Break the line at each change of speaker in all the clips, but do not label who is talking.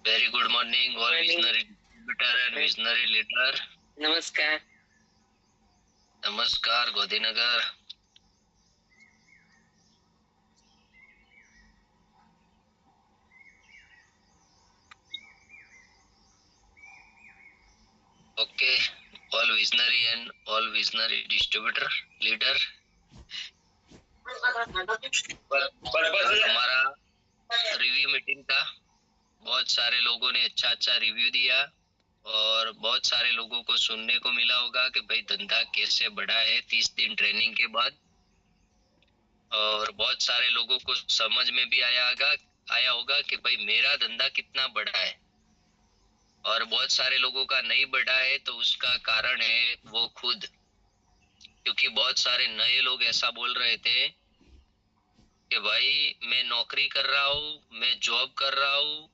Very good morning, all visionary distributor and visionary leader.
नमस्कार.
नमस्कार Godinagar. Okay, all visionary and all visionary distributor leader. हमारा review meeting था. बहुत सारे लोगों ने अच्छा अच्छा रिव्यू दिया और बहुत सारे लोगों को सुनने को मिला होगा कि भाई धंधा कैसे बढ़ा है 30 दिन ट्रेनिंग के बाद. और बहुत सारे लोगों को समझ में भी आया होगा कि भाई मेरा धंधा कितना बड़ा है. और बहुत सारे लोगों का नहीं बढ़ा है तो उसका कारण है वो खुद. क्योंकि बहुत सारे नए लोग ऐसा बोल रहे थे कि भाई मैं नौकरी कर रहा हूँ, मैं जॉब कर रहा हूँ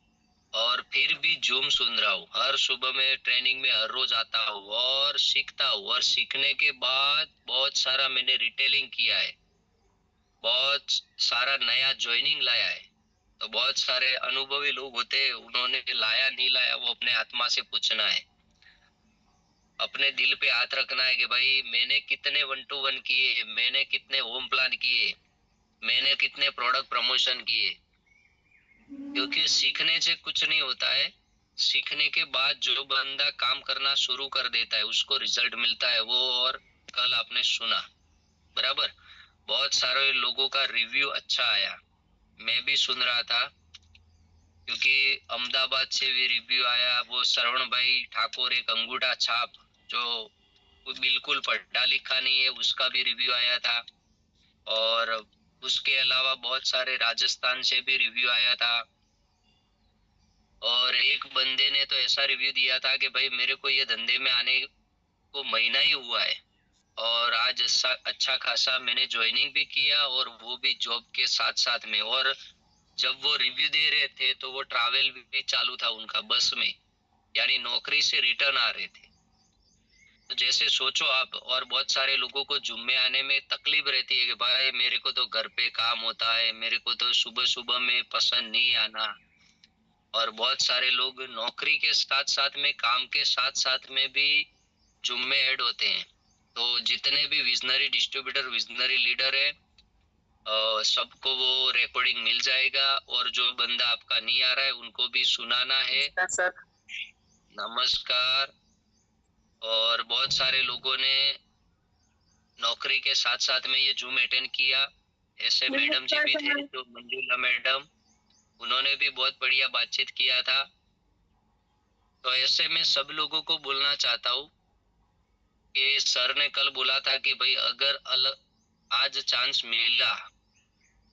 और फिर भी जूम सुन रहा हूँ. हर सुबह में ट्रेनिंग में हर रोज आता हूँ और सीखता हूँ और सीखने के बाद बहुत सारा मैंने रिटेलिंग किया है, बहुत सारा नया ज्वाइनिंग लाया है. तो बहुत सारे अनुभवी लोग होते हैं, उन्होंने लाया नहीं लाया वो अपने आत्मा से पूछना है, अपने दिल पे हाथ रखना है कि भाई मैंने कितने 1-to-1 किए, मैंने कितने होम प्लान किए, मैंने कितने प्रोडक्ट प्रमोशन किए. क्योंकि सीखने से कुछ नहीं होता है. सीखने के बाद जो बंदा काम करना शुरू कर देता है उसको रिजल्ट मिलता है वो. और कल आपने सुना बराबर, बहुत सारे लोगों का रिव्यू अच्छा आया. मैं भी सुन रहा था क्योंकि अहमदाबाद से भी रिव्यू आया. वो श्रवण भाई ठाकुर, एक अंगूठा छाप जो बिल्कुल पढ़ा लिखा नहीं है, उसका भी रिव्यू आया था. और उसके अलावा बहुत सारे राजस्थान से भी रिव्यू आया था. और एक बंदे ने तो ऐसा रिव्यू दिया था कि भाई मेरे को ये धंधे में आने को महीना ही हुआ है और आज अच्छा खासा मैंने ज्वाइनिंग भी किया और वो भी जॉब के साथ साथ में. और जब वो रिव्यू दे रहे थे तो वो ट्रैवल भी चालू था उनका बस में, यानी नौकरी से रिटर्न आ रहे थे. तो जैसे सोचो आप. और बहुत सारे लोगों को जुम्मे आने में तकलीफ रहती है कि भाई मेरे को तो घर पे काम होता है, मेरे को तो सुबह सुबह में पसंद नहीं आना. और बहुत सारे लोग नौकरी के साथ साथ में, काम के साथ साथ में भी जुम्मे ऐड होते हैं. तो जितने भी विजनरी डिस्ट्रीब्यूटर, विजनरी लीडर है, सबको वो रिकॉर्डिंग मिल जाएगा. और जो बंदा आपका नहीं आ रहा है उनको भी सुनाना है.
सर.
नमस्कार. और बहुत सारे लोगों ने नौकरी के साथ साथ में ये जूम अटेंड किया. ऐसे मैडम जी भी थे जो मंजुला मैडम, उन्होंने भी बहुत बढ़िया बातचीत किया था. तो ऐसे में सब लोगों को बोलना चाहता हूँ कि सर ने कल बोला था कि भाई अगर आज चांस मिला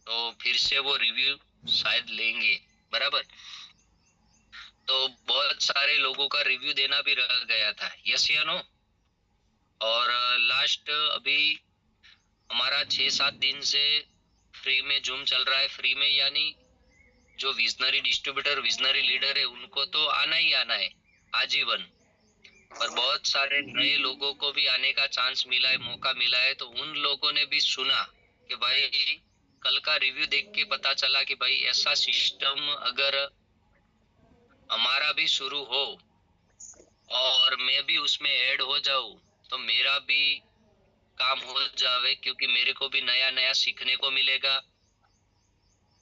तो फिर से वो रिव्यू शायद लेंगे. बराबर. तो बहुत सारे लोगों का रिव्यू देना भी रह गया था. यस या नो. और लास्ट अभी हमारा 6-7 दिन से फ्री में जूम चल रहा है. फ्री में यानी जो विजनरी डिस्ट्रीब्यूटर, विजनरी लीडर है उनको तो आना ही आना है आजीवन. और बहुत सारे नए लोगों को भी आने का चांस मिला है, मौका मिला है. तो उन लोगों ने भी सुना कि भाई कल का रिव्यू देख के पता चला कि भाई ऐसा सिस्टम अगर हमारा भी शुरू हो और मैं भी उसमें ऐड हो जाऊं तो मेरा भी काम हो जावे, क्योंकि मेरे को भी नया नया सीखने को मिलेगा.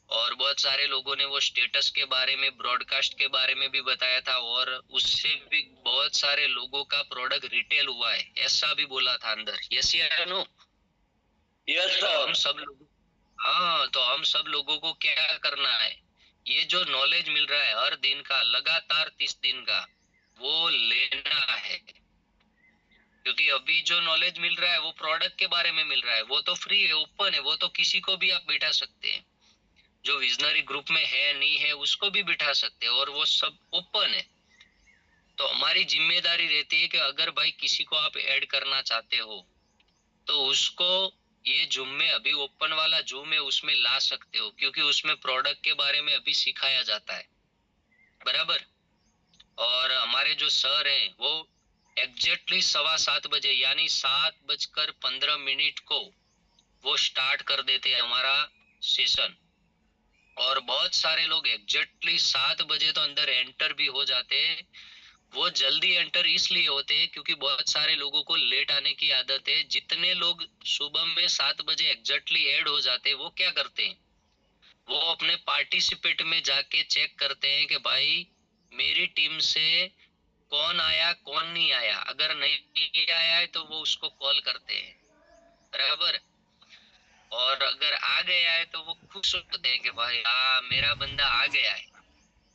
और बहुत सारे लोगों ने वो स्टेटस के बारे में, ब्रॉडकास्ट के बारे में भी बताया था. और उससे भी बहुत सारे लोगों का प्रोडक्ट रिटेल हुआ है ऐसा भी बोला था अंदर. यस या नो.
यस
तो हम
सर.
सब लोग, हाँ, तो हम सब लोगों को क्या करना है, ये जो नॉलेज मिल रहा है हर दिन का, लगातार 30 दिन का, वो लेना है. क्योंकि अभी जो नॉलेज मिल रहा है वो प्रोडक्ट के बारे में मिल रहा है, वो तो फ्री है, ओपन है, वो तो किसी को भी आप बिठा सकते हैं. जो विजनरी ग्रुप में है नहीं है उसको भी बिठा सकते हैं और वो सब ओपन है. तो हमारी जिम्मेदारी रहती है कि अगर भाई किसी को आप ऐड करना चाहते हो तो उसको ये जूम में, अभी ओपन वाला जूम है उसमें ला सकते हो, क्योंकि उसमें प्रोडक्ट के बारे में अभी सिखाया जाता है. बराबर. और हमारे जो सर हैं वो एग्जैक्टली 7:15 यानी 7:15 को वो स्टार्ट कर देते हैं हमारा सेशन. और बहुत सारे लोग एग्जैक्टली 7 बजे तो अंदर एंटर भी हो जाते हैं। वो जल्दी एंटर इसलिए होते हैं क्योंकि बहुत सारे लोगों को लेट आने की आदत है। जितने लोग सुबह में 7 बजे एग्जैक्टली ऐड हो जाते हैं, वो क्या करते हैं, वो अपने पार्टिसिपेट में जाके चेक करते हैं कि भाई मेरी टीम से कौन आया कौन नहीं आया। अगर नहीं आया है तो वो उसको कॉल करते हैं, बराबर। और अगर आ गया है तो वो खुश होते हैं कि भाई हाँ मेरा बंदा आ गया है।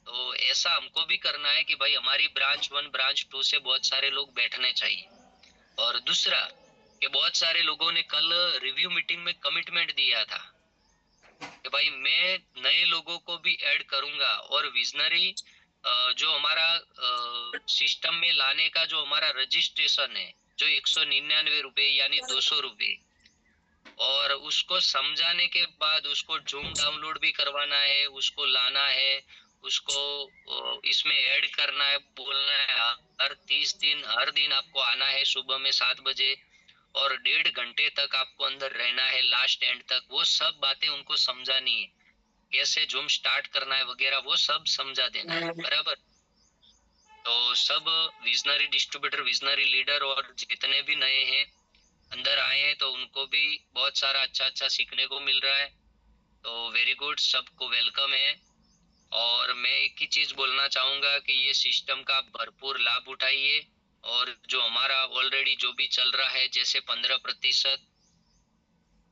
तो ऐसा हमको भी करना है कि भाई हमारी ब्रांच 1 ब्रांच 2 से बहुत सारे लोग बैठने चाहिए। और दूसरा कि बहुत सारे लोगों ने कल रिव्यू मीटिंग में कमिटमेंट दिया था कि भाई मैं नए लोगों को भी ऐड करूंगा। और विजनरी जो हमारा सिस्टम में लाने का जो हमारा रजिस्ट्रेशन है, जो 199 रुपए यानी 200 रुपए, और उसको समझाने के बाद उसको जूम डाउनलोड भी करवाना है, उसको लाना है, उसको इसमें ऐड करना है, बोलना है। हर 30 दिन हर दिन आपको आना है सुबह में 7 बजे, और 1.5 घंटे तक आपको अंदर रहना है लास्ट एंड तक। वो सब बातें उनको समझानी है, कैसे जूम स्टार्ट करना है वगैरह, वो सब समझा देना है, बराबर। तो सब विजनरी डिस्ट्रीब्यूटर, विजनरी लीडर और जितने भी नए हैं अंदर आए हैं, तो उनको भी बहुत सारा अच्छा अच्छा सीखने को मिल रहा है। तो वेरी गुड, सबको वेलकम है। और मैं एक ही चीज बोलना चाहूंगा कि ये सिस्टम का भरपूर लाभ उठाइए। और जो हमारा ऑलरेडी जो भी चल रहा है, जैसे 15%,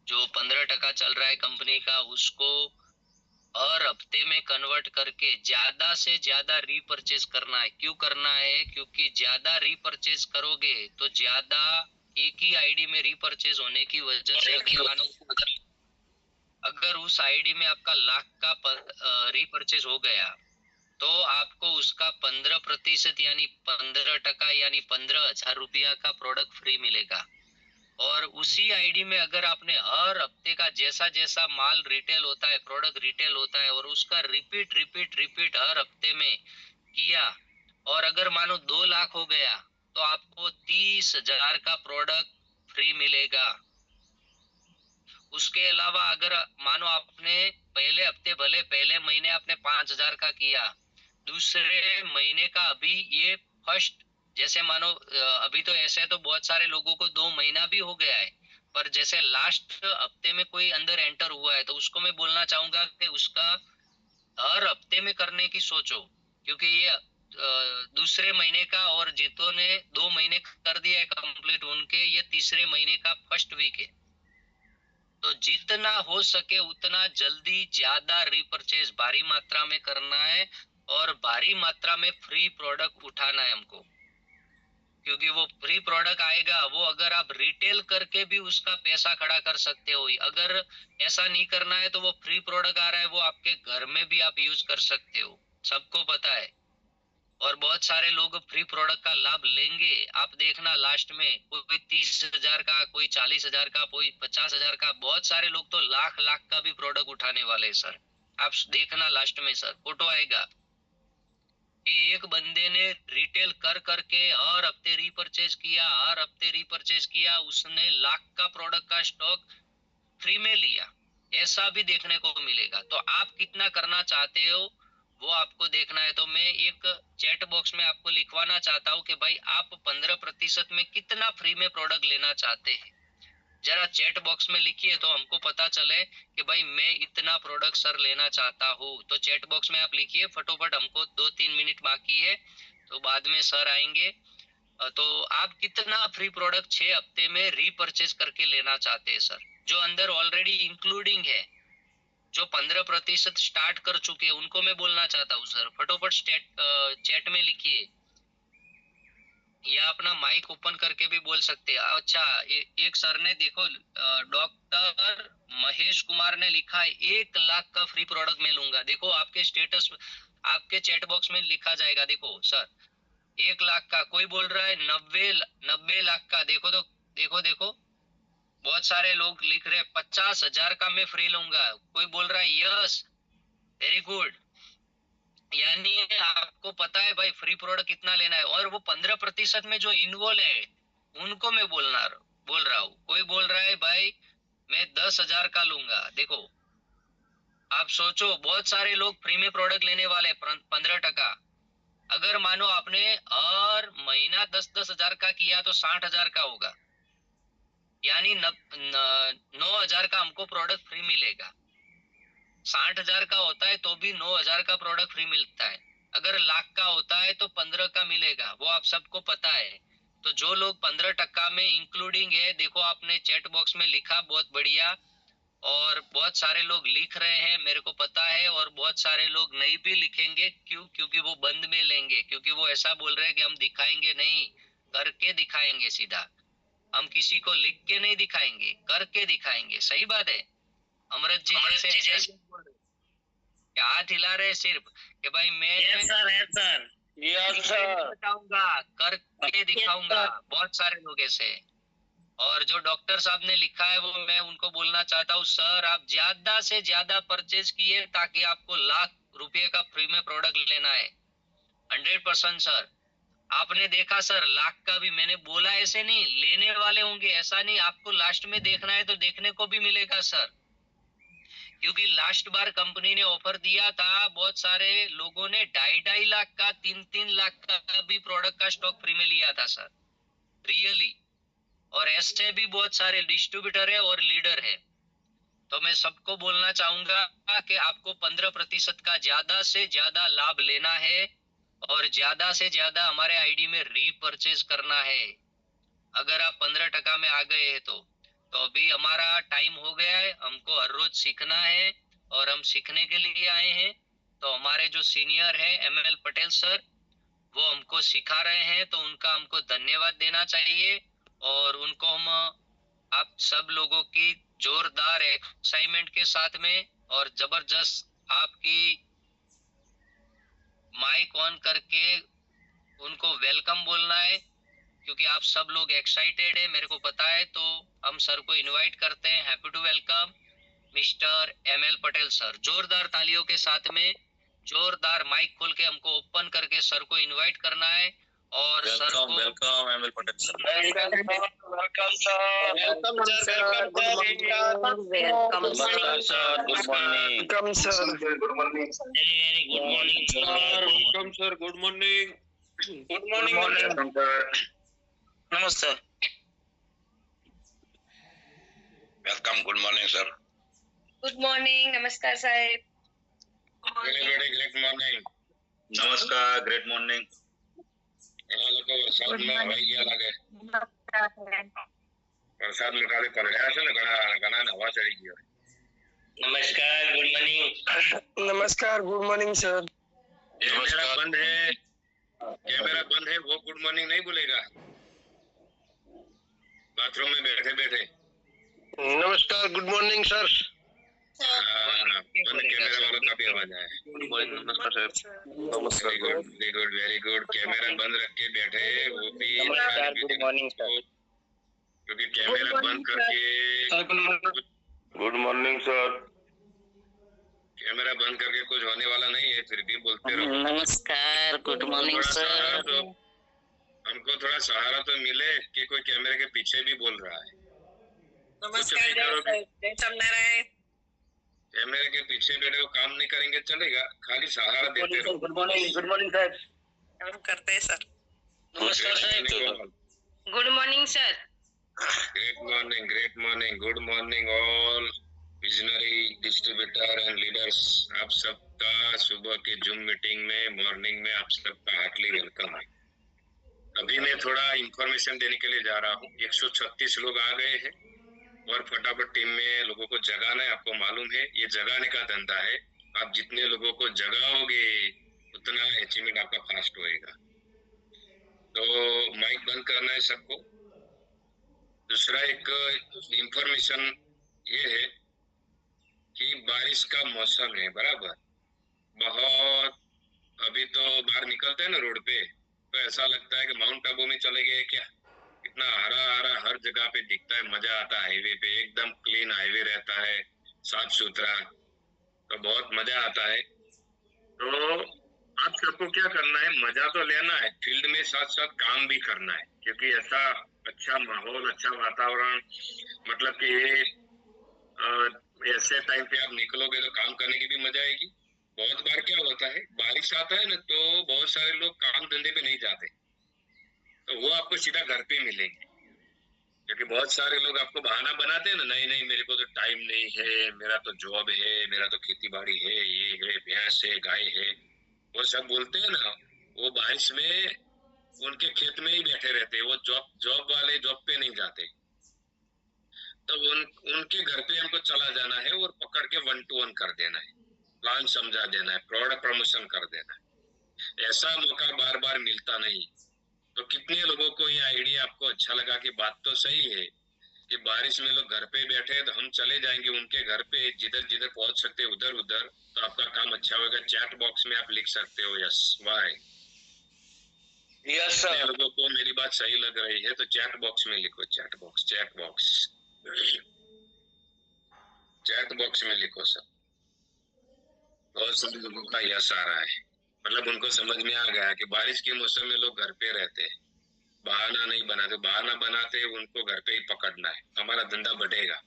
जो 15% चल रहा है कंपनी का, उसको हर हफ्ते में कन्वर्ट करके ज्यादा से ज्यादा रीपरचेज करना है। क्यों करना है, क्योंकि ज्यादा रीपरचेज करोगे तो ज्यादा एक ही आईडी में रीपरचेज होने की वजह से, अगर मानो अगर उस आईडी में आपका लाख का रीपरचेज हो गया, तो आपको उसका 15% यानी 15% यानी 15,000 रुपया का प्रोडक्ट फ्री मिलेगा। और उसी आईडी में अगर आपने हर हफ्ते का जैसा जैसा माल रिटेल होता है, प्रोडक्ट रिटेल होता है, और उसका रिपीट रिपीट रिपीट हर हफ्ते में किया, और अगर मानो 2 लाख हो गया, तो आपको 30,000 का प्रोडक्ट फ्री मिलेगा। उसके अलावा अगर मानो आपने पहले हफ्ते, भले पहले महीने आपने 5,000 का किया, दूसरे महीने का अभी ये फर्स्ट, जैसे मानो अभी तो ऐसे तो बहुत सारे लोगों को 2 महीना भी हो गया है, पर जैसे लास्ट हफ्ते में कोई अंदर एंटर हुआ है, तो उसको मैं बोलना चाहूंगा कि उसका हर हफ्ते में करने की सोचो। क्योंकि ये दूसरे महीने का, और जितों ने 2 महीने कर दिया है कंप्लीट, उनके ये तीसरे महीने का फर्स्ट वीक है। तो जितना हो सके उतना जल्दी ज्यादा रिपर्चेज भारी मात्रा में करना है, और भारी मात्रा में फ्री प्रोडक्ट उठाना है हमको। क्योंकि वो फ्री प्रोडक्ट आएगा, वो अगर आप रिटेल करके भी उसका पैसा खड़ा कर सकते हो। अगर ऐसा नहीं करना है तो वो फ्री प्रोडक्ट आ रहा है, वो आपके घर में भी आप यूज कर सकते हो, सबको पता है। और बहुत सारे लोग फ्री प्रोडक्ट का लाभ लेंगे। आप देखना लास्ट में कोई 30,000 का, कोई 40,000 का, कोई 50,000 का, बहुत सारे लोग तो लाख लाख का भी प्रोडक्ट उठाने वाले हैं सर। आप देखना लास्ट में सर फोटो आएगा कि एक बंदे ने रिटेल कर करके हर हफ्ते रीपरचेज किया, हर हफ्ते रीपरचेज किया, उसने लाख का प्रोडक्ट का स्टॉक फ्री में लिया। ऐसा भी देखने को मिलेगा। तो आप कितना करना चाहते हो वो आपको देखना है। तो मैं एक चैट बॉक्स में आपको लिखवाना चाहता हूँ कि भाई आप 15% में कितना फ्री में प्रोडक्ट लेना चाहते हैं। जरा चैट बॉक्स में लिखिए तो हमको पता चले कि भाई मैं इतना प्रोडक्ट सर लेना चाहता हूँ। तो चैट बॉक्स में आप लिखिए फटोफट, हमको 2-3 मिनट बाकी है, तो बाद में सर आएंगे। तो आप कितना फ्री प्रोडक्ट 6 हफ्ते में रीपरचेज करके लेना चाहते हैं सर, जो अंदर ऑलरेडी इंक्लूडिंग है। जो 15% स्टार्ट कर चुके हैं उनको मैं बोलना चाहता हूँ सर, फटोफट चैट में लिखिए, या अपना माइक ओपन करके भी बोल सकते हैं। अच्छा, एक सर ने देखो, डॉक्टर महेश कुमार ने लिखा है 1 लाख का फ्री प्रोडक्ट मैं लूंगा। देखो आपके स्टेटस, आपके चैट बॉक्स में लिखा जाएगा। देखो सर 1 लाख का, कोई बोल रहा है 90 लाख का। देखो तो, देखो देखो, बहुत सारे लोग लिख रहे हैं 50,000 का मैं फ्री लूंगा। कोई बोल रहा है यस, वेरी गुड। यानी आपको पता है भाई फ्री प्रोडक्ट कितना लेना है। और वो 15% में जो इन्वॉल्व है उनको मैं बोल रहा हूँ। कोई बोल रहा है भाई मैं 10,000 का लूंगा। देखो आप सोचो, बहुत सारे लोग फ्री में प्रोडक्ट लेने वाले 15%। अगर मानो आपने हर महीना 10-10 हजार का किया तो 60 हजार का होगा, यानी 9 हजार का हमको प्रोडक्ट फ्री मिलेगा। 60 हजार का होता है तो भी 9 हजार का प्रोडक्ट फ्री मिलता है। अगर लाख का होता है तो 15 का मिलेगा, वो आप सबको पता है। तो जो लोग 15% में इंक्लूडिंग है, देखो आपने चैट बॉक्स में लिखा, बहुत बढ़िया। और बहुत सारे लोग लिख रहे हैं, मेरे को पता है। और बहुत सारे लोग नहीं भी लिखेंगे, क्यों? क्योंकि वो बंद में लेंगे, क्योंकि वो ऐसा बोल रहे हैं कि हम दिखाएंगे नहीं, करके दिखाएंगे सीधा। हम किसी को लिख के नहीं दिखाएंगे, करके दिखाएंगे। सही बात है। अमृत जी जैसे ऐसे बोल रहे, क्या हाथ हिला रहे सिर्फ कि भाई मैं
यस सर यस सर
बताऊंगा, करके दिखाऊंगा। बहुत सारे लोग ऐसे हैं। और जो डॉक्टर साहब ने लिखा है वो मैं उनको बोलना चाहता हूँ, सर आप ज्यादा से ज्यादा परचेज किए ताकि आपको लाख रुपए का फ्री में प्रोडक्ट लेना है। 100% सर। आपने देखा सर, लाख का भी मैंने बोला, ऐसे नहीं लेने वाले होंगे, ऐसा नहीं। आपको लास्ट में देखना है तो देखने को भी मिलेगा सर, क्योंकि लास्ट बार कंपनी ने ऑफर दिया था, बहुत सारे लोगों ने 2.5-2.5 लाख का, 3-3 लाख का भी प्रोडक्ट का स्टॉक फ्री में लिया था सर, रियली। और ऐसे भी बहुत सारे डिस्ट्रीब्यूटर है और लीडर है। तो मैं सबको बोलना चाहूंगा कि आपको 15% का ज्यादा से ज्यादा लाभ लेना है और ज्यादा से ज्यादा हमारे आईडी में रीपरचेज करना है। अगर आप 15% में आ गए हैं तो अभी हमारा टाइम हो गया है। हमको हर रोज सीखना है और हम सीखने के लिए आए हैं। तो हमारे जो सीनियर है ML पटेल सर, वो हमको सिखा रहे हैं, तो उनका हमको धन्यवाद देना चाहिए। और उनको हम आप सब लोगों की जोरदार एक्साइटमेंट के साथ में और जबरदस्त आपकी माइक ऑन करके उनको वेलकम बोलना है, क्योंकि आप सब लोग एक्साइटेड है, मेरे को पता है। तो हम सर को इनवाइट करते हैं। Happy to welcome mister ML Patel sir. जोरदार तालियों के साथ में, जोरदार माइक खोल के हमको ओपन करके सर को इनवाइट करना है। और सर को
welcome ML Patel sir.
Welcome sir
welcome sir, good morning.
Welcome sir good morning
very good morning sir.
Welcome sir good morning
good morning
नमस्ते
welcome, good morning sir.
Good morning, नमस्कार साहेब।
Very great morning. नमस्कार, great morning. वरसाद में काले पलड़્યા છે ને ઘણા હવા ચડી ગઈ હોય।
नमस्कार गुड मॉर्निंग
नमस्कार गुड मॉर्निंग सर।
कैमरा बंद है वो गुड मॉर्निंग नहीं बोलेगा बाथरूम में बैठे बैठे।
नमस्कार गुड मॉर्निंग सर।
बंद कैमरा वालों का भी आवाज आया।
नमस्कार सर। नमस्कार
वेरी गुड। कैमरा बंद रख के बैठे वो भी
गुड मॉर्निंग सर।
क्योंकि कैमरा बंद करके
गुड मॉर्निंग सर।
कैमरा बंद करके कुछ होने वाला नहीं है, फिर भी बोलते रहो।
नमस्कार गुड मॉर्निंग सर।
हमको थोड़ा सहारा तो मिले कि कोई कैमरे के पीछे भी बोल रहा है।
नमस्कार सर।
कैमरे के पीछे बैठे वो काम नहीं करेंगे चलेगा, खाली सहारा देते रहो।
Good morning sir.
हम करते हैं सर।
नमस्कार sir.
Good morning sir.
Great morning good morning all visionary distributor and leaders. आप सबका सुबह के जूम मीटिंग में, मॉर्निंग में आप सबका हार्टली वेलकम है। अभी मैं थोड़ा इंफॉर्मेशन देने के लिए जा रहा हूँ। 136 लोग आ गए हैं और फटाफट टीम में लोगों को जगाना है। आपको मालूम है ये जगाने का धंधा है। आप जितने लोगों को जगाओगे उतना अचीवमेंट आपका फास्ट होएगा। तो माइक बंद करना है सबको। दूसरा एक इंफॉर्मेशन ये है कि बारिश का मौसम है बराबर। बहुत अभी तो बाहर निकलते हैं ना रोड पे तो ऐसा लगता है कि माउंट आबू में चले गए क्या। इतना हरा हरा हर जगह पे दिखता है, मजा आता है। हाईवे पे एकदम क्लीन हाईवे रहता है, साफ सुथरा, तो बहुत मजा आता है। तो आप सबको क्या करना है, मजा तो लेना है, फील्ड में साथ साथ काम भी करना है, क्योंकि ऐसा अच्छा माहौल, अच्छा वातावरण, मतलब कि ये ऐसे टाइम पे आप निकलोगे तो काम करने की भी मजा आएगी। बहुत बार क्या होता है, बारिश आता है ना तो बहुत सारे लोग काम धंधे पे नहीं जाते, तो वो आपको सीधा घर पे मिलेंगे। क्योंकि बहुत सारे लोग आपको बहाना बनाते हैं ना, नहीं नहीं मेरे को तो टाइम नहीं है, मेरा तो जॉब है, मेरा तो खेती बाड़ी है, ये है, भैंस है, गाय है, वो सब बोलते हैं ना। वो बारिश में उनके खेत में ही बैठे रहते हैं, वो जॉब जॉब वाले जॉब पे नहीं जाते। तो उनके घर पे हमको चला जाना है और पकड़ के 1 to 1 कर देना है, प्लान समझा देना है, प्रोडक्ट प्रमोशन कर देना है। ऐसा मौका बार बार मिलता नहीं। तो कितने लोगों को ये आइडिया आपको अच्छा लगा कि बात तो सही है कि बारिश में लोग घर पे बैठे हैं, तो हम चले जाएंगे उनके घर पे, जिधर जिधर पहुंच सकते हैं उधर उधर, तो आपका काम अच्छा होगा। चैट बॉक्स में आप लिख सकते हो यस वाई।
यस
कितने
सर।
लोगों को मेरी बात सही लग रही है तो चैट बॉक्स में लिखो, chat box, chat box, chat box में लिखो सर। बहुत सारे लोगों का यस आ रहा है, मतलब उनको समझ में आ गया कि बारिश के मौसम में लोग घर पे रहते हैं, बहाना नहीं बनाते। बहाना बनाते उनको घर पे ही पकड़ना है, हमारा धंधा बढ़ेगा।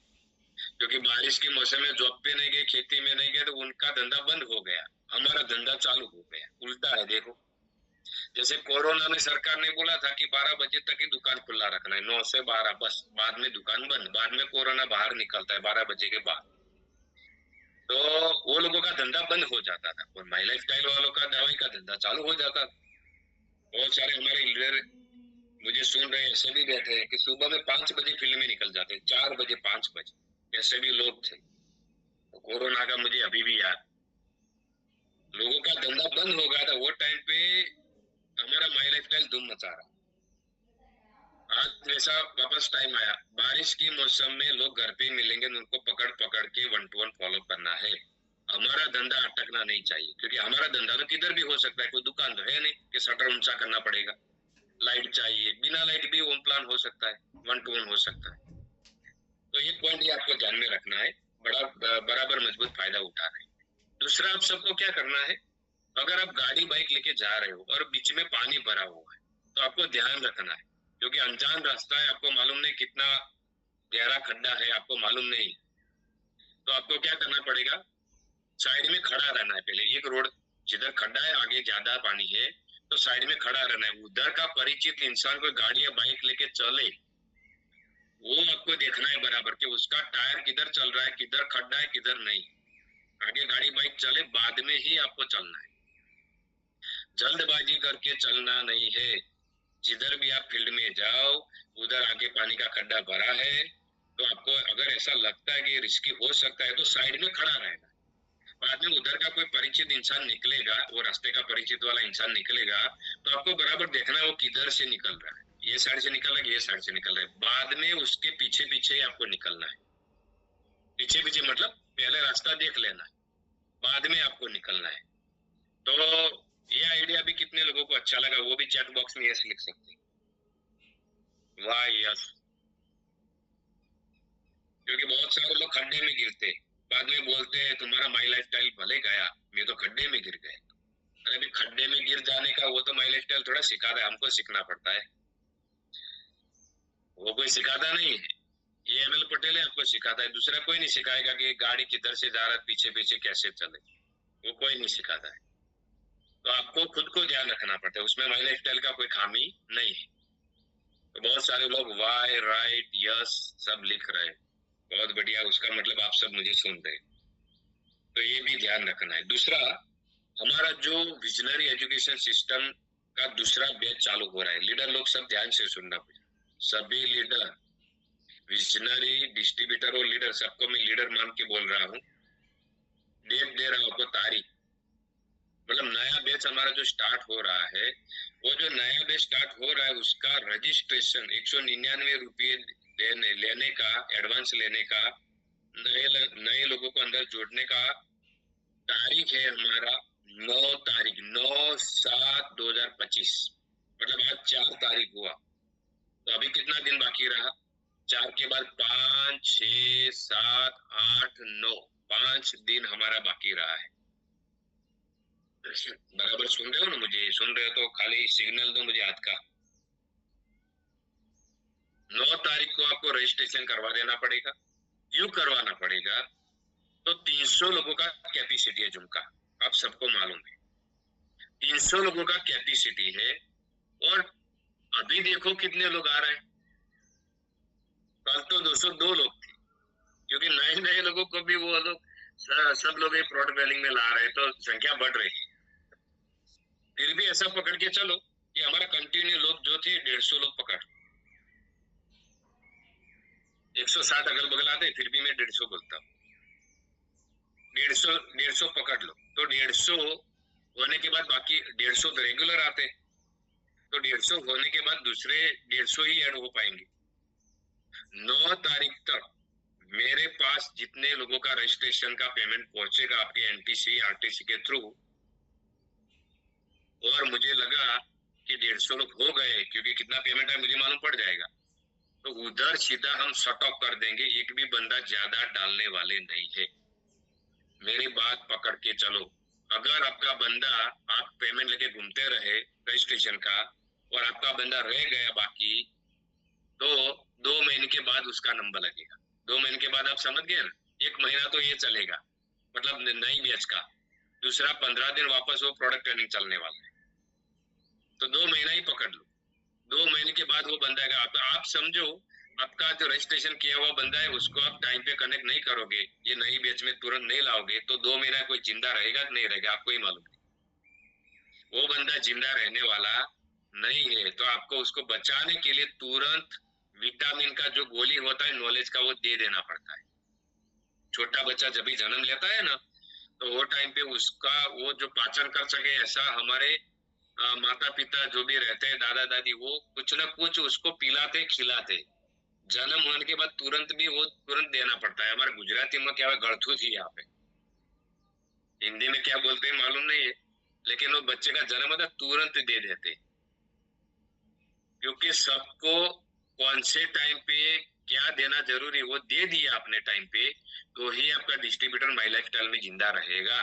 क्योंकि बारिश के मौसम में जॉब पे नहीं गए, खेती में नहीं गए, तो उनका धंधा बंद हो गया, हमारा धंधा चालू हो गया। उल्टा है देखो। जैसे कोरोना में सरकार ने बोला था कि 12 बजे तक ही दुकान खुला रखना है, 9 से 12 बस, बाद में दुकान बंद। बाद में कोरोना बाहर निकलता है 12 बजे के बाद, तो वो लोगों का धंधा बंद हो जाता था और माई लाइफ स्टाइल वालों का दवाई का धंधा चालू हो जाता था। बहुत सारे हमारे लीडर मुझे सुन रहे ऐसे भी बैठे हैं कि सुबह में 5 बजे फील्ड में निकल जाते, 4 बजे 5 बजे, ऐसे भी लोग थे। तो कोरोना का मुझे अभी भी याद, लोगों का धंधा बंद हो गया था वो टाइम पे, हमारा माई लाइफ स्टाइल धूम मचा रहा। आज वैसा वापस टाइम आया, बारिश के मौसम में लोग घर पे मिलेंगे, उनको पकड़ पकड़ के 1 to 1 फॉलो करना है। हमारा धंधा अटकना नहीं चाहिए, क्योंकि हमारा धंधा तो किधर भी हो सकता है, कोई दुकान तो है नहीं कि शटर ऊंचा करना पड़ेगा। लाइट चाहिए, बिना लाइट भी होम प्लान हो सकता है, 1 to 1 हो सकता है। तो ये पॉइंट ही आपको ध्यान में रखना है, बराबर मजबूत फायदा उठाना है। दूसरा, आप सबको क्या करना है, अगर आप गाड़ी बाइक लेके जा रहे हो और बीच में पानी भरा हुआ है तो आपको ध्यान रखना है, क्योंकि अनजान रास्ता है, आपको मालूम नहीं कितना गहरा खड्डा है, आपको मालूम नहीं। तो आपको क्या करना पड़ेगा, साइड में खड़ा रहना है। पहले एक रोड जिधर खड्डा है, आगे ज्यादा पानी है, तो साइड में खड़ा रहना है। उधर का परिचित इंसान कोई गाड़ी या बाइक लेके चले, वो आपको देखना है बराबर कि उसका टायर किधर चल रहा है, किधर खड्डा है, किधर नहीं। आगे गाड़ी बाइक चले, बाद में ही आपको चलना है। जल्दबाजी करके चलना नहीं है। जिधर भी आप फील्ड में जाओ, उधर आगे पानी का खड्डा भरा है, तो आपको अगर ऐसा लगता है कि रिस्की हो सकता है तो साइड में खड़ा रहेगा। बाद में उधर का कोई परिचित इंसान निकलेगा, वो रास्ते का परिचित वाला इंसान निकलेगा, तो आपको बराबर देखना है वो किधर से निकल रहा है, ये साइड से निकल रहा है, ये साइड से निकल रहा है। बाद में उसके पीछे पीछे ही आपको निकलना है। पीछे पीछे मतलब पहले रास्ता देख लेना है, बाद में आपको निकलना है। तो ये आइडिया भी कितने लोगों को अच्छा लगा, वो भी चैट बॉक्स में यस लिख सकते हैं। वाह यस। क्योंकि बहुत सारे लोग खड्डे में गिरते, बाद में बोलते हैं तुम्हारा माई लाइफ स्टाइल भले गया, मैं तो खड्डे में गिर गए। अरे अभी खड्डे में गिर जाने का वो तो माई लाइफ स्टाइल थोड़ा सिखाता है, हमको सीखना पड़ता है, वो कोई सिखाता नहीं है। ये ML पटेल है आपको सिखाता है, दूसरा कोई नहीं सिखाएगा कि गाड़ी किधर से जा रहा है, पीछे पीछे कैसे चले, वो कोई नहीं सिखाता है। तो आपको खुद को ध्यान रखना पड़ता है, उसमें माई लाइफ स्टाइल का कोई खामी नहीं है। तो बहुत सारे लोग वाई राइट यस सब लिख रहे हैं, बहुत बढ़िया, उसका मतलब आप सब मुझे सुन रहे हैं। तो ये भी ध्यान रखना है। दूसरा, हमारा जो विजनरी एजुकेशन सिस्टम का दूसरा बैच चालू हो रहा है, लीडर लोग सब ध्यान से सुनना पड़ेगा। सभी लीडर, विजनरी, डिस्ट्रीब्यूटर और लीडर, सबको मैं लीडर मान के बोल रहा हूँ। डेट दे रहा हूँ आपको, तारीख, मतलब नया बैच हमारा जो स्टार्ट हो रहा है, वो जो नया बैच स्टार्ट हो रहा है उसका रजिस्ट्रेशन 199 रुपये लेने का, एडवांस लेने का, नए लोगों को अंदर जोड़ने का तारीख है हमारा 9 तारीख, 9/7/2025, मतलब आज 4 तारीख हुआ, तो अभी कितना दिन बाकी रहा, 4 के बाद 5, 6, 7, 8, 9, 5 दिन हमारा बाकी रहा है। बराबर सुन रहे हो ना मुझे? सुन रहे हो तो खाली सिग्नल दो मुझे हाथ का। 9 तारीख को आपको रजिस्ट्रेशन करवा देना पड़ेगा। क्यों करवाना पड़ेगा? तो 300 लोगों का कैपेसिटी है जिम का, आप सबको मालूम है 300 लोगों का कैपेसिटी है। और अभी देखो कितने लोग आ रहे हैं, कल तो 202 लोग थे, क्योंकि नए नए लोगों को भी वो लोग सब लोग प्रोडक्ट वेलिंग में ला रहे हैं, तो संख्या बढ़ रही है। फिर भी ऐसा पकड़ के चलो कि हमारा कंटिन्यू लोग जो थे 150 लोग पकड़, 160 अगल बगल आते फिर भी मैं 150 बोलता हूँ। 150 पकड़ लो, तो 150 होने के बाद बाकी 150 तो रेगुलर आते, तो 150 होने के बाद दूसरे 150 ही ऐड हो पाएंगे। 9 तारीख तक मेरे पास जितने लोगों का रजिस्ट्रेशन का पेमेंट पहुंचेगा आपके एनटीसी आरटीसी के थ्रू, और मुझे लगा कि 150 लोग हो गए, क्योंकि कितना पेमेंट है मुझे मालूम पड़ जाएगा, तो उधर सीधा हम शट ऑफ कर देंगे, एक भी बंदा ज्यादा डालने वाले नहीं है। मेरी बात पकड़ के चलो। अगर आपका बंदा आप पेमेंट लेके घूमते रहे रजिस्ट्रेशन का और आपका बंदा रह गया बाकी, तो 2 महीने के बाद उसका नंबर लगेगा। 2 महीने के बाद आप समझ गए ना, 1 महीना तो ये चलेगा, मतलब नई बैच का, दूसरा 15 दिन वापस वो प्रोडक्ट ट्रेनिंग चलने वाला है, तो 2 महीना ही पकड़ लो। 2 महीने के बाद वो बंदा है, आप समझो आपका जो रजिस्ट्रेशन किया हुआ बंदा है उसको आप टाइम पे कनेक्ट नहीं करोगे, ये नई बैच में तुरंत नहीं लाओगे, तो 2 महीना कोई जिंदा रहेगा कि नहीं रहेगा आपको ही मालूम है। वो बंदा जिंदा रहने वाला नहीं है, तो आपको उसको बचाने के लिए तुरंत विटामिन का जो गोली होता है नॉलेज का वो दे देना पड़ता है। छोटा बच्चा जब भी जन्म लेता है ना, तो वो टाइम पे उसका वो जो पाचन कर सके, ऐसा हमारे माता पिता जो भी रहते हैं दादा दादी, वो कुछ ना कुछ उसको पिलाते खिलाते, जन्म होने के बाद तुरंत भी वो तुरंत देना पड़ता है। हमारे गुजराती में क्या है, गड़थू थी यहाँ पे, हिंदी में क्या बोलते हैं मालूम नहीं है, लेकिन वो बच्चे का जन्म होता तुरंत दे देते, क्योंकि सबको कौन से टाइम पे क्या देना जरूरी वो दे दिया अपने टाइम पे, तो ही आपका डिस्ट्रीब्यूटर माई लाइफ स्टाइल में जिंदा रहेगा।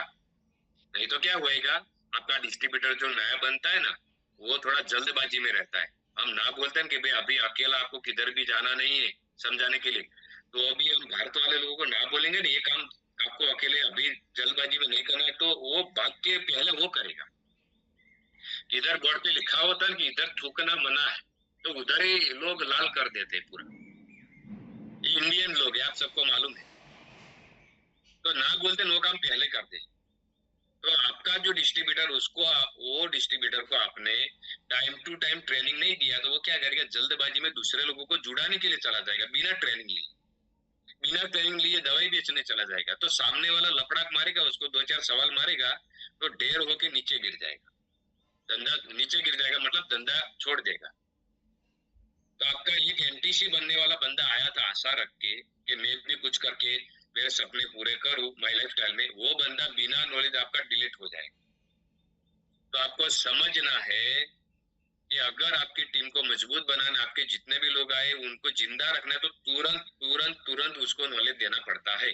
नहीं तो क्या होएगा, आपका डिस्ट्रीब्यूटर जो नया बनता है ना, वो थोड़ा जल्दबाजी में रहता है। हम ना बोलते हैं कि भाई अभी अकेला आपको किधर भी जाना नहीं है समझाने के लिए, तो अभी हम भारत वाले लोगों को ना बोलेंगे ना ये काम आपको अकेले अभी जल्दबाजी में नहीं करना है, तो वो भाग के पहले वो करेगा। इधर बोर्ड पे लिखा होता है कि इधर थूकना मना है, तो उधर ही लोग लाल कर देते हैं पूरा। इंडियन लोग है, आप सबको मालूम है, तो ना बोलते वो काम पहले करते। तो आपका जो डिस्ट्रीब्यूटर उसको वो डिस्ट्रीब्यूटर को आपने टाइम टू टाइम ट्रेनिंग नहीं दिया, तो वो क्या करेगा, जल्दबाजी में दूसरे लोगों को जुड़ाने के लिए चला जाएगा, बिना ट्रेनिंग लिए, बिना ट्रेनिंग लिए दवाई बेचने चला जाएगा, तो सामने वाला लपड़ाक मारेगा उसको, 2-4 सवाल मारेगा, तो ढेर होके नीचे गिर जाएगा, धंधा नीचे गिर जाएगा, मतलब धंधा छोड़ देगा। तो आपका एक एनटीसी बनने वाला बंदा आया था आशा रख के कि मैं भी कुछ करके मेरे सपने पूरे करूं माई लाइफ स्टाइल में, वो बंदा बिना नॉलेज आपका डिलीट हो जाएगा। तो आपको समझना है कि अगर आपकी टीम को मजबूत बनाना, आपके जितने भी लोग आए उनको जिंदा रखना है, तो तुरंत तुरंत तुरंत उसको नॉलेज देना पड़ता है।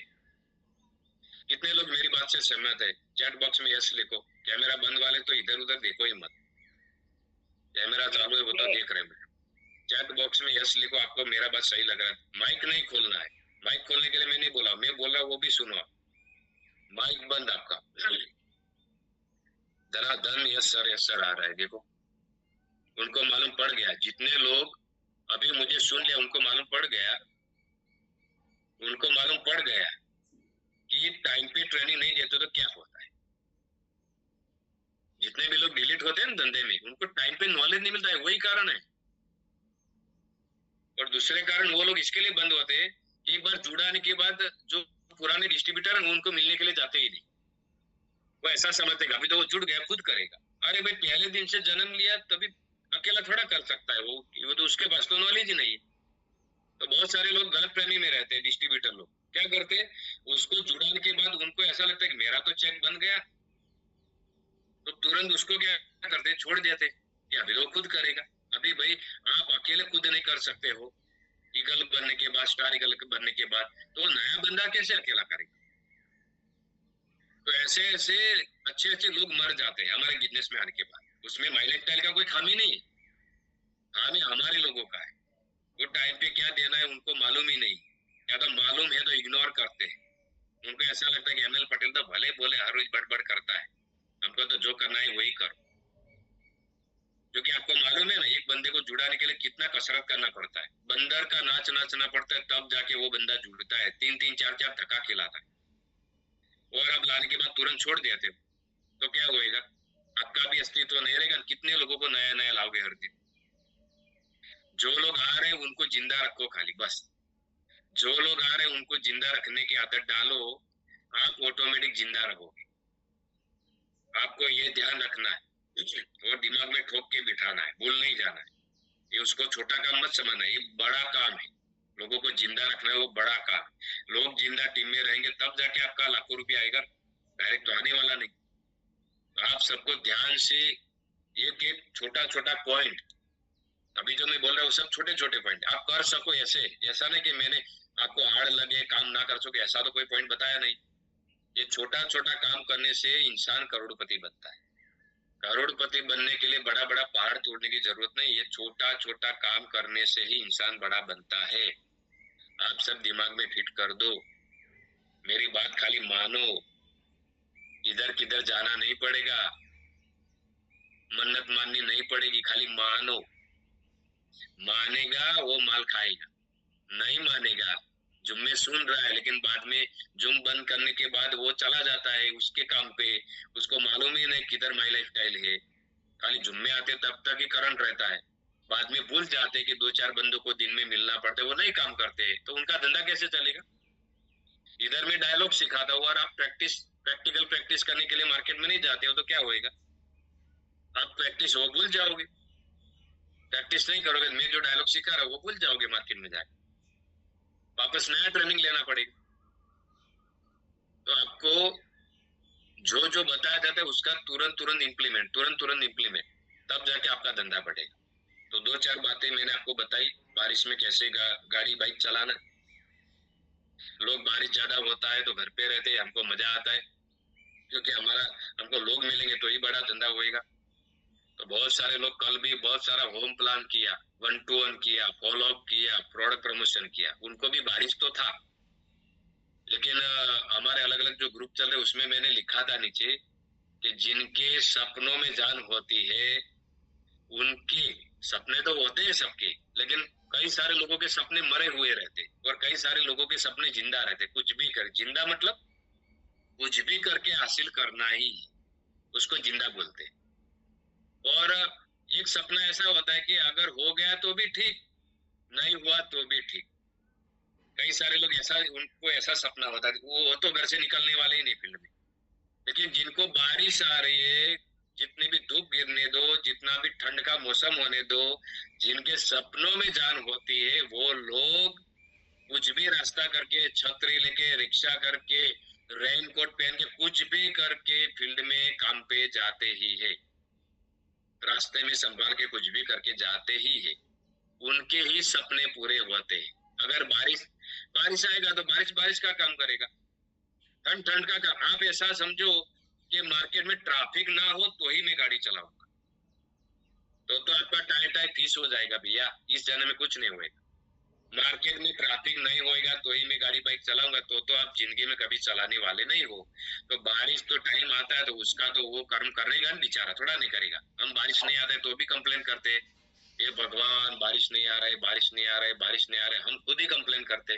कितने लोग मेरी बात से सहमत है? चैट बॉक्स में यस लिखो। कैमरा बंद वाले तो इधर उधर देखो ही मत, कैमरा चालू है वो तो देख रहे हैं। चैट बॉक्स में यस लिखो, आपको मेरा बात सही लग रहा है। माइक नहीं खोलना है, माइक खोलने के लिए मैं नहीं बोला, मैं बोल रहा वो भी सुनो, माइक बंद आपका। धनाधन यस सर आ रहा है, देखो उनको मालूम पड़ गया, जितने लोग अभी मुझे सुन लिया उनको मालूम पड़ गया, उनको मालूम पड़ गया कि टाइम पे ट्रेनिंग नहीं देते तो क्या होता है। जितने भी लोग डिलीट होते हैं ना धंधे में, उनको टाइम पे नॉलेज नहीं मिलता है, वही कारण है। और दूसरे कारण वो लोग इसके लिए बंद होते हैं, एक बार जुड़ाने के बाद जो पुराने डिस्ट्रीब्यूटर हैं उनको मिलने के लिए जाते ही नहीं, वो ऐसा समझते अभी तो वो जुड़ गया खुद करेगा। अरे भाई पहले दिन से जन्म लिया तभी अकेला थोड़ा कर सकता है वो तो उसके पास तो नॉलेज ही नहीं है। तो बहुत सारे लोग गलत फहमी में रहते हैं। डिस्ट्रीब्यूटर लोग क्या करते, उसको जुड़ाने के बाद उनको ऐसा लगता है कि मेरा तो चेक बन गया, तो तुरंत उसको क्या करते, छोड़ देते कि अभी तो खुद करेगा। अभी भाई आप अकेले खुद नहीं कर सकते हो, ईगल बनने के बाद, स्टार ईगल बनने के बाद, तो नया बंदा कैसे अकेला करेगा। तो ऐसे ऐसे अच्छे अच्छे लोग मर जाते हैं हमारे बिजनेस में आने के बाद। उसमें माई लाइफ स्टाइल का कोई खामी नहीं है, खामी हमारे लोगों का है। वो टाइम पे क्या देना है उनको मालूम ही नहीं, या तो मालूम है तो इग्नोर करते हैं, उनको ऐसा लगता है कि एमएल पटेल तो भले बोले हर रोज बड़बड़ करता है, हमको तो जो करना है वही करो। क्योंकि आपको मालूम है ना, एक बंदे को जुड़ाने के लिए कितना कसरत करना पड़ता है। बंदर का नाच नाचना पड़ता है, तब जाके वो बंदा जुड़ता है। 3-3 4-4 धक्का खिलाता है, और अब लाने के बाद तुरंत छोड़ देते हो तो क्या होएगा? आपका भी अस्तित्व नहीं रहेगा। कितने लोगों को नया नया लाओगे हर दिन? जो लोग आ रहे हैं उनको जिंदा रखो खाली, बस। जो लोग आ रहे हैं उनको जिंदा रखने की आदत डालो, आप ऑटोमेटिक जिंदा रहोगे। आपको ये ध्यान रखना है और दिमाग में ठोक के बिठाना है, भूल नहीं जाना है। ये उसको छोटा काम मत समझना, ये बड़ा काम है। लोगों को जिंदा रखना है, वो बड़ा काम है। लोग जिंदा टीम में रहेंगे तब जाके आपका लाखों रुपया आएगा, डायरेक्ट तो आने वाला नहीं। तो आप सबको ध्यान से एक एक छोटा छोटा पॉइंट, अभी जो मैं बोल रहा हूँ सब छोटे छोटे पॉइंट आप कर सको। ऐसा नहीं कि मैंने आपको हार्ड लगे काम ना कर सके, ऐसा तो कोई पॉइंट बताया नहीं। ये छोटा छोटा काम करने से इंसान करोड़पति बनता है। करोड़पति बनने के लिए बड़ा बड़ा पहाड़ तोड़ने की जरूरत नहीं, ये छोटा छोटा काम करने से ही इंसान बड़ा बनता है। आप सब दिमाग में फिट कर दो, मेरी बात खाली मानो, इधर किधर जाना नहीं पड़ेगा, मन्नत माननी नहीं पड़ेगी, खाली मानो। मानेगा वो माल खाएगा, नहीं मानेगा जुम्मे सुन रहा है लेकिन बाद में जुम बंद करने के बाद वो चला जाता है उसके काम पे, उसको मालूम ही नहीं किधर माई लाइफ स्टाइल है। खाली जुम्मे आते तब तक ही करंट रहता है, बाद में भूल जाते कि 2-4 बंदों को दिन में मिलना पड़ता है, वो नहीं काम करते तो उनका धंधा कैसे चलेगा? इधर में डायलॉग सिखाता हुआ और आप प्रैक्टिकल प्रैक्टिस करने के लिए मार्केट में नहीं जाते हो तो क्या होएगा? आप प्रैक्टिस वो भूल जाओगे, प्रैक्टिस नहीं करोगे, मैं जो डायलॉग सिखा रहा हूँ वो भूल जाओगे, मार्केट में जाके वापस नया ट्रेनिंग लेना पड़ेगा। तो आपको जो जो बताया जाता है उसका तुरंत इम्प्लीमेंट, तब जाके आपका धंधा बढ़ेगा। तो 2-4 बातें मैंने आपको बताई, बारिश में कैसे गाड़ी बाइक चलाना। लोग बारिश ज्यादा होता है तो घर पे रहते हैं, हमको मजा आता है क्योंकि हमको लोग मिलेंगे तो ही बड़ा धंधा होएगा। तो बहुत सारे लोग कल भी बहुत सारा होम प्लान किया, 1-to-1 किया, फॉलो अप किया, प्रोडक्ट प्रमोशन किया, उनको भी बारिश तो था। लेकिन हमारे अलग अलग जो ग्रुप चल रहे उसमें मैंने लिखा था नीचे कि जिनके सपनों में जान होती है उनके सपने तो होते हैं सबके, लेकिन कई सारे लोगों के सपने मरे हुए रहते और कई सारे लोगों के सपने जिंदा रहते। कुछ भी कर, जिंदा मतलब कुछ भी करके हासिल करना ही उसको जिंदा बोलते। और एक सपना ऐसा होता है कि अगर हो गया तो भी ठीक, नहीं हुआ तो भी ठीक। कई सारे लोग उनको ऐसा सपना होता है, वो तो घर से निकलने वाले ही नहीं फील्ड में। लेकिन जिनको बारिश आ रही है, जितनी भी धूप गिरने दो, जितना भी ठंड का मौसम होने दो, जिनके सपनों में जान होती है वो लोग कुछ भी रास्ता करके, छतरी लेके, रिक्शा करके, रेनकोट पहन के, कुछ भी करके फील्ड में काम पे जाते ही है, रास्ते में संभाल के कुछ भी करके जाते ही है। उनके ही सपने पूरे होते हैं। अगर बारिश आएगा तो बारिश का काम करेगा, ठंड का काम। आप ऐसा समझो कि मार्केट में ट्रैफिक ना हो तो ही मैं गाड़ी चलाऊंगा, तो आपका टायर फीस हो जाएगा भैया, इस जन्म में कुछ नहीं होएगा। मार्केट में ट्रैफिक नहीं होएगा तो ही मैं गाड़ी बाइक चलाऊंगा, तो आप जिंदगी में कभी चलाने वाले नहीं हो। तो बारिश तो टाइम आता है तो उसका तो वो कर्म करेगा ना बेचारा, थोड़ा नहीं करेगा। हम बारिश नहीं आता है तो भी कंप्लेन करते हैं, ये भगवान बारिश नहीं आ रहा है, बारिश नहीं आ रहा है, बारिश नहीं आ रहा है, हम खुद ही कंप्लेन करते।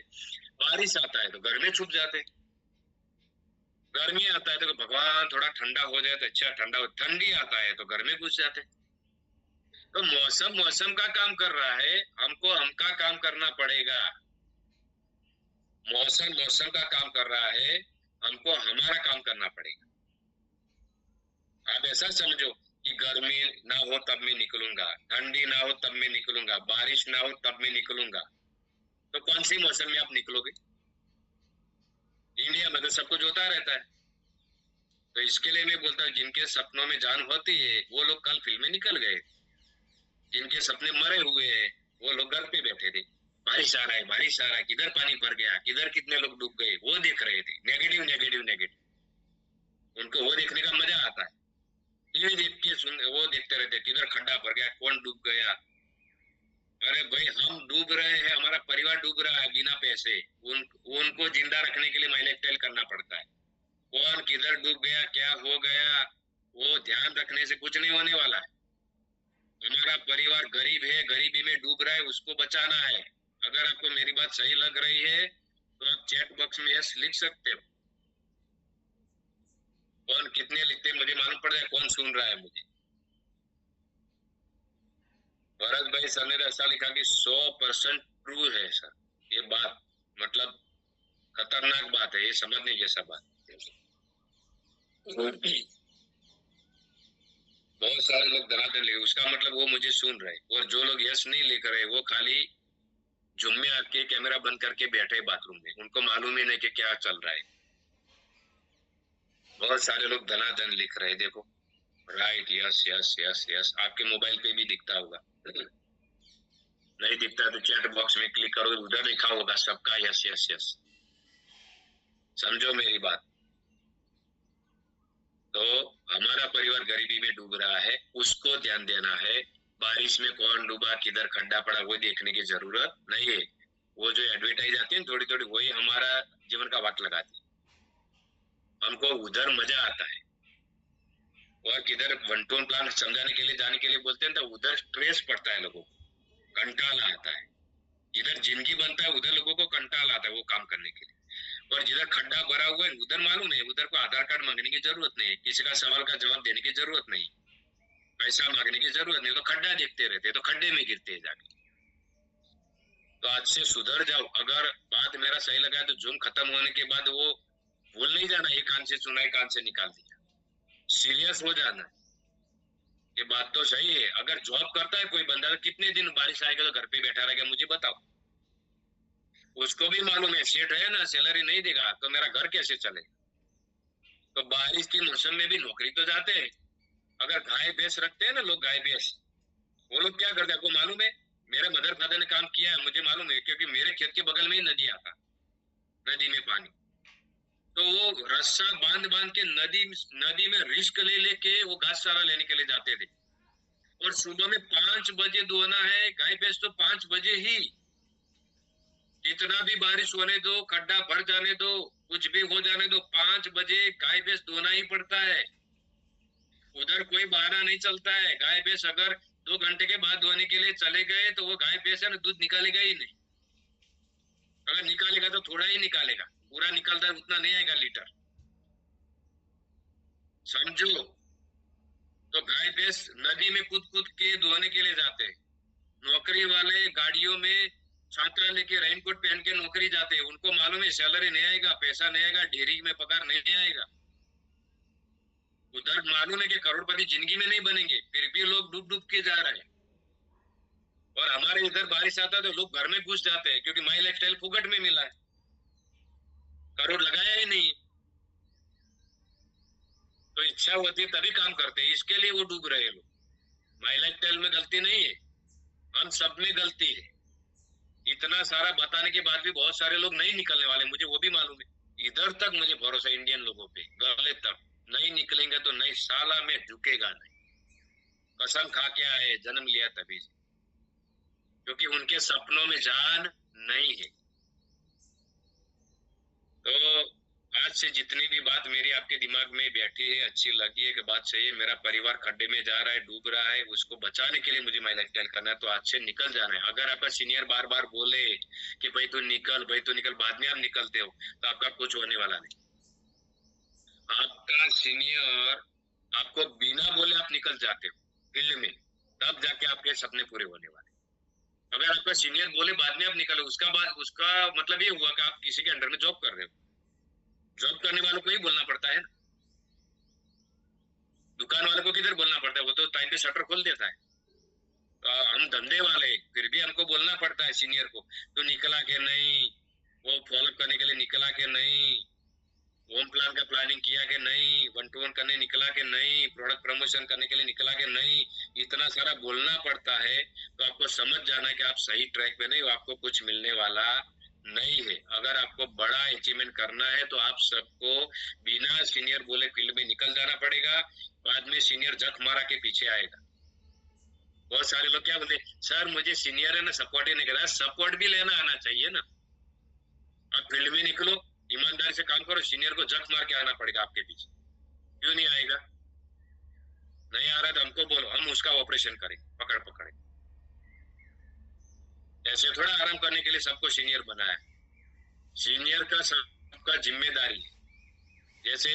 बारिश आता है तो घर में छुप जाते, गर्मी आता है तो भगवान थोड़ा ठंडा हो जाए तो अच्छा ठंडा हो, ठंडी आता है तो घर में घुस जाते। तो मौसम का काम कर रहा है, हमको हमका काम करना पड़ेगा। मौसम का काम कर रहा है, हमको हमारा काम करना पड़ेगा। आप ऐसा समझो कि गर्मी ना हो तब मैं निकलूंगा, ठंडी ना हो तब मैं निकलूंगा, बारिश ना हो तब मैं निकलूंगा। तो कौन सी मौसम में आप निकलोगे? इंडिया में तो सब कुछ होता रहता है। तो इसके लिए मैं बोलता हूँ जिनके सपनों में जान होती है वो लोग कल फील्ड में निकल गए, जिनके सपने मरे हुए हैं वो लोग घर पे बैठे थे। बारिश आ रहा है, किधर पानी भर गया, किधर कितने लोग डूब गए, वो देख रहे थे। नेगेटिव उनको वो देखने का मजा आता है। टीवी देख के वो देखते रहते किधर खड्डा भर गया, कौन डूब गया। अरे भाई हम डूब रहे हैं, हमारा परिवार डूब रहा है बिना पैसे। उनको जिंदा रखने के लिए माई लाइफ स्टाइल करना पड़ता है। कौन किधर डूब गया, क्या हो गया, वो ध्यान रखने से कुछ नहीं होने वाला है। हमारा परिवार गरीब है, गरीबी में डूब रहा है, उसको बचाना है। अगर आपको मेरी बात सही लग रही है तो आप चैट बॉक्स में यस लिख सकते हो। कौन कितने लिखते हैं मुझे मालूम पड़ जाए, कौन सुन रहा है मुझे। भरत भाई सर ने ऐसा लिखा कि 100% ट्रू है सर। ये बात मतलब खतरनाक बात है, ये समझने जैसा बात। बहुत सारे लोग धनाधन लिखे, उसका मतलब वो मुझे सुन रहे, और जो लोग यस नहीं लिख रहे वो खाली जुम में आके कैमरा बंद करके बैठे बाथरूम में, उनको मालूम ही नहीं कि क्या चल रहा है। बहुत सारे लोग धनाधन लिख रहे, देखो right, yes yes yes yes. आपके मोबाइल पे भी दिखता होगा, नहीं दिखता तो चैट बॉक्स में क्लिक करो, उधर लिखा होगा सबका यस यस यस। समझो मेरी बात। तो हमारा परिवार गरीबी में डूब रहा है, उसको ध्यान देना है। बारिश में कौन डूबा, किधर खड्डा पड़ा, वो देखने की जरूरत नहीं है। वो जो एडवर्टाइज आती है थोड़ी थोड़ी, वही हमारा जीवन का वाट लगाती है। हमको उधर मजा आता है, और किधर वन टू वन प्लान समझाने के लिए जाने के लिए बोलते हैं तो उधर स्ट्रेस पड़ता है, लोगों को कंटाला आता है। जिधर जिंदगी बनता है उधर लोगों को कंटाला आता है वो काम करने के लिए। और जिधर खड्डा भरा हुआ है उधर मालूम है, उधर को आधार कार्ड मांगने की जरूरत नहीं है, किसी का सवाल का जवाब देने की जरूरत नहीं, पैसा मांगने की जरूरत नहीं, तो खड्डा देखते रहते, तो खड्डे में गिरते हैं जाके। तो आज से सुधर जाओ। अगर बात मेरा सही लगा तो जूम खत्म होने के बाद वो भूल नहीं जाना, एक कान से सुना एक कान से निकाल दिया, सीरियस हो जाना। ये बात तो सही है। अगर जॉब करता है कोई बंदा, कितने दिन बारिश आएगा तो घर पे बैठा रहेगा, मुझे बताओ। उसको भी मालूम है सेठ है ना, सैलरी नहीं देगा तो मेरा घर कैसे चलेगा। तो बारिश के मौसम में भी नौकरी तो जाते हैं। अगर गाय भैंस रखते हैं ना लोग, गाय भैंस, वो लोग क्या करते हैं आपको मालूम है। मेरे मदर फादर ने काम किया है, मुझे मालूम है, क्योंकि मेरे खेत के बगल में ही नदी आता, नदी में पानी। तो वो रस्सा बांध बांध के नदी में रिस्क ले लेके वो घास चारा लेने के लिए जाते थे। और सुबह में 5 बजे धोना है गाय भैंस, तो 5 बजे ही, कितना भी बारिश होने दो, खड्डा भर जाने दो, कुछ भी हो जाने दो, 5 बजे गाय भैंस धोना ही पड़ता है। उधर कोई बहाना नहीं चलता है। गाय भैंस अगर 2 घंटे के बाद धोने के लिए चले गए तो वो गाय भैंस है ना दूध निकालेगा ही नहीं। अगर निकालेगा तो थोड़ा ही निकालेगा, पूरा निकालता है उतना नहीं आएगा लीटर, समझो। तो गाय भैंस नदी में कूद कूद के धोने के लिए जाते हैं। नौकरी वाले गाड़ियों में छाता लेके रेनकोट पहन के नौकरी जाते हैं, उनको मालूम है सैलरी नहीं आएगा, पैसा नहीं आएगा, डेयरी में पगार नहीं आएगा। उधर मालूम है कि करोड़पति जिंदगी में नहीं बनेंगे, फिर भी लोग डूब डूब के जा रहे हैं। और हमारे इधर बारिश आता है तो लोग घर में घुस जाते हैं, क्योंकि माई लाइफस्टाइल फुकट में मिला है, करोड़ लगाया ही नहीं। तो इच्छा होती है तभी काम करते हैं, इसके लिए वो डूब रहे हैं लोग। माई लाइफस्टाइल में गलती नहीं है, हम सब में गलती है। इतना सारा बताने के बाद भी बहुत सारे लोग नहीं निकलने वाले, मुझे वो भी मालूम है। इधर तक मुझे भरोसा इंडियन लोगों पे, गले तक नहीं निकलेंगे तो नहीं, साला में झुकेगा नहीं। कसम खा के आए, जन्म लिया तभी से, क्योंकि उनके सपनों में जान नहीं है। तो आज से जितनी भी बात मेरी आपके दिमाग में बैठी है, अच्छी लगी है कि बात सही है, मेरा परिवार खड्डे में जा रहा है, डूब रहा है, उसको बचाने के लिए मुझे माई लाइफस्टाइल करना है, तो आज से निकल जाना है। अगर आपका सीनियर बार बार बोले कि भाई तू निकल, भाई तू निकल, बाद में आप निकलते हो तो आपका कुछ होने वाला नहीं। आपका सीनियर आपको बिना बोले आप निकल जाते हो फील्ड में, तब जाके आपके सपने पूरे होने वाले। अगर आपका सीनियर बोले बाद में आप निकलो, उसका मतलब ये हुआ कि आप किसी के अंडर में जॉब कर रहे हो। जॉब करने वालों को ही बोलना पड़ता है ना, दुकान वाले को किधर बोलना पड़ता है, वो तो टाइम पे शटर खोल देता है। हम धंधे वाले, फिर भी हमको बोलना पड़ता है सीनियर को, तो निकला के नहीं, वो फॉलो करने के लिए निकला के नहीं, होम प्लान का प्लानिंग किया कि नहीं, 1 to 1 करने निकला के नहीं, प्रोडक्ट प्रमोशन करने के लिए निकला के नहीं, इतना सारा बोलना पड़ता है। तो आपको समझ जाना है कि आप सही ट्रैक पे नहीं हो, आपको कुछ मिलने वाला नहीं है। अगर आपको बड़ा अचीवमेंट करना है तो आप सबको बिना सीनियर बोले फील्ड में निकल जाना पड़ेगा, बाद में सीनियर जख मारा के पीछे आएगा। बहुत सारे लोग क्या बोलते, सर मुझे सीनियर है ना सपोर्ट ही नहीं कर रहा। सपोर्ट भी लेना आना चाहिए ना। आप फील्ड में निकलो, ईमानदारी से काम करो, सीनियर को जख मार के आना पड़ेगा आपके पीछे। क्यों नहीं आएगा? नहीं आ रहा तो हमको बोलो, हम उसका ऑपरेशन करेंगे पकड़ पकड़े। ऐसे थोड़ा आराम करने के लिए सबको सीनियर बनाया। सीनियर का सबका जिम्मेदारी है। जैसे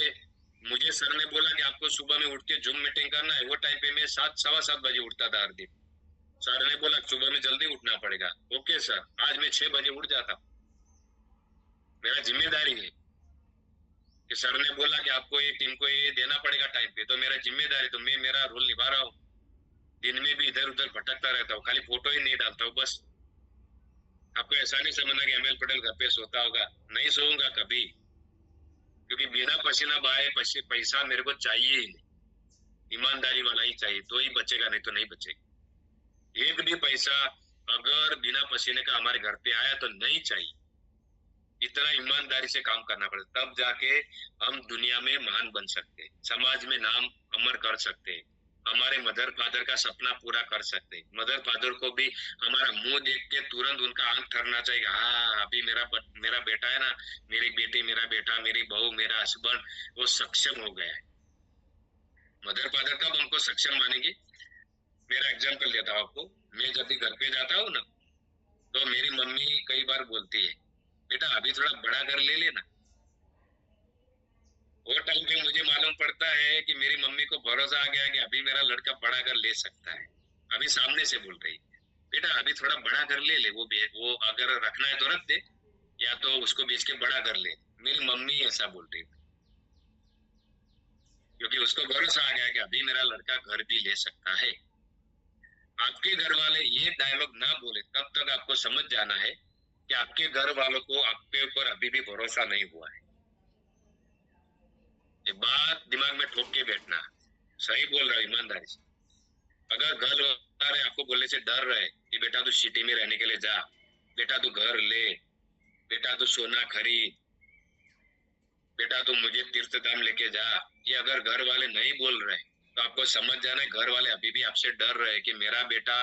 मुझे सर ने बोला कि आपको सुबह में उठ के जूम मीटिंग करना है, वो टाइम पे मैं 7, 7:15 बजे उठता था हर दिन। सर ने बोला सुबह में जल्दी उठना पड़ेगा। ओके सर, आज मैं 6 बजे उठ जाता। मेरा जिम्मेदारी है कि सर ने बोला कि आपको ये टीम को ये देना पड़ेगा टाइम पे, तो मेरा जिम्मेदारी, तो मैं मेरा रोल निभा रहा हूँ। दिन में भी इधर उधर भटकता रहता हूँ, खाली फोटो ही नहीं डालता हूँ बस। आपको ऐसा नहीं समझना कि एमएल पटेल घर पे सोता होगा, नहीं सोऊंगा कभी, क्योंकि बिना पसीना बहाए पैसा मेरे को चाहिए ही नहीं। ईमानदारी वाला ही चाहिए, तो ही बचेगा, नहीं तो नहीं बचेगा। एक भी पैसा अगर बिना पसीने का हमारे घर पे आया तो नहीं चाहिए। इतना ईमानदारी से काम करना पड़ेगा, तब जाके हम दुनिया में महान बन सकते हैं, समाज में नाम अमर कर सकते हैं, हमारे मदर फादर का सपना पूरा कर सकते हैं। मदर फादर को भी हमारा मुंह देख के तुरंत उनका आंख ठरना चाहिए, हाँ अभी मेरा बेटा है ना, मेरी बेटी, मेरा बेटा, मेरी बहू, मेरा हस्बैंड, वो सक्षम हो गया है। मदर फादर कब हमको सक्षम मानेंगे? मेरा एग्जाम्पल देता हूँ आपको। मैं जब भी घर पे जाता हूँ ना, तो मेरी मम्मी कई बार बोलती है, बेटा अभी थोड़ा बड़ा घर ले लेना। वो टाइम पे मुझे मालूम पड़ता है कि मेरी मम्मी को भरोसा आ गया कि अभी मेरा लड़का बड़ा घर ले सकता है। अभी सामने से बोल रही, बेटा अभी थोड़ा बड़ा घर ले ले, वो अगर रखना है तो रख दे, या तो उसको बेच के बड़ा घर ले। मेरी मम्मी ऐसा बोल रही, क्योंकि उसको भरोसा आ गया कि अभी मेरा लड़का घर भी ले सकता है। आपके घर वाले ये डायलॉग ना बोले तब तक आपको समझ जाना है कि आपके घर वालों को आपके ऊपर अभी भी भरोसा नहीं हुआ है। ये बात दिमाग में ठोक के बैठना, सही बोल रहा है ईमानदारी से। अगर घर वाले आपको बोलने से डर रहे कि बेटा तू सिटी में रहने के लिए जा, बेटा तू घर ले, बेटा तू सोना खरीद, बेटा तू मुझे तीर्थ धाम लेके जा, ये अगर घर वाले नहीं बोल रहे तो आपको समझ जाना है घर वाले अभी भी आपसे डर रहे कि मेरा बेटा,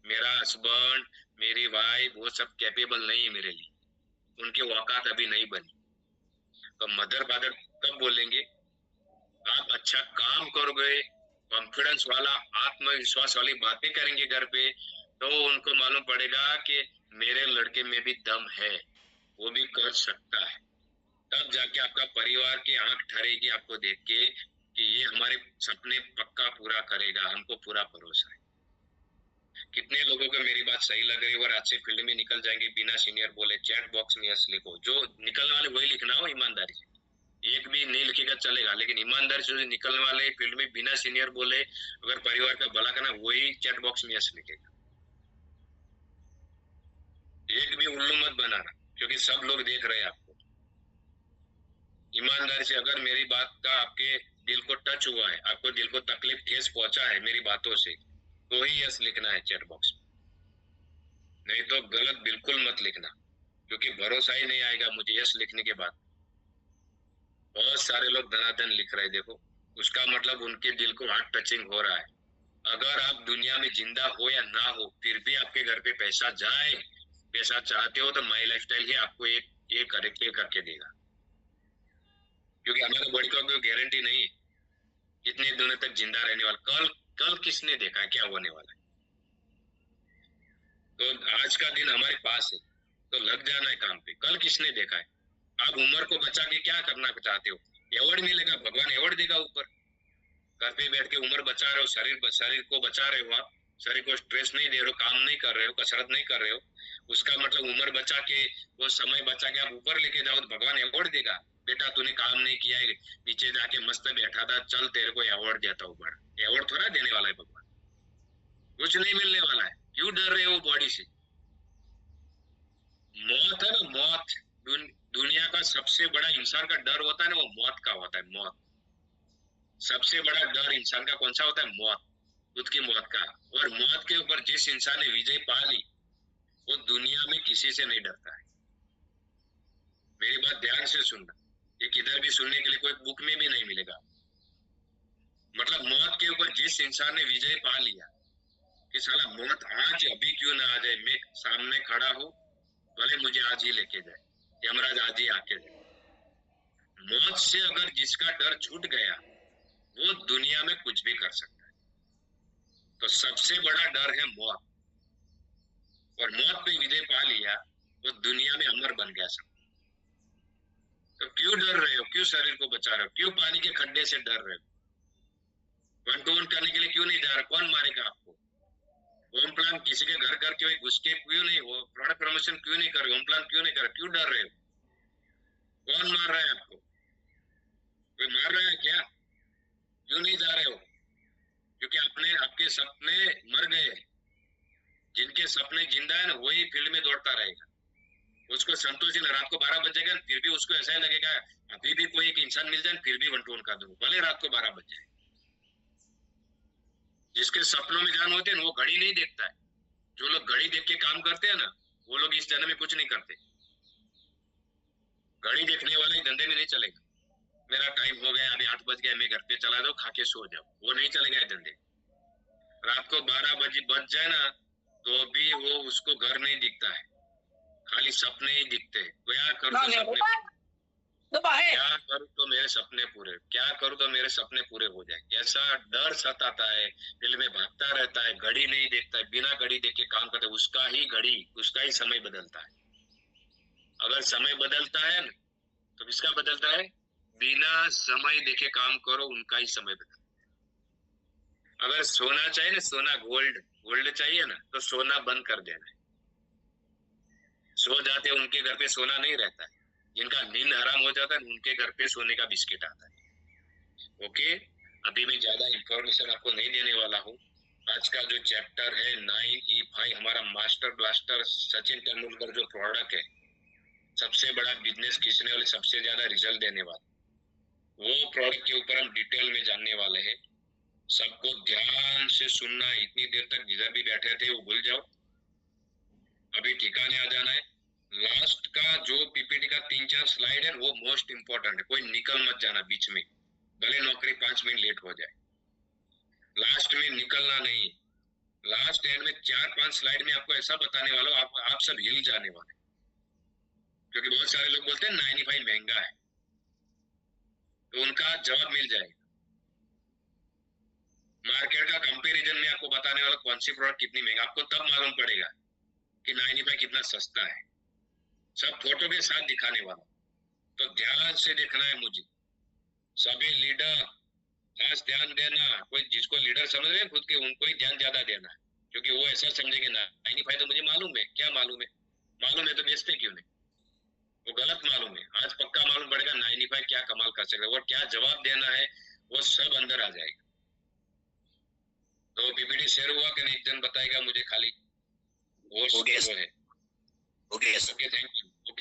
मेरा हस्बैंड, मेरी वाइफ वो सब कैपेबल नहीं है मेरे लिए, उनकी औकात अभी नहीं बनी। तो मदर फादर कब बोलेंगे? आप अच्छा काम करोगे, कॉन्फिडेंस वाला, आत्मविश्वास वाली बातें करेंगे घर पे, तो उनको मालूम पड़ेगा कि मेरे लड़के में भी दम है, वो भी कर सकता है। तब जाके आपका परिवार की आंख ठहरेगी आपको देख के कि ये हमारे सपने पक्का पूरा करेगा, हमको पूरा भरोसा है। कितने लोगों को मेरी बात सही लग रही है और आज से फील्ड में निकल जाएंगे बिना सीनियर बोले? चैट बॉक्स में यस लिखो, जो निकलने वाले वही लिखना हो ईमानदारी से। एक भी नहीं लिखेगा चलेगा, लेकिन ईमानदारी से निकलने वाले फील्ड में बिना सीनियर बोले अगर परिवार का भला करना, वही चैट बॉक्स में यस लिखेगा। एक भी उल्लू मत बनाना, क्योंकि सब लोग देख रहे हैं आपको। ईमानदारी से अगर मेरी बात का आपके दिल को टच हुआ है, आपको दिल को तकलीफ ठेस पहुंचा है मेरी बातों से, तो ही यस लिखना है चैट बॉक्स में, नहीं तो गलत बिल्कुल मत लिखना, क्योंकि भरोसा ही नहीं आएगा मुझे यस लिखने के बाद। बहुत सारे लोग धनाधन लिख रहे हैं, देखो उसका मतलब उनके दिल को हार्ट टचिंग हो रहा है। अगर आप दुनिया में जिंदा हो या ना हो, फिर भी आपके घर पे पैसा जाए, पैसा चाहते हो तो माई लाइफस्टाइल ही आपको एक करेक्ट करके देगा, क्योंकि हमारे बॉडी को कोई गारंटी नहीं है कितने दिनों तक जिंदा रहने वाला। कल किसने देखा क्या होने वाला है? तो आज का दिन हमारे पास है, तो लग जाना है काम पे। कल किसने देखा है? आप उम्र को बचा के क्या करना चाहते हो? अवार्ड मिलेगा, भगवान अवार्ड देगा ऊपर। घर पे बैठ के उम्र बचा रहे हो, शरीर को बचा रहे हो, आप शरीर को स्ट्रेस नहीं दे रहे हो, काम नहीं कर रहे हो, कसरत नहीं कर रहे हो, उसका मतलब उम्र बचा के, वो समय बचा के आप ऊपर लेके जाओ तो भगवान अवार्ड देगा। बेटा तूने काम नहीं किया है, नीचे जाके मस्त बैठा था, चल तेरे को अवार्ड देता हूँ। बड़ा अवार्ड थोड़ा देने वाला है भगवान, कुछ नहीं मिलने वाला है। क्यों डर रहे हो बॉडी से? मौत है ना, मौत। दुनिया का सबसे बड़ा इंसान का डर होता है ना, वो मौत का होता है। मौत सबसे बड़ा डर इंसान का कौन सा होता है? मौत, खुद की मौत का। और मौत के ऊपर जिस इंसान ने विजय पा ली, वो दुनिया में किसी से नहीं डरता है। मेरी बात ध्यान से सुनना, ये किधर भी सुनने के लिए कोई बुक में भी नहीं मिलेगा। मतलब मौत के ऊपर जिस इंसान ने विजय पा लिया, कि साला मौत आज अभी क्यों ना आ जाए, मैं सामने खड़ा हूँ, भले मुझे आज ही लेके जाए, यमराज आज ही आके जाए। मौत से अगर जिसका डर छूट गया वो दुनिया में कुछ भी कर सकता है। तो सबसे बड़ा डर है मौत, और मौत पे विजय पा लिया वो दुनिया में अमर बन गया सब। तो क्यों डर रहे हो, क्यों शरीर को बचा रहे हो, क्यों पानी के खड्डे से डर रहे हो? 1 to 1 करने के लिए क्यों नहीं जा रहा? कौन मारेगा आपको? होम प्लान किसी के घर करके घुस के क्यों नहीं हो, प्रोडक्ट प्रमोशन क्यों नहीं कर रहे, होम प्लान क्यों नहीं कर रहे, क्यों डर रहे हो? कौन मार रहा है आपको? कोई मार रहा है क्या? क्यों नहीं जा रहे हो? क्योंकि आपके सपने मर गए। जिनके सपने जिंदा है ना वही फील्ड में दौड़ता रहेगा। उसको संतोष ही ना, रात को 12 बजेगा फिर भी उसको ऐसा ही लगेगा अभी भी कोई एक इंसान मिल जाए फिर भी 1 to 1 कर दूं, भले रात को 12 बजे। जिसके सपनों में जान होते हैं ना वो घड़ी नहीं देखता है। जो लोग घड़ी देख के काम करते हैं ना वो लोग इस जन्म में कुछ नहीं करते। घड़ी देखने वाले धंधे में नहीं चलेगा। मेरा टाइम हो गया, अभी 8 बज गया, मैं घर पे चला जाऊं, खा के सो जाओ, वो नहीं चलेगा ये धंधे। रात को 12 बजे बज जाए ना तो भी वो उसको घर नहीं दिखता है, खाली सपने ही दिखते हैं। क्या करूं तो सपने, क्या करूं तो मेरे सपने पूरे, क्या करूं तो मेरे सपने पूरे हो जाए, ऐसा डर सताता है। दिल में भागता रहता है, घड़ी नहीं देखता है, बिना घड़ी देख के काम करता है। उसका ही घड़ी, उसका ही समय बदलता है। अगर समय बदलता है ना तो किसका बदलता है? बिना समय देखे काम करो उनका ही समय बदलता है। अगर सोना चाहिए ना, सोना गोल्ड चाहिए ना तो सोना बंद कर देना है। सो जाते उनके घर पे सोना नहीं रहता है। जिनका नींद हराम हो जाता है उनके घर पे सोने का बिस्किट आता है। ओके, अभी मैं ज्यादा इंफॉर्मेशन आपको नहीं देने वाला हूँ। आज का जो चैप्टर है 9E5, हमारा मास्टर ब्लास्टर सचिन तेंदुलकर जो प्रोडक्ट है, सबसे बड़ा बिजनेस खींचने वाले, सबसे ज्यादा रिजल्ट देने वाला, वो प्रोडक्ट के ऊपर हम डिटेल में जानने वाले हैं। सबको ध्यान से सुनना है। इतनी देर तक जिधर भी बैठे थे वो भूल जाओ, अभी ठिकाने आ जाना है। लास्ट का जो पीपीटी का 3-4 स्लाइड है वो मोस्ट इंपॉर्टेंट है, कोई निकल मत जाना बीच में, भले नौकरी 5 मिनट लेट हो जाए, लास्ट में निकलना नहीं। लास्ट एंड में 4-5 स्लाइड में आपको ऐसा बताने वाला हूं, आप सब हिल जाने वाले। क्योंकि बहुत सारे लोग बोलते हैं 9E5 महंगा है, तो उनका जवाब मिल जाएगा। मार्केट का कंपैरिजन में आपको बताने वाला कौन सी प्रोडक्ट कितनी महंगा, आपको तब मालूम पड़ेगा कि 9E5 कितना सस्ता है। सब फोटो के साथ दिखाने वाला, तो ध्यान से देखना है मुझे। सभी लीडर खास ध्यान देना, कोई जिसको लीडर समझ रहे हैं खुद के उनको ही ध्यान ज्यादा देना है। क्योंकि वो ऐसा समझेंगे 9E5 तो मुझे मालूम है, क्या मालूम है तो बेचते क्यों नहीं? वो गलत मालूम है। आज पक्का मालूम पड़ेगा 9E5 क्या कमाल कर सकता है और क्या जवाब देना है, वो सब अंदर आ जाएगा। तो पीपीटी शेयर हुआ कि नहीं? एक जन बताएगा मुझे खाली। Okay,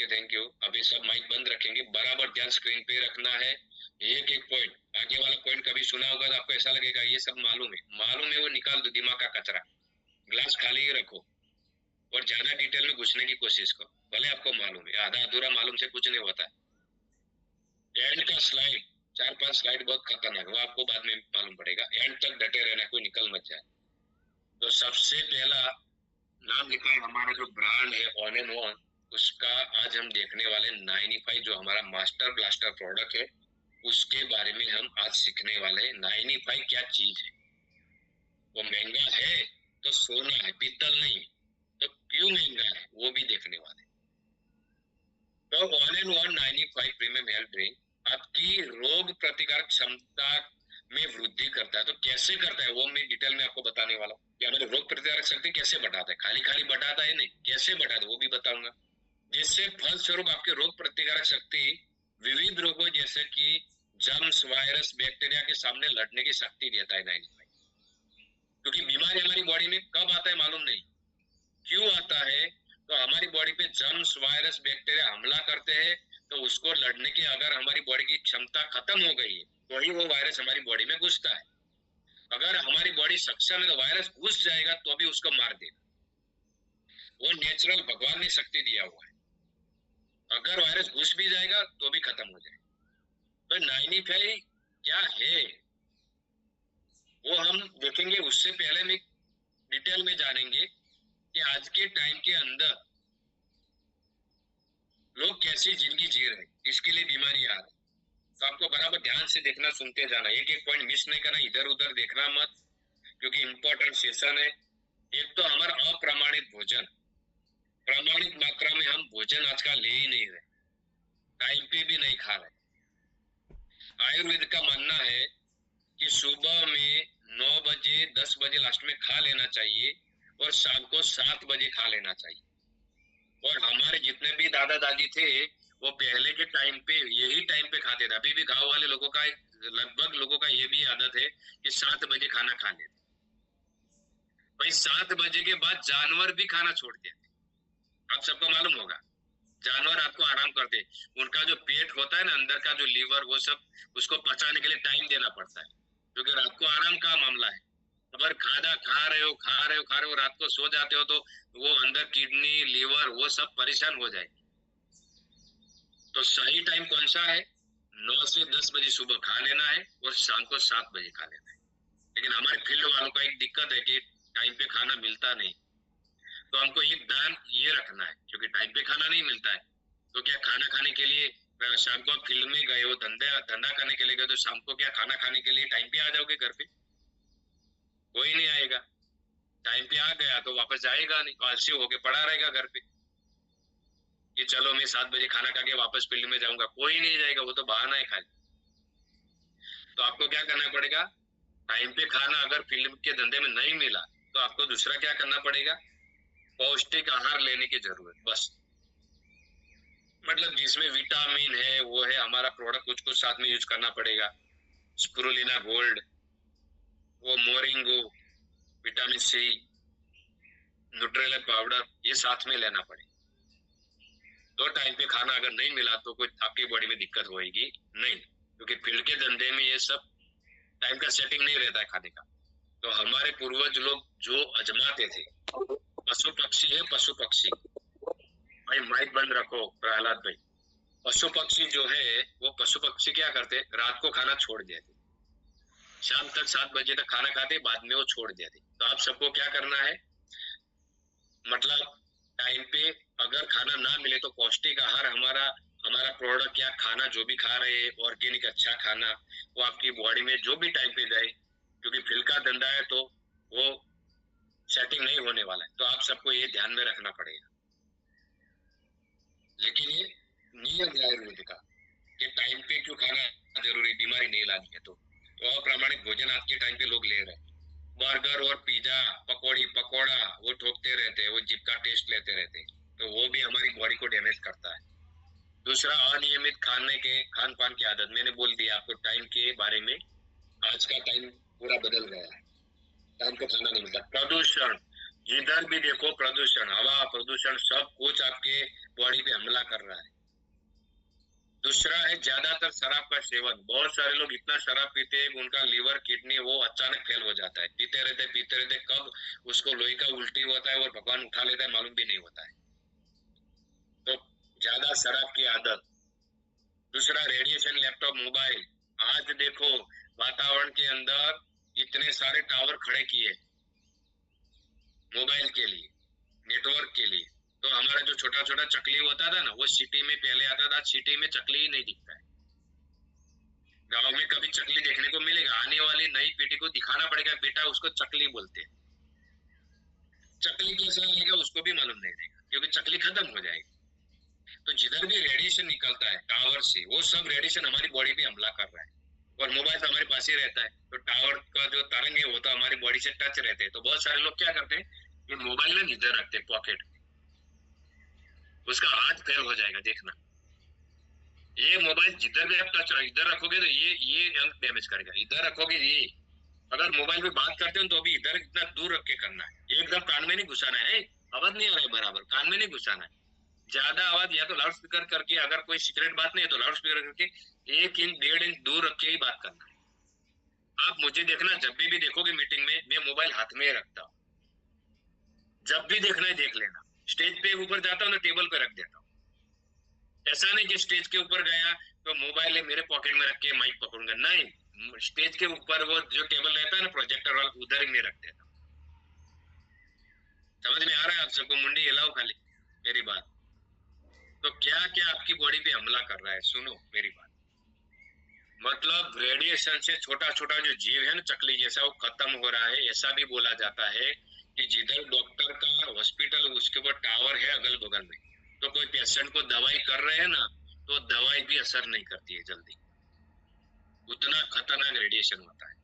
thank you. अभी सब माइक बंद रखेंगे, बराबर ध्यान स्क्रीन पे रखना है। एक पॉइंट, आगे वाला पॉइंट कभी सुना होगा तो आपको ऐसा लगेगा ये सब मालूम है, वो निकाल दो दिमाग का कचरा, ग्लास खाली ही रखो और ज्यादा डिटेल में घुसने की कोशिश करो। भले आपको मालूम है, आधा अधूरा मालूम से कुछ नहीं होता है। एंड का स्लाइड 4-5 स्लाइड बहुत खतरनाक, वो आपको बाद में मालूम पड़ेगा। एंड तक डटे रहना, कोई निकल मत जाए। तो सबसे पहला नाम लिखा है हमारा जो ब्रांड है ऑन एंड ऑन, उसका आज हम देखने वाले 9E5 जो हमारा मास्टर ब्लास्टर प्रोडक्ट है उसके बारे में हम आज सीखने वाले हैं। 9E5 क्या चीज है, वो महंगा है तो सोना है, पीतल नहीं, तो क्यों महंगा है वो भी देखने वाले। तो on and on 9E5 premium health drink आपकी रोग प्रतिकारक क्षमता में वृद्धि करता है। तो कैसे करता है वो मैं डिटेल में आपको बताने वाला हूँ कि हमारे रोग प्रतिकारक शक्ति कैसे बढ़ाता है। खाली बढ़ाता है नहीं, कैसे बढ़ाता है वो भी बताऊंगा, जिससे फलस्वरूप आपके रोग प्रतिकारक शक्ति विविध रोगों जैसे कि जर्म्स, वायरस, बैक्टीरिया के सामने लड़ने की शक्ति देता है 9E5। क्योंकि बीमारी हमारी बॉडी में कब आता है मालूम नहीं, क्यों आता है? तो हमारी बॉडी पे जर्म्स, वायरस, बैक्टीरिया हमला करते हैं, तो उसको लड़ने की अगर हमारी बॉडी की क्षमता खत्म हो गई है तो ही वो वायरस हमारी बॉडी में घुसता है। अगर हमारी बॉडी सक्षम है तो वायरस घुस जाएगा तो भी उसको मार देगा, वो नेचुरल भगवान ने शक्ति दिया हुआ है। अगर वायरस घुस भी जाएगा तो भी खत्म हो जाएगा। तो 9E5 क्या है वो हम देखेंगे। उससे पहले मैं डिटेल में जानेंगे कि आज के टाइम के अंदर लोग कैसी जिंदगी जी रहे हैं, इसके लिए बीमारी आ रही। तो आपको बराबर ध्यान से देखना, सुनते जाना, एक एक पॉइंट मिस नहीं करना, इधर उधर देखना मत, क्योंकि इम्पोर्टेंट सेशन है। एक तो हमारा अप्रमाणित भोजन, प्रमाणित मात्रा में हम भोजन आजकल ले ही नहीं रहे, टाइम पे भी नहीं खा रहे। आयुर्वेद का मानना है कि सुबह में 9 बजे 10 बजे लास्ट में खा लेना चाहिए और शाम को 7 बजे खा लेना चाहिए। और हमारे जितने भी दादा दादी थे वो पहले के टाइम पे यही टाइम पे खाते थे। अभी भी गांव वाले लोगों का, लगभग लोगों का ये भी आदत है कि 7 बजे खाना खा लेते। भाई 7 बजे के बाद जानवर भी खाना छोड़ देते, आप सबको मालूम होगा। जानवर आपको आराम करते, उनका जो पेट होता है ना, अंदर का जो लीवर, वो सब उसको पचाने के लिए टाइम देना पड़ता है, क्योंकि रात को आराम का मामला है। अगर खाना खा रहे हो रात को सो जाते हो तो वो अंदर किडनी, लीवर, वो सब परेशान हो जाएगी। तो सही टाइम कौन सा है? 9 से 10 बजे सुबह खा लेना है और शाम को 7 बजे खा लेना है। लेकिन हमारे फील्ड वालों का एक दिक्कत है कि टाइम पे खाना मिलता नहीं। तो हमको एक ध्यान ये रखना है, क्योंकि टाइम पे खाना नहीं मिलता है तो क्या खाना खाने के लिए शाम को आप फील्ड में गए हो, धंधा करने के लिए गए, तो शाम को क्या खाना खाने के लिए टाइम पे आ जाओगे घर पे? कोई नहीं आएगा। टाइम पे आ गया तो वापस जाएगा नहीं, आलसी होके पड़ा रहेगा घर पे कि चलो मैं 7 बजे खाना खा के वापस फील्ड में जाऊंगा। कोई नहीं जाएगा, वो तो बहाना है खाली। तो आपको क्या करना पड़ेगा? टाइम पे खाना अगर फील्ड के धंधे में नहीं मिला तो आपको दूसरा क्या करना पड़ेगा? पौष्टिक आहार लेने की जरूरत, बस। मतलब जिसमें विटामिन है वो है, हमारा प्रोडक्ट कुछ कुछ साथ में यूज करना पड़ेगा। स्पिरुलिना गोल्ड, वो moringa, vitamin C, Nutrela powder, ये साथ में लेना पड़ेगा। तो टाइम पे खाना अगर नहीं मिला तो कोई आपकी बॉडी में दिक्कत होगी नहीं, क्योंकि फील्ड के धंधे में ये सब टाइम का सेटिंग नहीं रहता है खाने का। तो हमारे पूर्वज लोग जो अजमाते थे, पशु पक्षी है, पशु पक्षी, भाई माइक बंद रखो प्रहलाद भाई। पशु पक्षी जो है वो पशु पक्षी क्या करते, रात को खाना छोड़ देते, शाम तक 7 बजे तक खाना खाते, बाद में वो छोड़ देते। तो आप सबको क्या करना है, मतलब टाइम पे अगर खाना ना मिले तो पौष्टिक आहार, हमारा प्रोडक्ट क्या खाना जो भी खा रहे हैं ऑर्गेनिक अच्छा खाना, वो आपकी बॉडी में जो भी टाइम पे जाए, क्योंकि फील्ड का धंधा है तो वो सेटिंग नहीं होने वाला है। तो आप सबको ये ध्यान में रखना पड़ेगा। लेकिन ये नियम है आयुर्वेद का कि टाइम पे क्यों खाना जरूरी, बीमारी नहीं लानी है। तो अप्रामाणिक भोजन आज के टाइम पे लोग ले रहे हैं, बर्गर और पिज्जा, पकोड़ा वो ठोकते रहते हैं, वो जिप का टेस्ट लेते रहते हैं, तो वो भी हमारी बॉडी को डैमेज करता है। दूसरा, अनियमित खान पान की आदत, मैंने बोल दिया आपको टाइम के बारे में। आज का टाइम पूरा बदल गया है, टाइम पे खाना नहीं मिलता। प्रदूषण, जिधर भी देखो प्रदूषण, हवा प्रदूषण, सब कुछ आपके बॉडी पे हमला कर रहा है। दूसरा है ज्यादातर शराब का सेवन। बहुत सारे लोग इतना शराब पीते हैं, उनका लीवर, किडनी वो अचानक फेल हो जाता है। पीते रहते कब उसको लोही का उल्टी होता है और भगवान उठा लेता है मालूम भी नहीं होता है। तो ज्यादा शराब की आदत। दूसरा, रेडिएशन, लैपटॉप, मोबाइल। आज देखो वातावरण के अंदर इतने सारे टावर खड़े किए मोबाइल के लिए, नेटवर्क के लिए। तो हमारा जो छोटा छोटा चकली होता था ना, वो सिटी में पहले आता था, सिटी में चकली ही नहीं दिखता है। गांव में कभी चकली देखने को मिलेगा? आने वाली नई पीढ़ी को दिखाना पड़ेगा, बेटा उसको चकली बोलते हैं। चकली कैसा आएगा उसको भी मालूम नहीं रहेगा, क्योंकि चकली खत्म हो जाएगी। तो जिधर भी रेडिएशन निकलता है टावर से, वो सब रेडिएशन हमारी बॉडी पे हमला कर रहा है। और मोबाइल तो हमारे पास ही रहता है, तो टावर का जो तरंग है वो तो हमारी बॉडी से टच रहते हैं। तो बहुत सारे लोग क्या करते हैं, ये मोबाइल में इधर रखते हैं पॉकेट, उसका हाथ फेल हो जाएगा। देखना, ये मोबाइल जिधर भी आप टच इधर रखोगे तो ये अंग डैमेज करेगा। इधर रखोगे ये, अगर मोबाइल में बात करते हो तो अभी इधर इतना दूर रख के करना है, एकदम कान में नहीं घुसाना है। आवाज नहीं आ रहा है बराबर, कान में नहीं घुसाना है। ज्यादा आवाज या तो लाउड स्पीकर करके, अगर कोई सीक्रेट बात नहीं है तो लाउड स्पीकर करके 1 इंच 1.5 इंच दूर रख के ही बात करना है। आप मुझे देखना, जब भी देखोगे मीटिंग में, मैं मोबाइल हाथ में रखता हूँ। जब भी देखना है देख लेना। स्टेज पे ऊपर जाता हूँ ना, टेबल पे रख देता हूँ। ऐसा नहीं कि स्टेज के ऊपर गया तो मोबाइल है मेरे पॉकेट में रख के माइक पकड़ूंगा, नहीं। स्टेज के ऊपर वो जो टेबल रहता है ना प्रोजेक्टर वाला, उधर ही मैं रख देता हूँ। समझ में आ रहा है आप सबको? मुंडी हिलाओ खाली मेरी बात। तो क्या क्या आपकी बॉडी पे हमला कर रहा है, सुनो मेरी बात। मतलब रेडिएशन से छोटा छोटा जो जीव है ना, चकली जैसा, वो खत्म हो रहा है। ऐसा भी बोला जाता है कि जिधर डॉक्टर का हॉस्पिटल उसके ऊपर टावर है अगल बगल में, तो कोई पेशेंट को दवाई कर रहे हैं ना, तो दवाई भी असर नहीं करती है जल्दी। उतना खतरनाक रेडिएशन होता है।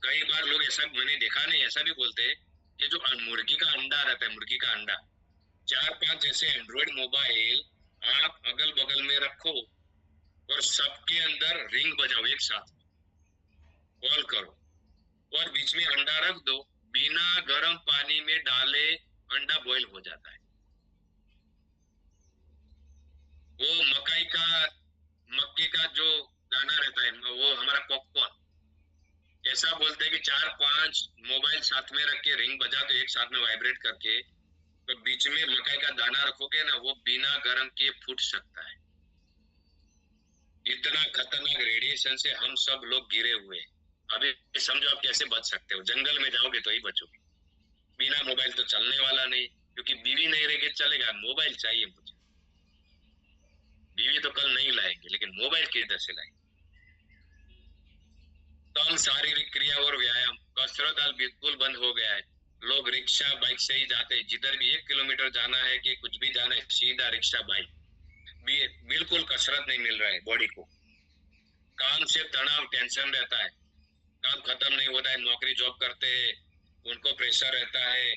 कई बार लोग ऐसा, मैंने देखा नहीं, ऐसा भी बोलते हैं कि जो मुर्गी का अंडा रहता है, मुर्गी का अंडा, 4-5 ऐसे एंड्रॉइड मोबाइल आप अगल बगल में रखो और सबके अंदर रिंग बजाओ, एक साथ कॉल करो और बीच में अंडा रख दो, बिना गर्म पानी में डाले अंडा बॉईल हो जाता है। वो मक्के का जो दाना रहता है, वो हमारा पॉपकॉर्न, ऐसा बोलते हैं कि 4-5 मोबाइल साथ में रख के रिंग बजा तो एक साथ में वाइब्रेट करके, तो बीच में मकई का दाना रखोगे ना, वो बिना गर्म किए फूट सकता है। इतना खतरनाक रेडिएशन से हम सब लोग गिरे हुए हैं। अभी समझो आप कैसे बच सकते हो। जंगल में जाओगे तो ही बचोगे। बिना मोबाइल तो चलने वाला नहीं, क्योंकि बीवी नहीं रहेगी चलेगा, मोबाइल चाहिए मुझे। बीवी तो कल नहीं लाएंगे, लेकिन मोबाइल किधर से लाएंगे? कम शारीरिक क्रिया और व्यायाम, कसरत हाल बिल्कुल बंद हो गया है। लोग रिक्शा बाइक से ही जाते हैं। जिधर भी 1 किलोमीटर जाना है कि कुछ भी जाना है, सीधा रिक्शा बाइक। बिल्कुल कसरत नहीं मिल रहा है बॉडी को। काम से तनाव, टेंशन रहता है, काम खत्म नहीं होता है। नौकरी जॉब करते हैं, उनको प्रेशर रहता है,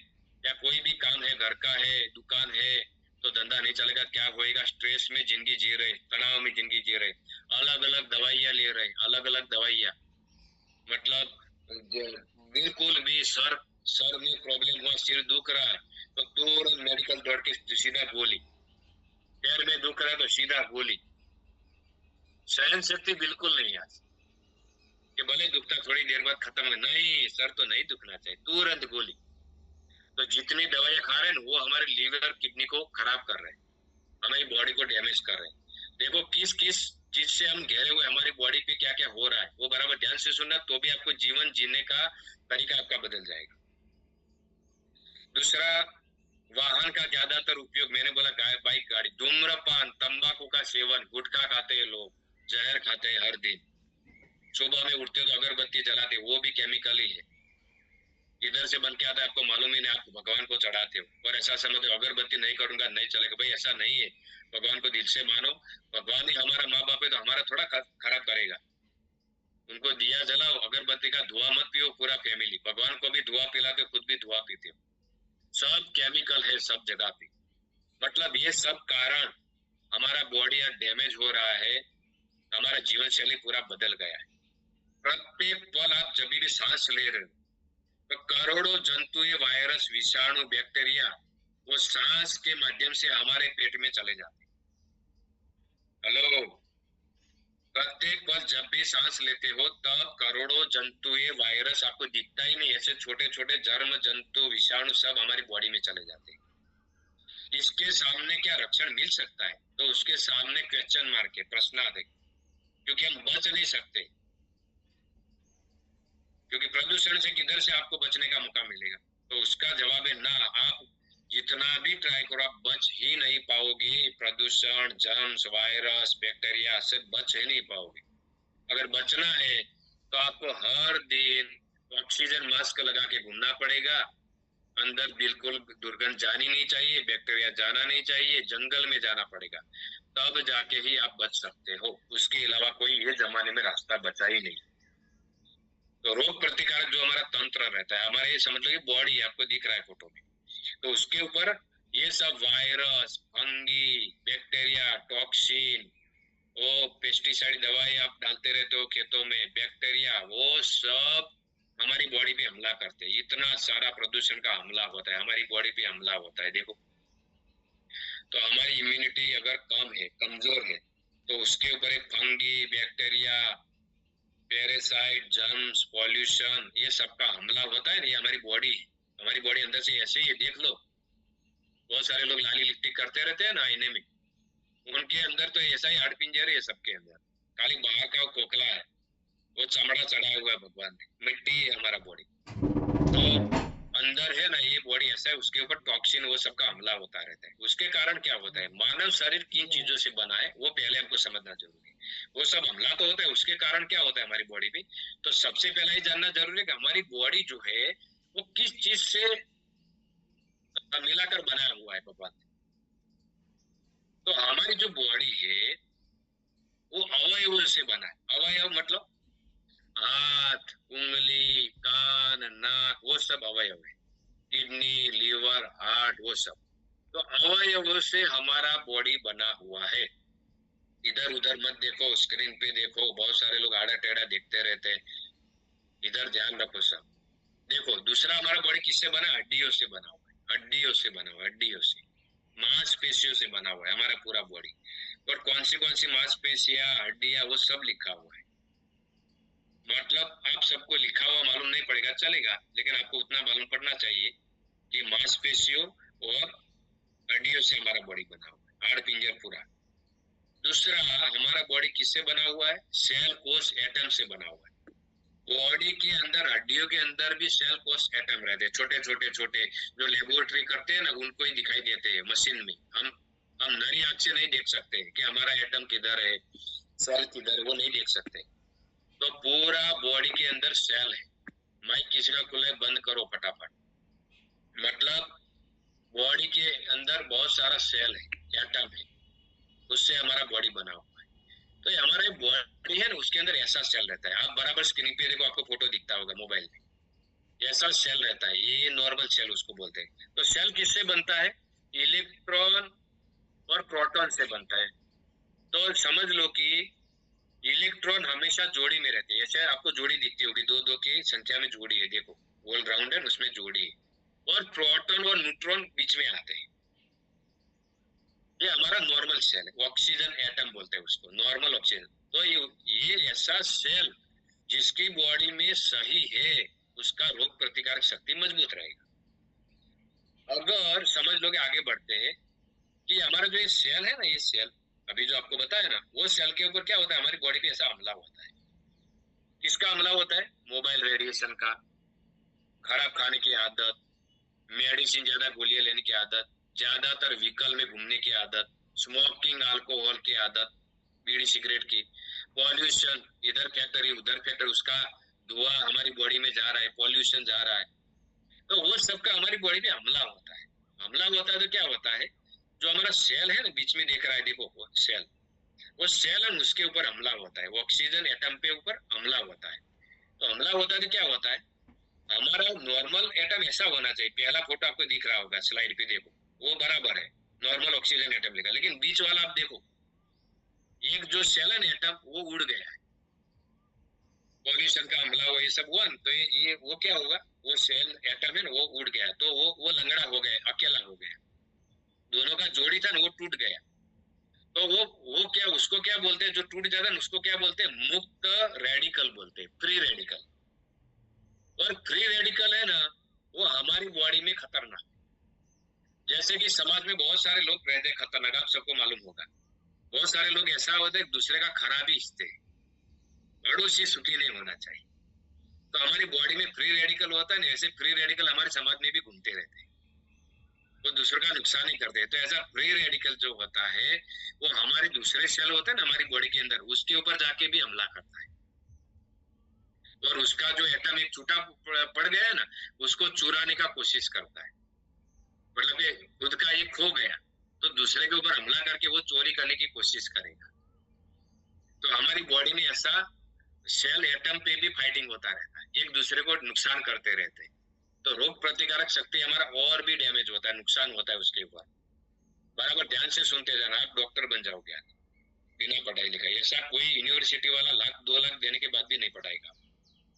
या कोई भी काम है, घर का है, दुकान है, तो धंधा नहीं चलेगा, क्या होएगा? स्ट्रेस में जिंदगी जी रहे, तनाव में जिंदगी जी रहे, अलग अलग दवाइयां ले रहे, अलग अलग दवाइयां। मतलब बिल्कुल भी सर में प्रॉब्लम हुआ, सिर दुख रहा है तो तुरंत मेडिकल दौड़ के सीधा गोली, पैर में दुख रहा है तो सीधा गोली। सहन शक्ति बिल्कुल नहीं आज कि भले दुखता थोड़ी देर बाद खत्म हो, नहीं सर तो नहीं दुखना चाहिए, तुरंत गोली। तो जितनी दवाइयां खा रहे हैं वो हमारे लीवर किडनी को खराब कर रहे हैं, हमारी बॉडी को डैमेज कर रहे हैं। देखो किस किस चीज से हम घेरे हुए, हमारी बॉडी पे क्या क्या हो रहा है, वो बराबर ध्यान से सुनना, तो भी आपको जीवन जीने का तरीका आपका बदल जाएगा। दूसरा, वाहन का ज्यादातर उपयोग, मैंने बोला बाइक, गाड़ी, धूम्रपान, तंबाकू का सेवन, गुटखा खाते हैं लोग, जहर खाते हैं हर दिन, सुबह में उठते तो अगरबत्ती जलाते, वो भी केमिकल ही है। इधर से बन के आता है, आपको मालूम ही नहीं, आप भगवान को चढ़ाते हो और ऐसा समझते हो अगरबत्ती नहीं करूंगा नहीं चलेगा। भाई ऐसा नहीं है, भगवान को दिल से मानो। भगवान ही हमारा माँ बाप है, तो हमारा थोड़ा खराब करेगा। उनको दिया जलाओ, अगरबत्ती का धुआं मत पियो पूरा फैमिली, भगवान को भी धुआं पिलाते, खुद भी धुआं पीते हो। सब केमिकल है सब जगह पे। मतलब ये सब कारण हमारा बॉडी डैमेज हो रहा है, हमारा जीवन शैली पूरा बदल गया है। प्रत्येक पल आप जब भी सांस ले रहे हो तो करोड़ों जंतु, वायरस, विषाणु, बैक्टीरिया वो सांस के माध्यम से हमारे पेट में चले जाते हैं। हेलो, प्रत्येक पल जब भी सांस लेते हो तब करोड़ों जंतु, वायरस आपको दिखता ही नहीं, ऐसे छोटे छोटे जर्म, जंतु, विषाणु सब हमारी बॉडी में चले जाते हैं। इसके सामने क्या रक्षण मिल सकता है? तो उसके सामने क्वेश्चन मार्क है, प्रश्नार्थ है, क्योंकि हम बच नहीं सकते। क्योंकि प्रदूषण से किधर से आपको बचने का मौका मिलेगा? तो उसका जवाब है ना, आप जितना भी ट्राई करो आप बच ही नहीं पाओगे। प्रदूषण, जर्म्स, वायरस, बैक्टीरिया से बच ही नहीं पाओगे। अगर बचना है तो आपको हर दिन ऑक्सीजन मास्क लगा के घूमना पड़ेगा, अंदर बिल्कुल दुर्गंध जानी नहीं चाहिए, बैक्टीरिया जाना नहीं चाहिए, जंगल में जाना पड़ेगा, तब जाके ही आप बच सकते हो। उसके अलावा कोई ये जमाने में रास्ता बचा ही नहीं। तो रोग प्रतिकारक जो हमारा तंत्र रहता है, हमारे ये समझ लो कि बॉडी आपको दिख रहा है फोटो में, तो उसके ऊपर ये सब वायरस, फंगी, बैक्टीरिया, टॉक्सिन, वो पेस्टिसाइड दवाई आप डालते रहते हो खेतों में, बैक्टीरिया, वो सब हमारी बॉडी पे हमला करते हैं। इतना सारा प्रदूषण का हमला होता है, हमारी बॉडी पे हमला होता है। देखो, तो हमारी इम्यूनिटी अगर कम है, कमजोर है, तो उसके ऊपर एक fungi, bacteria, parasite, germs, pollution, ये सबका हमला होता है। ये हमारी बॉडी अंदर से ऐसे ही है। देख लो, बहुत सारे लोग लाली लिपस्टिक करते रहते हैं ना आईने में, उनके अंदर तो ऐसा ही हाड़ पिंजर है सबके अंदर, खाली बाहर का खोखला है, वो चमड़ा चढ़ाया हुआ है भगवान ने, मिट्टी है हमारा बॉडी। तो अंदर है ना, ये बॉडी ऐसा है, उसके ऊपर टॉक्सिन वो सबका हमला होता रहता है। उसके कारण क्या होता है, मानव शरीर किन चीजों से बना है वो पहले हमको समझना जरूरी है। वो सब हमला तो होता है, उसके कारण क्या होता है हमारी बॉडी पे, तो सबसे पहले ये जानना जरूरी है कि हमारी बॉडी जो है वो किस चीज से मिलाकर बनाया हुआ है भगवान। तो हमारी जो बॉडी है वो अवयवों से बना है। अवयव मतलब हाथ, उंगली, कान, नाक, वो सब अवयव है। किडनी, लीवर, हार्ट, वो सब। तो अवयवों से हमारा बॉडी बना हुआ है। इधर उधर मत देखो, स्क्रीन पे देखो, बहुत सारे लोग आड़ा टेढ़ा देखते रहते हैं। इधर ध्यान रखो सब। देखो दूसरा, हमारा बॉडी किससे बना? हड्डियों से बना हुआ है। हड्डियों से बना हुआ है, हड्डियों से, मांसपेशियों से बना हुआ है हमारा पूरा बॉडी। और कौन सी मांसपेशियां, हड्डियां, वो सब लिखा हुआ है। मतलब आप सबको लिखा हुआ मालूम नहीं पड़ेगा, चलेगा, लेकिन आपको उतना मालूम पड़ना चाहिए कि मांसपेशियों और हड्डियों से हमारा बॉडी बना हुआ है, हाड़ पिंजर पूरा। दूसरा, हमारा बॉडी किससे बना हुआ है? सेल, कोष, एटम से बना हुआ है। बॉडी के अंदर, हड्डियों के अंदर भी सेल, कोष, एटम रहते हैं, छोटे छोटे छोटे, जो लेबोरेटरी करते हैं ना, उनको ही दिखाई देते हैं मशीन में। हम नरी आंख से नहीं देख सकते कि हमारा एटम किधर है, सेल किधर, वो नहीं देख सकते। तो पूरा बॉडी के अंदर सेल है। माइक किसी का खुला है, बंद करो फटाफट। मतलब बॉडी के अंदर बहुत सारा सेल है, एटम है, उससे हमारा बॉडी बना हुआ है। तो ये हमारा बॉडी है ना, उसके अंदर ऐसा सेल रहता है। आप बराबर स्क्रीन पे देखो, आपको फोटो दिखता होगा मोबाइल में, ऐसा सेल रहता है। ये नॉर्मल सेल उसको बोलते हैं। तो सेल किससे बनता है? इलेक्ट्रॉन और प्रोटॉन से बनता है। तो समझ लो कि इलेक्ट्रॉन हमेशा जोड़ी में रहते हैं। ऐसे आपको जोड़ी दिखती होगी, दो दो की संख्या में जोड़ी है, देखो गोल राउंड है, उसमें जोड़ी है। और प्रोटॉन और न्यूट्रॉन बीच में आते हैं। ये हमारा नॉर्मल सेल है, ऑक्सीजन एटम बोलते हैं उसको, नॉर्मल ऑक्सीजन। तो ये ऐसा सेल जिसकी बॉडी में सही है, उसका रोग प्रतिकारक शक्ति मजबूत रहेगा। अगर समझ लो कि आगे बढ़ते हैं कि हमारा जो ये सेल है ना, ये सेल अभी जो आपको बताया ना, वो सेल के ऊपर क्या होता है, हमारी बॉडी पे ऐसा हमला होता है। किसका हमला होता है? मोबाइल रेडिएशन का, खराब खाने की आदत, मेडिसिन ज्यादा गोलियां लेने की आदत, ज्यादातर व्हीकल में घूमने की आदत, स्मोकिंग, अल्कोहल की आदत, बीड़ी सिगरेट की, पॉल्यूशन, इधर फैक्ट्री उधर फैक्ट्री, उसका धुआं हमारी बॉडी में जा रहा है, पॉल्यूशन जा रहा है। तो वो सबका हमारी बॉडी पे हमला होता है। हमला होता है तो क्या होता है, जो हमारा सेल है ना, बीच में देख रहा है, देखो वो सेल है, उसके ऊपर हमला होता है, वो ऑक्सीजन एटम पे ऊपर हमला होता है। तो हमला होता है तो क्या होता है, हमारा नॉर्मल एटम ऐसा होना चाहिए। पहला फोटो आपको दिख रहा होगा स्लाइड पे, देखो वो बराबर है, नॉर्मल ऑक्सीजन एटम लिखा, लेकिन बीच वाला आप देखो, एक जो सेल है एटम, वो उड़ गया है, पॉल्यूशन का हमला हुआ, ये सब हुआ, तो ये वो क्या होगा, वो सेल एटम है ना, वो उड़ गया, तो वो लंगड़ा हो गया, अकेला हो गया। दोनों का जोड़ी था ना, वो टूट गया। तो वो क्या, उसको क्या बोलते हैं, जो टूट जाता है उसको क्या बोलते हैं? मुक्त रेडिकल बोलते हैं, फ्री रेडिकल। और फ्री रेडिकल है ना, वो हमारी बॉडी में खतरनाक। जैसे कि समाज में बहुत सारे लोग रहते हैं खतरनाक, आप सबको मालूम होगा। बहुत सारे लोग ऐसा होते हैं दूसरे का खराबी इच्छते हैं, पड़ोसी सुखी नहीं होना चाहिए। तो हमारी बॉडी में फ्री रेडिकल होता है ना, ऐसे फ्री रेडिकल हमारे समाज में भी घूमते रहते हैं, वो दूसरों का नुकसान ही करते हैं। तो ऐसा फ्री रेडिकल जो होता है, वो हमारे दूसरे सेल होते हैं ना हमारी बॉडी के अंदर, उसके ऊपर जाके भी हमला करता है। और उसका जो एटम एक छूटा पड़ गया है ना, उसको चुराने का कोशिश करता है। मतलब कि खुद का ये खो गया तो दूसरे के ऊपर हमला करके वो चोरी करने की कोशिश करेगा। तो हमारी बॉडी में ऐसा सेल एटम पे भी फाइटिंग होता रहता है, एक दूसरे को नुकसान करते रहते हैं। तो रोग प्रतिकारक शक्ति हमारा और भी डैमेज होता है, नुकसान होता है उसके ऊपर। बराबर ध्यान से सुनते जाना, आप डॉक्टर बन जाओगे बिना पढ़ाई लिखाई। ऐसा कोई यूनिवर्सिटी वाला 1,00,000 2 लाख देने के बाद भी नहीं पढ़ाएगा।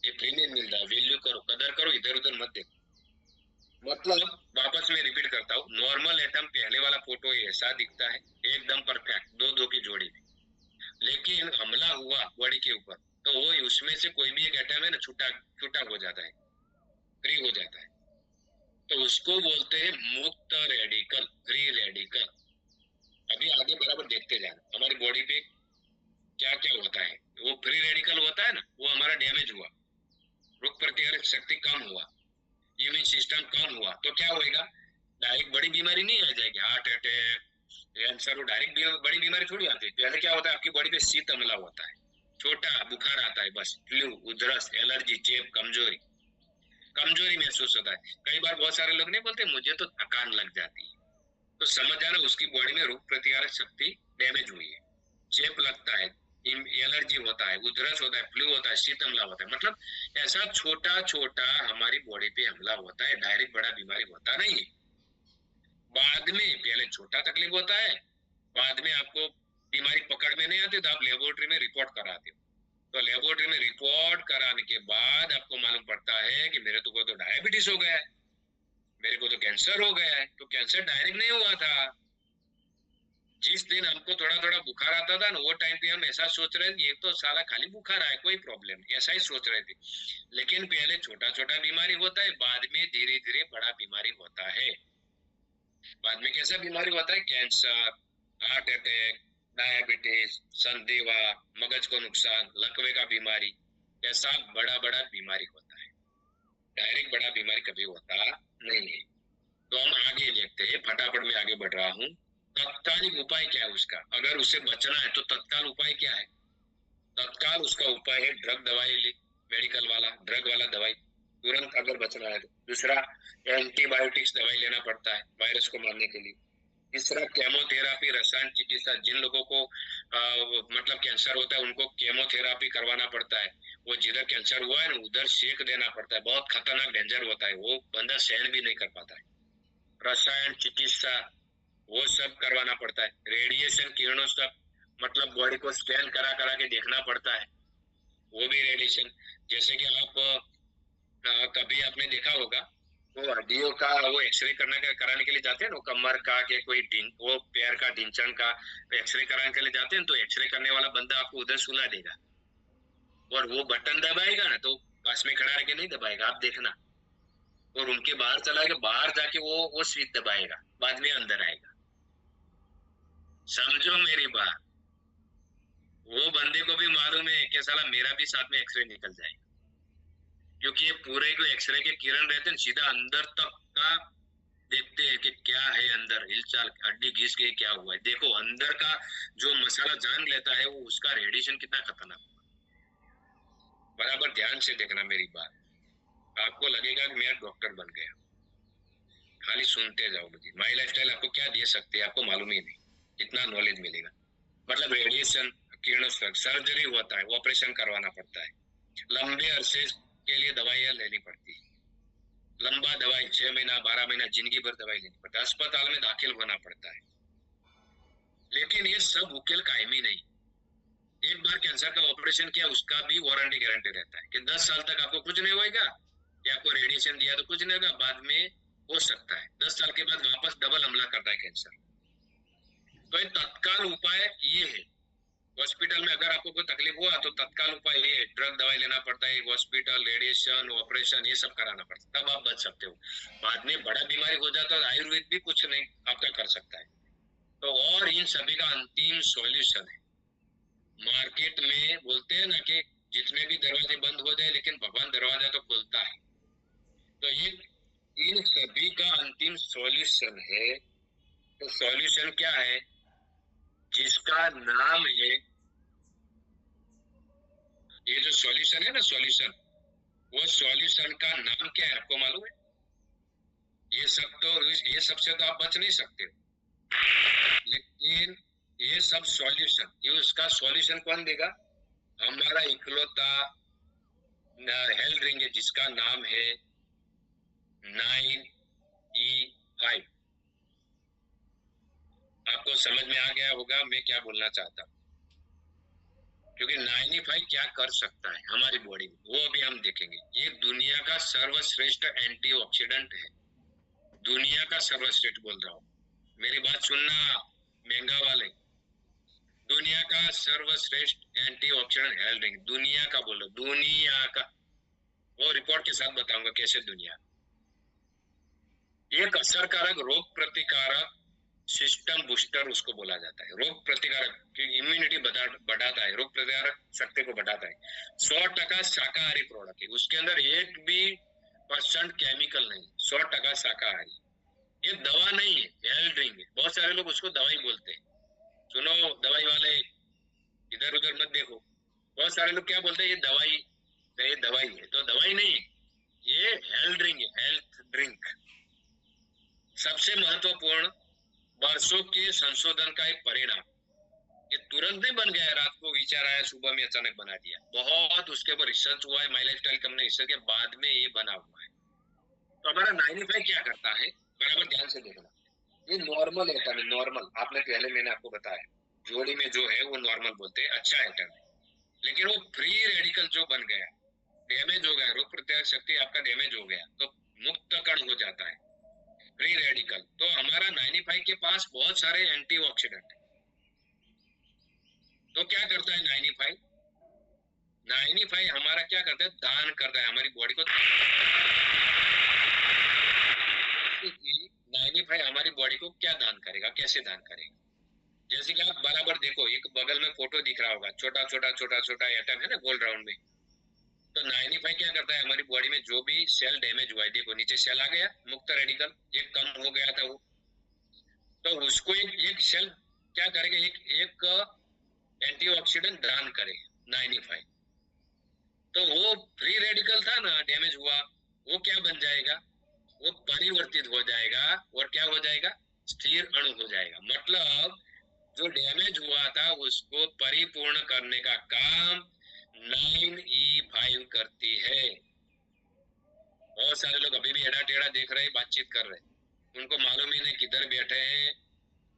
ये फ्री में मिल रहा है, वैल्यू करो, कदर करो, इधर उधर मत देखो। मतलब वापस मैं रिपीट करता हूँ, नॉर्मल एटम पहले वाला फोटो ऐसा दिखता है, एकदम परफेक्ट, दो दो की जोड़ी में। लेकिन हमला हुआ बॉडी के ऊपर, तो वो उसमें से कोई भी एक एटम है ना, छूटा हो जाता है, फ्री हो जाता है। तो उसको बोलते हैं मुक्त रेडिकल, फ्री रेडिकल। अभी आगे बराबर देखते जाना, हमारी बॉडी पे क्या क्या होता है। वो फ्री रेडिकल होता है ना, वो हमारा डैमेज हुआ, रोग प्रतिकारक शक्ति कम हुआ, इम्यून सिस्टम सिस्टम कम हुआ तो क्या होएगा, डायरेक्ट बड़ी बीमारी नहीं आ जाएगी, हार्ट अटैक, कैंसर, वो डायरेक्ट बड़ी बीमारी थोड़ी आती है। पहले क्या होता है, आपकी बॉडी पे शीत हमला होता है, छोटा बुखार आता है बस, फ्लू, उधरस, एलर्जी, चेप, कमजोरी महसूस होता है। कई बार बहुत सारे लोग नहीं बोलते मुझे तो थकान लग जाती है, तो समझ जाना उसकी बॉडी में रोग प्रतिकारक शक्ति डैमेज हुई है, चेप लगता है, एलर्जी होता है, उधरस होता है, फ्लू होता है, शीत हमला होता है। मतलब ऐसा छोटा छोटा हमारी बॉडी पे हमला होता है, डायरेक्ट बड़ा बीमारी होता नहीं है। बाद में पहले छोटा तकलीफ होता है, बाद में आपको बीमारी पकड़ में नहीं आती तो आप लेबोरेटरी में रिपोर्ट कराते हो, तो लेबोरेटरी में रिपोर्ट कराने के बाद आपको मालूम पड़ता है कि मेरे को तो डायबिटीज हो गया है, मेरे को तो कैंसर हो गया है। तो कैंसर डायरेक्ट नहीं हुआ था, जिस दिन हमको थोड़ा थोड़ा बुखार आता था ना, वो टाइम पे हम ऐसा सोच रहे थे ये तो साला खाली बुखार आया, कोई प्रॉब्लम नहीं, ऐसा ही सोच रहे थे। लेकिन पहले छोटा छोटा बीमारी होता है, बाद में धीरे धीरे बड़ा बीमारी होता है। बाद में कैसा बीमारी होता है, कैंसर, हार्ट अटैक, डायबिटीज, संधिवा, मगज को नुकसान, लकवे का बीमारी, ऐसा बड़ा बड़ा बीमारी होता है। डायरेक्ट बड़ा बीमारी कभी होता नहीं है। तो हम आगे देखते हैं, फटाफट में आगे बढ़ रहा हूँ। तत्कालिक उपाय क्या है उसका, अगर उसे बचना है तो तत्काल उपाय क्या है? तत्काल उसका उपाय है ड्रग दवाई ले, मेडिकल वाला ड्रग वाला दवाई, तुरंत अगर बचना है तो। दूसरा, एंटीबायोटिक्स दवाई लेना पड़ता है वायरस को मारने के लिए। तीसरा, केमोथेरापी, रसायन चिकित्सा, जिन लोगों को मतलब कैंसर होता है उनको केमोथेरापी करवाना पड़ता है। वो जिधर कैंसर हुआ है ना उधर सेक देना पड़ता है, बहुत खतरनाक डेंजर होता है, वो बंदा सहन भी नहीं कर पाता है। रसायन चिकित्सा वो सब करवाना पड़ता है। रेडिएशन, किरणों सब, मतलब बॉडी को स्कैन करा करा के देखना पड़ता है, वो भी रेडिएशन। जैसे कि आप कभी आपने देखा होगा वो हड्डियों का वो एक्सरे कराने के लिए जाते हैं ना, कमर का के कोई वो पैर का ढिंचन का एक्सरे कराने के लिए जाते हैं, तो एक्सरे करने वाला बंदा आपको उधर सुला देगा और वो बटन दबाएगा ना तो पास में खड़ा रह नहीं दबाएगा, आप देखना। और उनके बाहर चला के बाहर जाके वो स्विच दबाएगा, बाद में अंदर आएगा। समझो मेरी बात, वो बंदे को भी मालूम है कि साला मेरा भी साथ में एक्सरे निकल जाएगा, क्योंकि ये पूरे को एक्सरे के किरण रहते हैं, सीधा अंदर तक का देखते हैं कि क्या है अंदर, हिलचाल, हड्डी घिस गई, क्या हुआ है। देखो अंदर का जो मसाला जान लेता है वो उसका रेडिएशन कितना खतरनाक होगा। बराबर ध्यान से देखना मेरी बात, आपको लगेगा कि मैं डॉक्टर बन गया, खाली सुनते जाओ मुझे। माई लाइफस्टाइल आपको क्या दे सकते हैं आपको मालूम ही नहीं, इतना नॉलेज मिलेगा। मतलब रेडिएशन, किरणोत्सर्ग, सर्जरी होता है, ऑपरेशन करवाना पड़ता है, लंबे अरसे के लिए दवाइयां लेनी पड़ती है, लंबा दवाई 6 महीना 12 महीना जिंदगी भर दवाई लेनी पड़ती है, अस्पताल में दाखिल होना पड़ता है। लेकिन ये सब उकेल कायमी नहीं। एक बार कैंसर का ऑपरेशन किया उसका भी वारंटी गारंटी रहता है कि 10 साल तक आपको कुछ नहीं होगा, कि आपको रेडिएशन दिया तो कुछ नहीं होगा, बाद में हो सकता है 10 साल के बाद वापस डबल हमला करता है कैंसर। तो तत्काल उपाय ये है, हॉस्पिटल में अगर आपको कोई तकलीफ हुआ तो तत्काल उपाय ये है, ड्रग दवाई लेना पड़ता है, हॉस्पिटल, रेडिएशन, ऑपरेशन, ये सब कराना पड़ता है, तब आप बच सकते हो। बाद में बड़ा बीमारी हो जाता है, आयुर्वेद भी कुछ नहीं आपका कर सकता है। तो और इन सभी का अंतिम सॉल्यूशन है, मार्केट में बोलते हैं ना कि जितने भी दरवाजे बंद हो जाए लेकिन भगवान दरवाजा तो खोलता है। तो ये इन सभी का अंतिम सॉल्यूशन है। तो सॉल्यूशन क्या है, जिसका नाम है, ये जो सॉल्यूशन है ना, सॉल्यूशन, वो सॉल्यूशन का नाम क्या है आपको मालूम है? ये सबसे तो आप बच नहीं सकते, लेकिन ये सब सॉल्यूशन, ये उसका सॉल्यूशन कौन देगा? हमारा इकलौता हेल्थ ड्रिंक है जिसका नाम है 9E5। आपको समझ में आ गया होगा मैं क्या बोलना चाहता हूँ, क्योंकि 9E5 क्या कर सकता है हमारी बॉडी में वो अभी हम देखेंगे। ये दुनिया का सर्वश्रेष्ठ एंटीऑक्सीडेंट है, दुनिया का सर्वश्रेष्ठ बोल रहा हूँ, मेरी बात सुनना महंगा वाले, दुनिया का सर्वश्रेष्ठ एंटीऑक्सीडेंट हेल्थ ड्रिंक, दुनिया का बोलो, दुनिया का, वो रिपोर्ट के साथ बताऊंगा कैसे दुनिया। एक असरकारक रोग प्रतिकारक सिस्टम बूस्टर उसको बोला जाता है, रोग प्रतिकारक इम्यूनिटी बढ़ाता है, रोग प्रतिकारक शक्ति को बढ़ाता है। 100% शाकाहारी प्रोडक्ट है, उसके अंदर एक भी 1% केमिकल नहीं, 100% शाकाहारी। ये दवा नहीं है, हेल्थ ड्रिंक है। बहुत सारे लोग उसको दवाई बोलते हैं। सुनो दवाई वाले, इधर उधर मत देखो। बहुत सारे लोग क्या बोलते हैं, ये दवाई है। तो दवाई नहीं है, ये हेल्थ ड्रिंक है, हेल्थ ड्रिंक। सबसे महत्वपूर्ण, वर्षों के संशोधन का एक परिणाम। ये तुरंत नहीं बन गया, रात को विचार आया, सुबह में अचानक बना दिया। बहुत उसके ऊपर रिसर्च हुआ है, माई लाइफस्टाइल कंपनी रिसर्च के बाद में ये बना हुआ है। तो हमारा 95 क्या करता है, बराबर ध्यान से देखना। ये नॉर्मल एटम है, नॉर्मल। आपने पहले मैंने आपको बताया, जोड़ी में जो है वो नॉर्मल बोलते हैं, अच्छा एटम है। लेकिन वो फ्री रेडिकल जो बन गया, डैमेज हो गया, रोग प्रतिरोधक शक्ति आपका डैमेज हो गया, तो मुक्त कण हो जाता है, फ्री रेडिकल। तो हमारा 95 के पास बहुत सारे एंटीऑक्सीडेंट है। तो क्या करता है 95 हमारा क्या करता है, दान करता है हमारी बॉडी को। 95 हमारी बॉडी को क्या दान करेगा, कैसे दान करेगा? जैसे कि आप बराबर देखो, एक बगल में फोटो दिख रहा होगा, छोटा छोटा एटम है ना गोल राउंड में। तो 95 क्या करता है, हमारी बॉडी में जो भी सेल डैमेज हुआ है, देखो नीचे सेल आ गया, मुक्त रेडिकल, एक कम हो गया था वो, तो उसको एक सेल क्या करेगा, एक एंटीऑक्सीडेंट दान करेगा 95। तो वो फ्री रेडिकल था ना, डैमेज हुआ, वो क्या बन जाएगा, वो परिवर्तित हो जाएगा और क्या हो जाएगा, स्थिर अणु हो जाएगा। मतलब जो डैमेज हुआ था उसको परिपूर्ण करने का काम 9E5 करती है। बहुत सारे लोग अभी भी एड़ा टेढ़ा देख रहे हैं, बातचीत कर रहे हैं, उनको मालूम ही नहीं किधर बैठे हैं।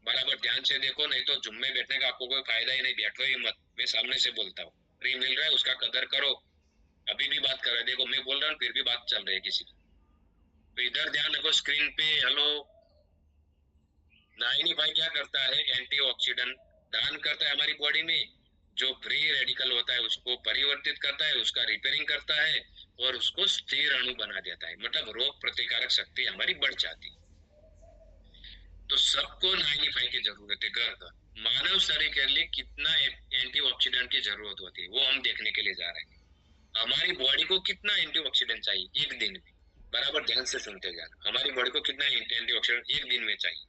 बराबर ध्यान से देखो, नहीं तो जुम्मे बैठने का आपको कोई फायदा ही नहीं, बैठो ही मत। मैं सामने से बोलता हूँ, फ्री मिल रहा है उसका कदर करो। अभी भी बात कर रहे हैं, देखो मैं बोल रहा हूँ फिर भी बात चल रही है किसी की, तो इधर ध्यान रखो स्क्रीन पे। हेलो, 95 क्या करता है, एंटीऑक्सीडेंट दान करता है हमारी बॉडी में। जो फ्री रेडिकल होता है उसको परिवर्तित करता है, उसका रिपेयरिंग करता है और उसको स्थिर अणु बना देता है। मतलब रोग प्रतिकारक शक्ति हमारी बढ़ जाती है। तो सबको 95 की जरूरत है। घर मानव शरीर के लिए कितना एंटीऑक्सीडेंट की जरूरत होती है वो हम देखने के लिए जा रहे हैं। हमारी बॉडी को कितना एंटीऑक्सीडेंट चाहिए एक दिन में, बराबर ध्यान से सुनते जाना। हमारी बॉडी को कितना एंटीऑक्सीडेंट एक दिन में चाहिए?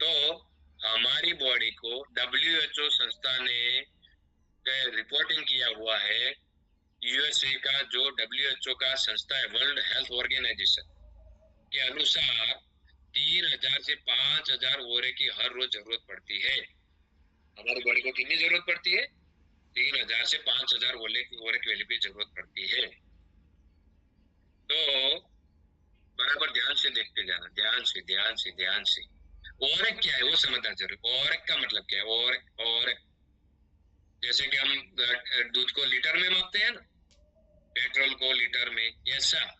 तो हमारी बॉडी को WHO संस्था ने रिपोर्टिंग किया हुआ है, USA का जो WHO का संस्था है, वर्ल्ड हेल्थ ऑर्गेनाइजेशन के अनुसार 3000 से 5000 ओरे की हर रोज जरूरत पड़ती है। हमारी बॉडी को कितनी जरूरत पड़ती है? 3000 से 5000 ओरे की जरूरत पड़ती है। तो बराबर ध्यान से देखते जाना, ध्यान से। ओरक क्या है वो समझना जरूरी। ओरक का मतलब क्या है? ओरक जैसे कि हम दूध को लीटर में मापते हैं ना, पेट्रोल को लीटर में, ऐसा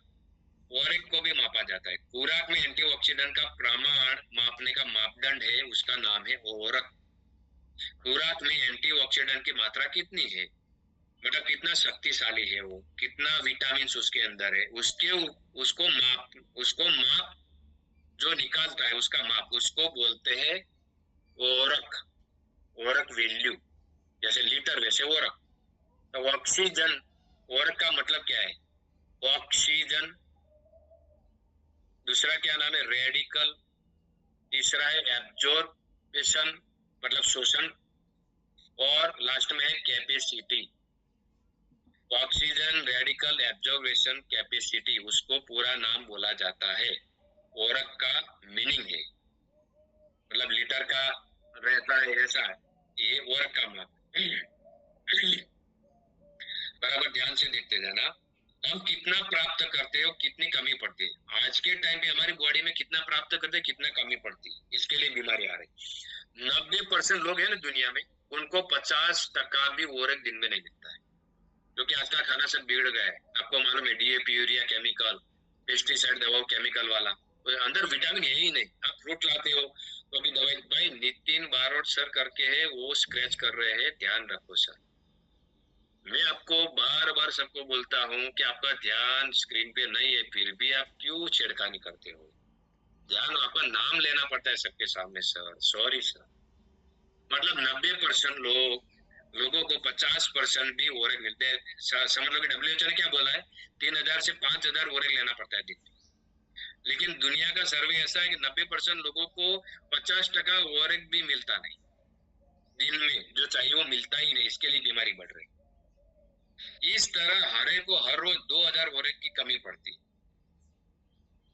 ओरक को भी मापा जाता है। खुराक में एंटीऑक्सीडेंट का प्रमाण मापने का मापदंड है, उसका नाम है ओरक। खुराक में एंटीऑक्सीडेंट की मात्रा कितनी है, मतलब कितना शक्तिशाली है वो, कितना विटामिन उसके अंदर है, उसको माप जो निकालता है, उसका माप, उसको बोलते हैं ओरक। ओरक वैल्यू, जैसे लीटर वैसे ओरक। तो ऑक्सीजन, ओरक का मतलब क्या है? ऑक्सीजन। दूसरा क्या नाम है? रेडिकल। तीसरा है एब्जॉर्प्शन, मतलब शोषण। और लास्ट में है capacity. Oxygen, radical, absorption, capacity, उसको पूरा नाम बोला जाता है। ओरक का मीनिंग है, मतलब लीटर का रहता है ऐसा, ये ओरक का माप। बराबर ध्यान से देखते जाना। हम कितना प्राप्त करते हो, कितनी कमी पड़ती है। आज के टाइम पे हमारी बॉडी में कितना प्राप्त करते हैं, कितना कमी पड़ती है, इसके लिए बीमारी आ रही। 90% लोग हैं ना दुनिया में, उनको 50% भी ओरक दिन में नहीं मिलता है, क्योंकि आज का खाना सब बिगड़ गया है। आपको मालूम है, DAP, यूरिया, केमिकल, पेस्टिसाइड, दवाओं, केमिकल वाला, अंदर विटामिन है ही नहीं। आप फ्रूट लाते हो तो अभी दवाई। भाई नितिन बारोट सर करके है, वो स्क्रैच कर रहे हैं, ध्यान रखो सर। मैं आपको बार बार सबको बोलता हूँ कि आपका ध्यान स्क्रीन पे नहीं है, फिर भी आप क्यों छेड़खानी करते हो? ध्यान आपका नाम लेना पड़ता है सबके सामने सर, सॉरी सर। मतलब 90% लोग लोगों को 50% भी ओरेक मिलते हैं। समझ लो कि WHO ने क्या बोला है, 3000 से 5000 ओरेक लेना पड़ता है दिन में। लेकिन दुनिया का सर्वे ऐसा है कि 90% लोगों को 50% ओरेक भी मिलता नहीं। दिन में जो चाहिए वो मिलता ही नहीं, इसके लिए बीमारी बढ़ रही। इस तरह हरे को हर रोज 2000 ओरेक की कमी पड़ती।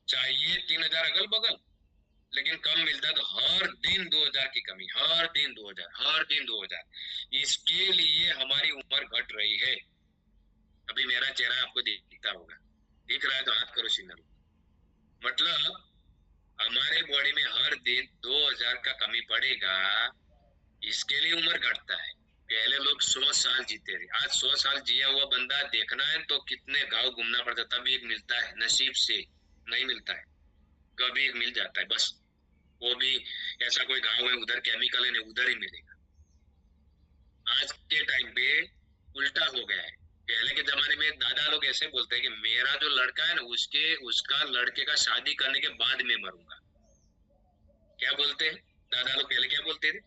चाहिए 3000 अगल बगल, लेकिन कम मिलता तो हर दिन 2000 की कमी, हर दिन 2000, हर दिन 2000। इसके लिए हमारी उम्र घट रही है। अभी मेरा चेहरा आपको दिखता होगा, दिख रहा है तो हाथ करो सिग्नल। मतलब हमारे बॉडी में हर दिन 2000 का कमी पड़ेगा, इसके लिए उम्र घटता है। पहले लोग 100 साल जीते थे, आज 100 साल जिया हुआ बंदा देखना है तो कितने गांव घूमना पड़ता, तब एक मिलता है, नसीब से नहीं मिलता है, कभी एक मिल जाता है बस। वो भी ऐसा कोई गांव है उधर केमिकल है, नहीं उधर ही मिलेगा। आज के टाइम पे उल्टा हो गया है। पहले के जमाने में दादा लोग ऐसे बोलते हैं कि मेरा जो लड़का है ना, उसका लड़के का शादी करने के बाद में मरूंगा। क्या बोलते हैं दादा लोग, पहले क्या बोलते थे,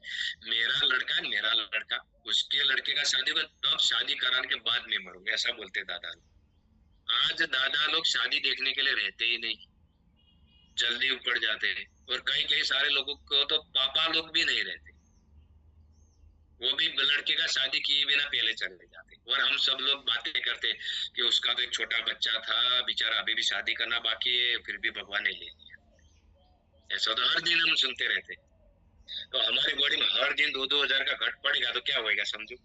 मेरा लड़का है, मेरा लड़का, उसके लड़के का शादी होगा तब शादी कराने के बाद में मरूंगा, ऐसा बोलते दादा लोग। आज दादा लोग शादी देखने के लिए रहते ही नहीं, जल्दी उपड़ जाते हैं। और कई कई सारे लोगों को तो पापा लोग भी नहीं रहते, वो भी लड़के का शादी किए बिना पहले चले जाते। और हम सब लोग बातें करते कि उसका तो एक छोटा बच्चा था बेचारा, अभी भी शादी करना बाकी है, फिर भी भगवान ने ले लिया। ऐसा तो हर दिन हम सुनते रहते। तो हमारी बॉडी में हर दिन 2-2000 का घट पड़ेगा तो क्या होएगा समझो,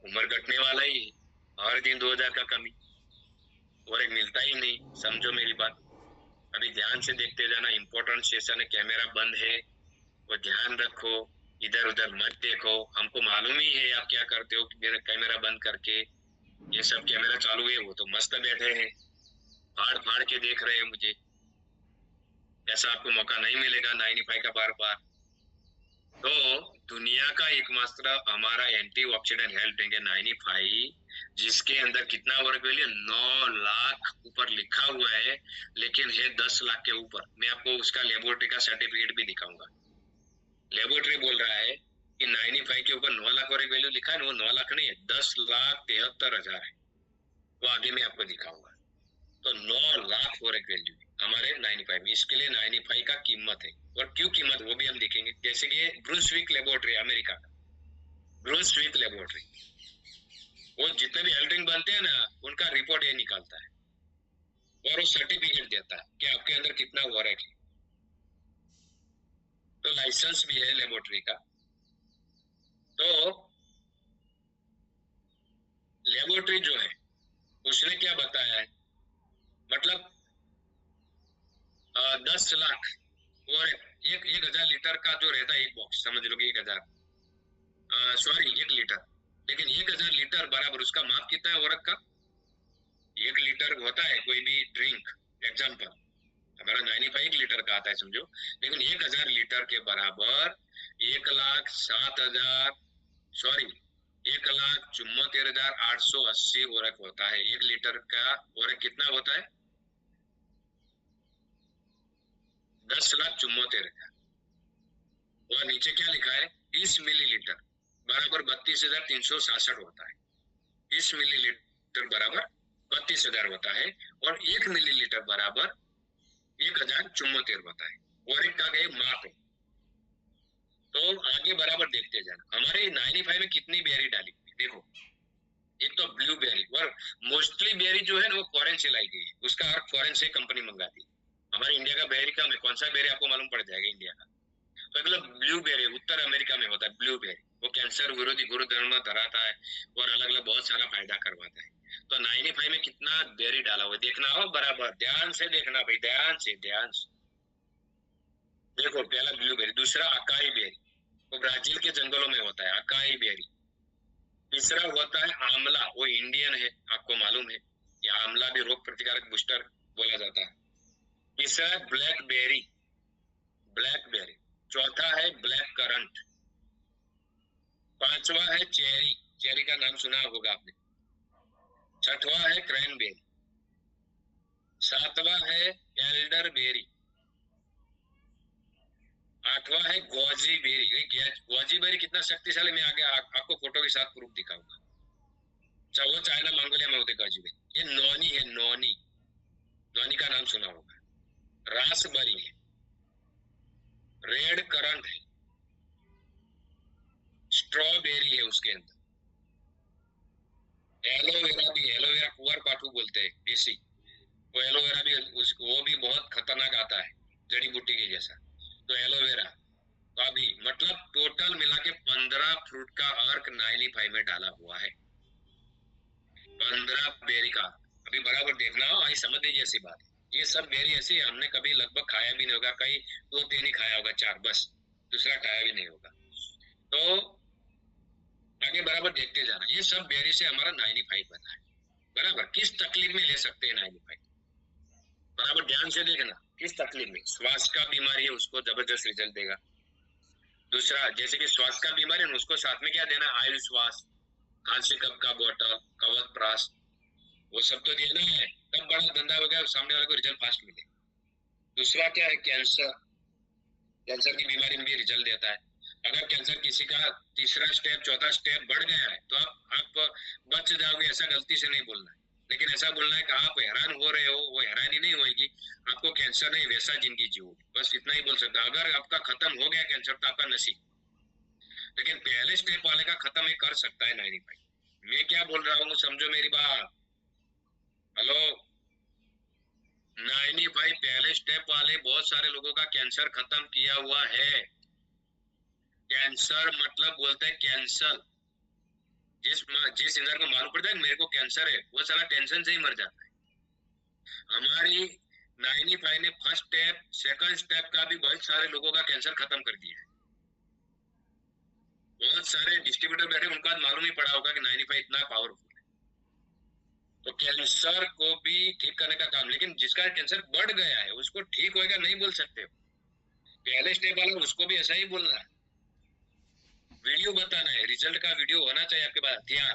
उम्र घटने वाला ही है। हर दिन 2000 का कमी और एक मिलता ही नहीं, समझो मेरी बात। अभी ध्यान से देखते जाना, इम्पोर्टेंट सेशन है, कैमरा बंद है, वो ध्यान रखो, इधर उधर मत देखो। हमको मालूम ही है आप क्या करते हो, मेरा कैमरा बंद करके, ये सब कैमरा चालू है, वो तो मस्त बैठे हैं, फाड़ फाड़ के देख रहे हैं मुझे। ऐसा आपको मौका नहीं मिलेगा 95 का बार बार। तो दुनिया का एकमात्र हमारा एंटीऑक्सीडेंट हेल्थ ड्रिंक है 95, जिसके अंदर कितना वर्क वैल्यू 9 लाख ऊपर लिखा हुआ है, लेकिन है 10 लाख के ऊपर। मैं आपको उसका लेबोरेटरी का सर्टिफिकेट भी दिखाऊंगा। लेबोरेटरी बोल रहा है कि 95 के ऊपर 9 लाख वर्क वैल्यू लिखा है, वो 9 लाख नहीं है, 10,73,000 है। वो आगे मैं आपको दिखाऊंगा। तो 9 लाख वर्क वैल्यू हमारे 95 में। इसके लिए 95 का कीमत है, और क्यों कीमत वो भी हम देखेंगे। जैसे कि ब्रूसविक लेबोरेटरी अमेरिका का, ब्रूसविक लेबोरेटरी, वो जितने भी हेल्थ ड्रिंक बनते हैं ना, उनका रिपोर्ट ये निकालता है और वो सर्टिफिकेट देता है कि आपके अंदर कितना वर्क है। तो लाइसेंस भी है लेबोरेटरी का। तो लेबोरेटरी जो है उसने क्या बताया है, मतलब 10 लाख और 1,000 लीटर का जो रहता है एक बॉक्स, समझ लो कि 1,000 सॉरी 1 लीटर, लेकिन 1,000 लीटर बराबर उसका माप कितना है औरत का। 1 लीटर होता है कोई भी ड्रिंक, एग्जाम्पल हमारा 95 लीटर का आता है समझो, लेकिन 1,000 लीटर के बराबर 1,07,000 सॉरी 1,74,880 औरक होता है। 1 लीटर का औरक कितना होता है, 10,74,000 का। और नीचे क्या लिखा है, 30 मिलीलीटर बराबर 32,366 होता है। 30 मिलीलीटर बराबर 32,000 होता है, और 1 मिलीलीटर बराबर 1,074 होता है। और एक का माप है। तो आगे बराबर देखते जाना, हमारे 95 में कितनी बेरी डाली देखो। एक तो ब्लू बेरी, और मोस्टली बेरी जो है ना वो फॉरेन से लाई गई है, उसका अर्थ फॉरेन से कंपनी मंगाती है। हमारे इंडिया का बेरी का में कौन सा बेरी आपको मालूम पड़ जाएगा इंडिया का। तो अगला ब्लू बेरी उत्तर अमेरिका में होता है। ब्लू बेरी वो कैंसर विरोधी गुणधर्म धराता है और अलग अलग बहुत सारा फायदा करवाता है। तो 95 में कितना बेरी डाला हुआ देखना हो, बराबर ध्यान से देखना भाई, ध्यान से देखो। पहला ब्लू बेरी, दूसरा अकाई बेरी, वो ब्राजील के जंगलों में होता है अकाई बेरी। तीसरा होता है आंवला, वो इंडियन है, आपको मालूम है कि आंवला भी रोग प्रतिकारक बूस्टर बोला जाता है। तीसरा ब्लैकबेरी, ब्लैकबेरी। चौथा है ब्लैक करंट। पांचवा है चेरी, चेरी का नाम सुना होगा आपने। छठवा है क्रैनबेरी। सातवां है एल्डरबेरी। 8वां है गोजी बेरी। गोजी बेरी कितना शक्तिशाली, मैं आगे आपको फोटो के साथ प्रूफ दिखाऊंगा। वो चाइना मंगोलिया में होते गोजी बेरी। ये नॉनी है, नॉनी, नॉनी का नाम सुना होगा। रासबेरी है, रेड करंट है, स्ट्रॉबेरी है उसके अंदर, एलोवेरा भी, एलोवेरा कुंवर पाठू बोलते हैं देसी, वो एलोवेरा भी वो भी बहुत खतरनाक आता है, जड़ी बूटी के जैसा। तो एलोवेरा का भी, मतलब टोटल मिला के 15 फ्रूट का अर्क 95 में डाला हुआ है। 15 बेरी का, अभी बराबर देखना हो, आई समझ लीजिए ऐसी बात। ये सब बेरी ऐसी हमने कभी लगभग खाया भी नहीं होगा, कहीं 2-3 ही खाया होगा, 4 बस, दूसरा खाया भी नहीं होगा। तो आगे बराबर देखते जाना। ये सब बेरी से हमारा 95 बना है। बराबर किस तकलीफ में ले सकते हैं 95? बराबर ध्यान से देखना, किस तकलीफ में? श्वास का बीमारी है उसको जबरदस्त रिजल्ट देगा। दूसरा, जैसे कि श्वास का बीमारी है उसको साथ में क्या देना? आयुर्वेद श्वास, खांसी कप का बोतल, कवच प्राश, वो सब तो देना है, तब बड़ा धंधा हो गया, सामने वाले को रिजल्ट फास्ट मिले। दूसरा क्या है? कैंसर, कैंसर की बीमारी में भी रिजल्ट देता है। अगर कैंसर किसी का 3रा स्टेप 4था स्टेप बढ़ गया है तो आप बच जाओगे, ऐसा गलती से नहीं बोलना है। लेकिन ऐसा बोलना है कि आप हैरान हो रहे हो, वो हैरानी नहीं होगी, आपको कैंसर नहीं, वैसा जिंदगी जियो, बस इतना ही बोल सकता। अगर आपका खत्म हो गया कैंसर तो आपका नसीब, लेकिन पहले स्टेप वाले का खत्म ही कर सकता है 95। मैं क्या बोल रहा हूँ समझो मेरी बात। हेलो, 95 पहले स्टेप वाले बहुत सारे लोगों का कैंसर खत्म किया हुआ है। कैंसर मतलब बोलते हैं कैंसर, जिस इंसान को मालूम पड़ता है मेरे को कैंसर है, वो सारा टेंशन से ही मर जाता है। हमारी 95 ने फर्स्ट स्टेप सेकंड स्टेप का भी बहुत सारे लोगों का कैंसर खत्म कर दिया है। बहुत सारे डिस्ट्रीब्यूटर बैठे, उनका मालूम नहीं पड़ा होगा कि 95 इतना पावरफुल है। तो कैंसर को भी ठीक करने का काम, लेकिन जिसका कैंसर बढ़ गया है उसको ठीक होएगा नहीं बोल सकते हो। पहले स्टेप वाला उसको भी ऐसा ही बोलना है, वीडियो बताना है, रिजल्ट का वीडियो होना चाहिए आपके पास हथियार,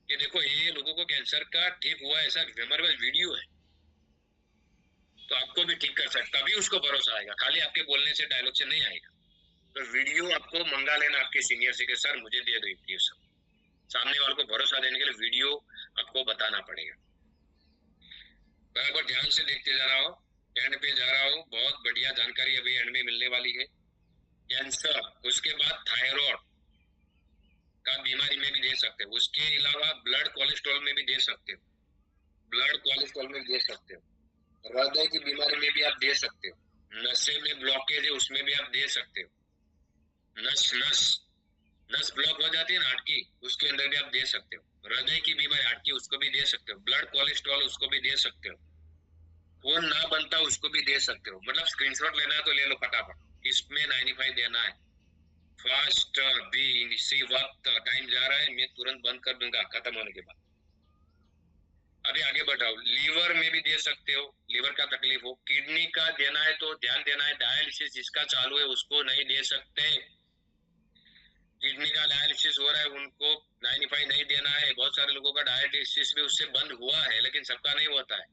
कि देखो ये लोगों को कैंसर का ठीक हुआ, ऐसा हमारे पास वीडियो है, तो आपको भी ठीक कर सकता, तभी उसको भरोसा आएगा। खाली आपके बोलने से, डायलॉग से नहीं आएगा। तो वीडियो आपको मंगा लेना आपके सीनियर से कि सर मुझे दे दो ये सब। सामने वाले को भरोसा देने के लिए वीडियो आपको बताना पड़ेगा। बराबर ध्यान से देखते जा रहा हूँ, एंड पे जा रहा हूँ, बहुत बढ़िया जानकारी अभी एंड में मिलने वाली है। कैंसर, उसके बाद थायराइड का बीमारी में भी दे सकते हो, उसके अलावा ब्लड कोलेस्ट्रॉल में भी दे सकते हो, ब्लड कोलेस्ट्रॉल में भी दे सकते हो, हृदय की बीमारी में भी आप दे सकते हो, नशे में ब्लॉकेज है उसमें भी आप दे सकते हो, नस ब्लॉक हो जाती है ना हार्ट की, उसके अंदर भी आप दे सकते हो, हृदय की बीमारी हार्ट की उसको भी दे सकते हो, ब्लड कोलेस्ट्रॉल उसको भी दे सकते हो, खून ना बनता उसको भी दे सकते हो। मतलब स्क्रीनशॉट लेना है तो ले लो फटाफट, इसमें 95 देना है फास्ट भी। इसी वक्त टाइम जा रहा है, मैं तुरंत बंद कर दूंगा खत्म होने के बाद। अभी आगे बढ़ाओ, लीवर में भी दे सकते हो, लीवर का तकलीफ हो। किडनी का देना है तो ध्यान देना है, डायलिसिस जिसका चालू है उसको नहीं दे सकते। किडनी का डायलिसिस हो रहा है उनको 95 नहीं देना है। बहुत सारे लोगों का डायलिसिस भी उससे बंद हुआ है, लेकिन सबका नहीं होता है।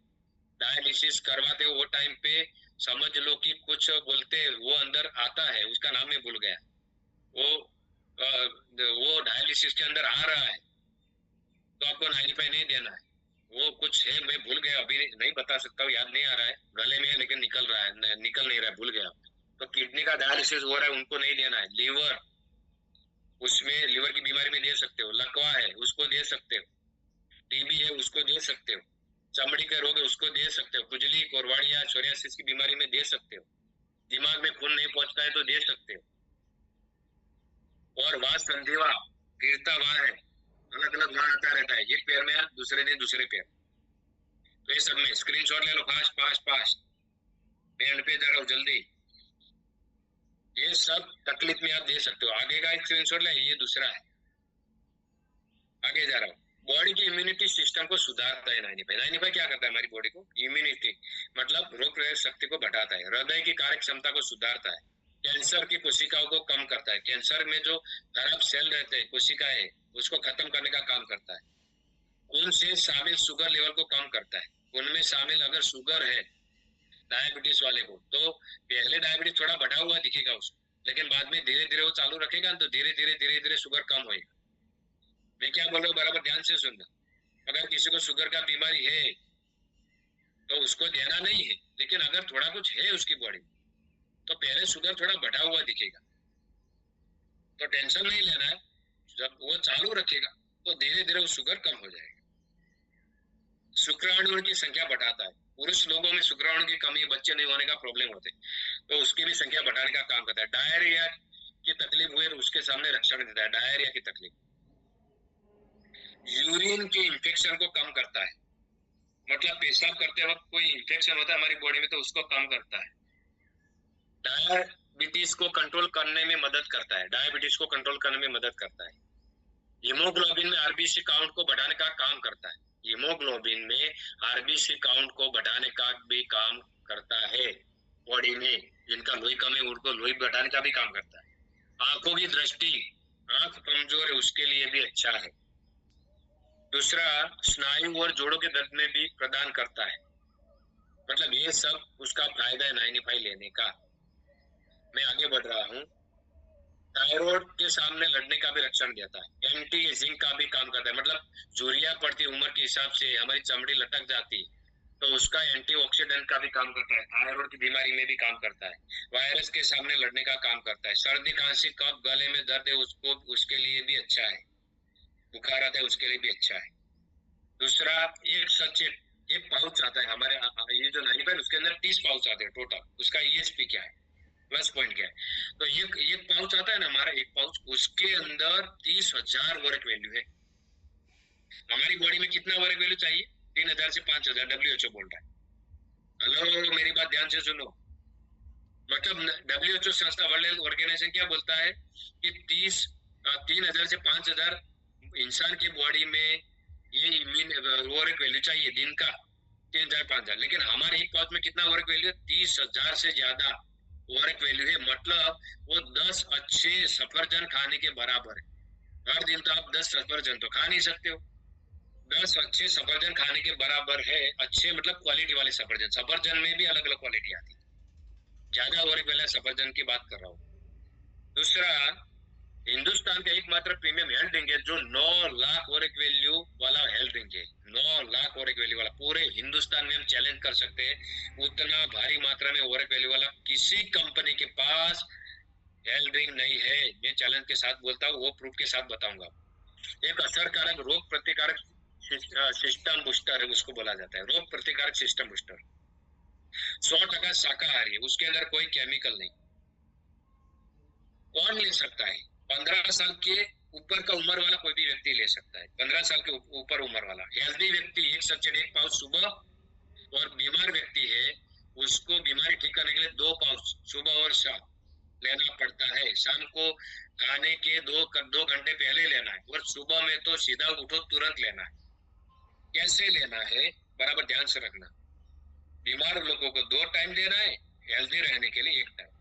डायलिसिस करवाते हो वो टाइम पे समझ लो कि कुछ बोलते वो अंदर आता है, उसका नाम मैं भूल गया, वो डायलिसिस के अंदर आ रहा है तो आपको 95 नहीं देना है। वो कुछ है, मैं भूल गया, अभी नहीं बता सकता हूँ, याद नहीं आ रहा है, गले में है लेकिन निकल रहा है, निकल नहीं रहा है, भूल गया। तो किडनी का डायलिसिस हो रहा है उनको नहीं देना है। लीवर, उसमें लीवर की बीमारी में दे सकते हो। लकवा है उसको दे सकते हो, टीबी है उसको दे सकते हो, चमड़ी का रोग है उसको दे सकते हो, खुजली, कोरवाड़िया, सोरियासिस की बीमारी में दे सकते हो, दिमाग में खून नहीं पहुंचता है तो दे सकते हो। और वहां संधिवा फिरता वहां है, अलग अलग वहां आता रहता है, एक पैर में हाथ दूसरे दिन दूसरे पैर। तो ये सब में स्क्रीनशॉट ले लो, फास्ट फास्ट फास्ट, एंड पे जा रहा हूँ जल्दी। ये सब तकलीफ में आप दे सकते हो। आगे का एक स्क्रीनशॉट ले, ये दूसरा है, आगे जा रहा हूँ। बॉडी की इम्यूनिटी सिस्टम को सुधारता है 95। 95 क्या करता है हमारी बॉडी को? इम्यूनिटी मतलब रोग प्रतिरोधक शक्ति को बढ़ाता है, हृदय की कार्य क्षमता को सुधारता है, कैंसर की कोशिकाओं को कम करता है, कैंसर में जो खराब सेल रहते हैं कोशिकाएं उसको खत्म करने का काम करता है, खून से शामिल शुगर लेवल को कम करता है, खून में शामिल अगर शुगर है डायबिटीज वाले को, तो पहले डायबिटीज थोड़ा बढ़ा हुआ दिखेगा उसको, लेकिन बाद में धीरे धीरे वो चालू रखेगा तो धीरे धीरे शुगर कम होएगा। मैं क्या बोल रहा हूँ बराबर ध्यान से सुनना। अगर किसी को शुगर का बीमारी है तो उसको देना नहीं है, लेकिन अगर थोड़ा कुछ है उसकी बॉडी में तो पहले शुगर थोड़ा बढ़ा हुआ दिखेगा, तो टेंशन नहीं लेना है। जब वो चालू रखेगा तो धीरे धीरे वो शुगर कम हो जाएगा। शुक्राणुओं की संख्या बढ़ाता है। पुरुष लोगों में शुक्राणु की कमी, बच्चे नहीं होने का प्रॉब्लम होते, तो उसकी भी संख्या बढ़ाने का काम करता है। डायरिया की तकलीफ हुई तो उसके सामने रक्षण देता है। डायरिया की तकलीफ, यूरिन के इंफेक्शन को कम करता है, मतलब पेशाब करते वक्त कोई इंफेक्शन होता है हमारी बॉडी में तो उसको कम करता है। डायबिटीज को कंट्रोल करने में मदद करता है। डायबिटीज को कंट्रोल करने में मदद करता है। हीमोग्लोबिन में आरबीसी काउंट को बढ़ाने का काम करता है। हीमोग्लोबिन में आरबीसी काउंट को बढ़ाने का भी काम करता है। बॉडी में जिनका लोही कम है उनको लोही बढ़ाने का भी काम करता है। आंखों की दृष्टि, आंख कमजोर है उसके लिए भी अच्छा है। दूसरा, स्नायु और जोड़ों के दर्द में भी प्रदान करता है। मतलब ये सब उसका फायदा है 95 लेने का। मैं आगे बढ़ रहा हूँ। थायराइड के सामने लड़ने का भी रक्षण देता है। एंटी एजिंग का भी काम करता है, मतलब झुर्रियां पड़ती उम्र के हिसाब से हमारी चमड़ी लटक जाती तो उसका एंटीऑक्सीडेंट का भी काम करता है। थायराइड की बीमारी में भी काम करता है। वायरस के सामने लड़ने का काम करता है। सर्दी, खांसी, कफ, गले में दर्द है उसको, उसके लिए भी अच्छा है। बुखार आता है उसके लिए भी अच्छा है। दूसरा, एक सचेत, एक पाउच आता है हमारे, ये जो 95 उसके अंदर 30 पाउच आते हैं टोटल। उसका ईएसपी क्या है, प्लस पॉइंट क्या है, तो एक पाउच आता है ना हमारा, एक पाउच, उसके अंदर 30,000 वर्क वैल्यू है। हमारी बॉडी में कितना वर्क वैल्यू चाहिए? 3,000 से 5,000 WHO बोल रहा है। हेलो, मेरी बात ध्यान से सुनो। मतलब WHO संस्था, वर्ल्ड हेल्थ ऑर्गेनाइजेशन क्या बोलता है कि 3,000 से 5,000 इंसान की बॉडी में ये वर्क वैल्यू चाहिए दिन का, 3,000 5,000। लेकिन हमारे एक पाउच में कितना वर्क वैल्यू है? 30,000 से ज्यादा वर्क वैल्यू है। मतलब वो 10 अच्छे सफरजन खाने के बराबर है। हर दिन तो आप 10 सफरजन तो खा नहीं सकते हो, 10 अच्छे सफरजन खाने के बराबर है। अच्छे मतलब क्वालिटी वाले सफरजन। सफरजन में भी अलग अलग क्वालिटी आती है। ज्यादा वर्क वाले सफरजन की बात कर रहा हूँ। दूसरा, हिंदुस्तान का एकमात्र प्रीमियम हेल्थ ड्रिंक है जो 9 लाख वर्क वैल्यू वाला हेल्थ ड्रिंक है। 9 लाख वर्क वैल्यू वाला, पूरे हिंदुस्तान में हम चैलेंज कर सकते हैं उतना भारी मात्रा में वर्क वैल्यू वाला किसी कंपनी के पास हेल्थ ड्रिंक नहीं है। मैं चैलेंज के साथ बोलता हूँ, वो प्रूफ के साथ बताऊंगा। एक असरकारक रोग प्रतिकारक सिस्टम बूस्टर है, उसको बोला जाता है रोग प्रतिकारक सिस्टम बूस्टर। 100% शाकाहारी है, उसके अंदर कोई केमिकल नहीं। कौन ले सकता है? 15 साल के ऊपर का उम्र वाला कोई भी व्यक्ति ले सकता है। 15 साल के ऊपर उम्र वाला हेल्दी व्यक्ति एक सचेत, एक पाउच सुबह, और बीमार व्यक्ति है उसको बीमारी ठीक करने के लिए 2 पाउच सुबह और शाम लेना पड़ता है। शाम को खाने के 2 घंटे पहले लेना है, और सुबह में तो सीधा उठो तुरंत लेना है। कैसे लेना है बराबर ध्यान से रखना। बीमार लोगों को 2 टाइम देना है, हेल्दी रहने के लिए 1 टाइम।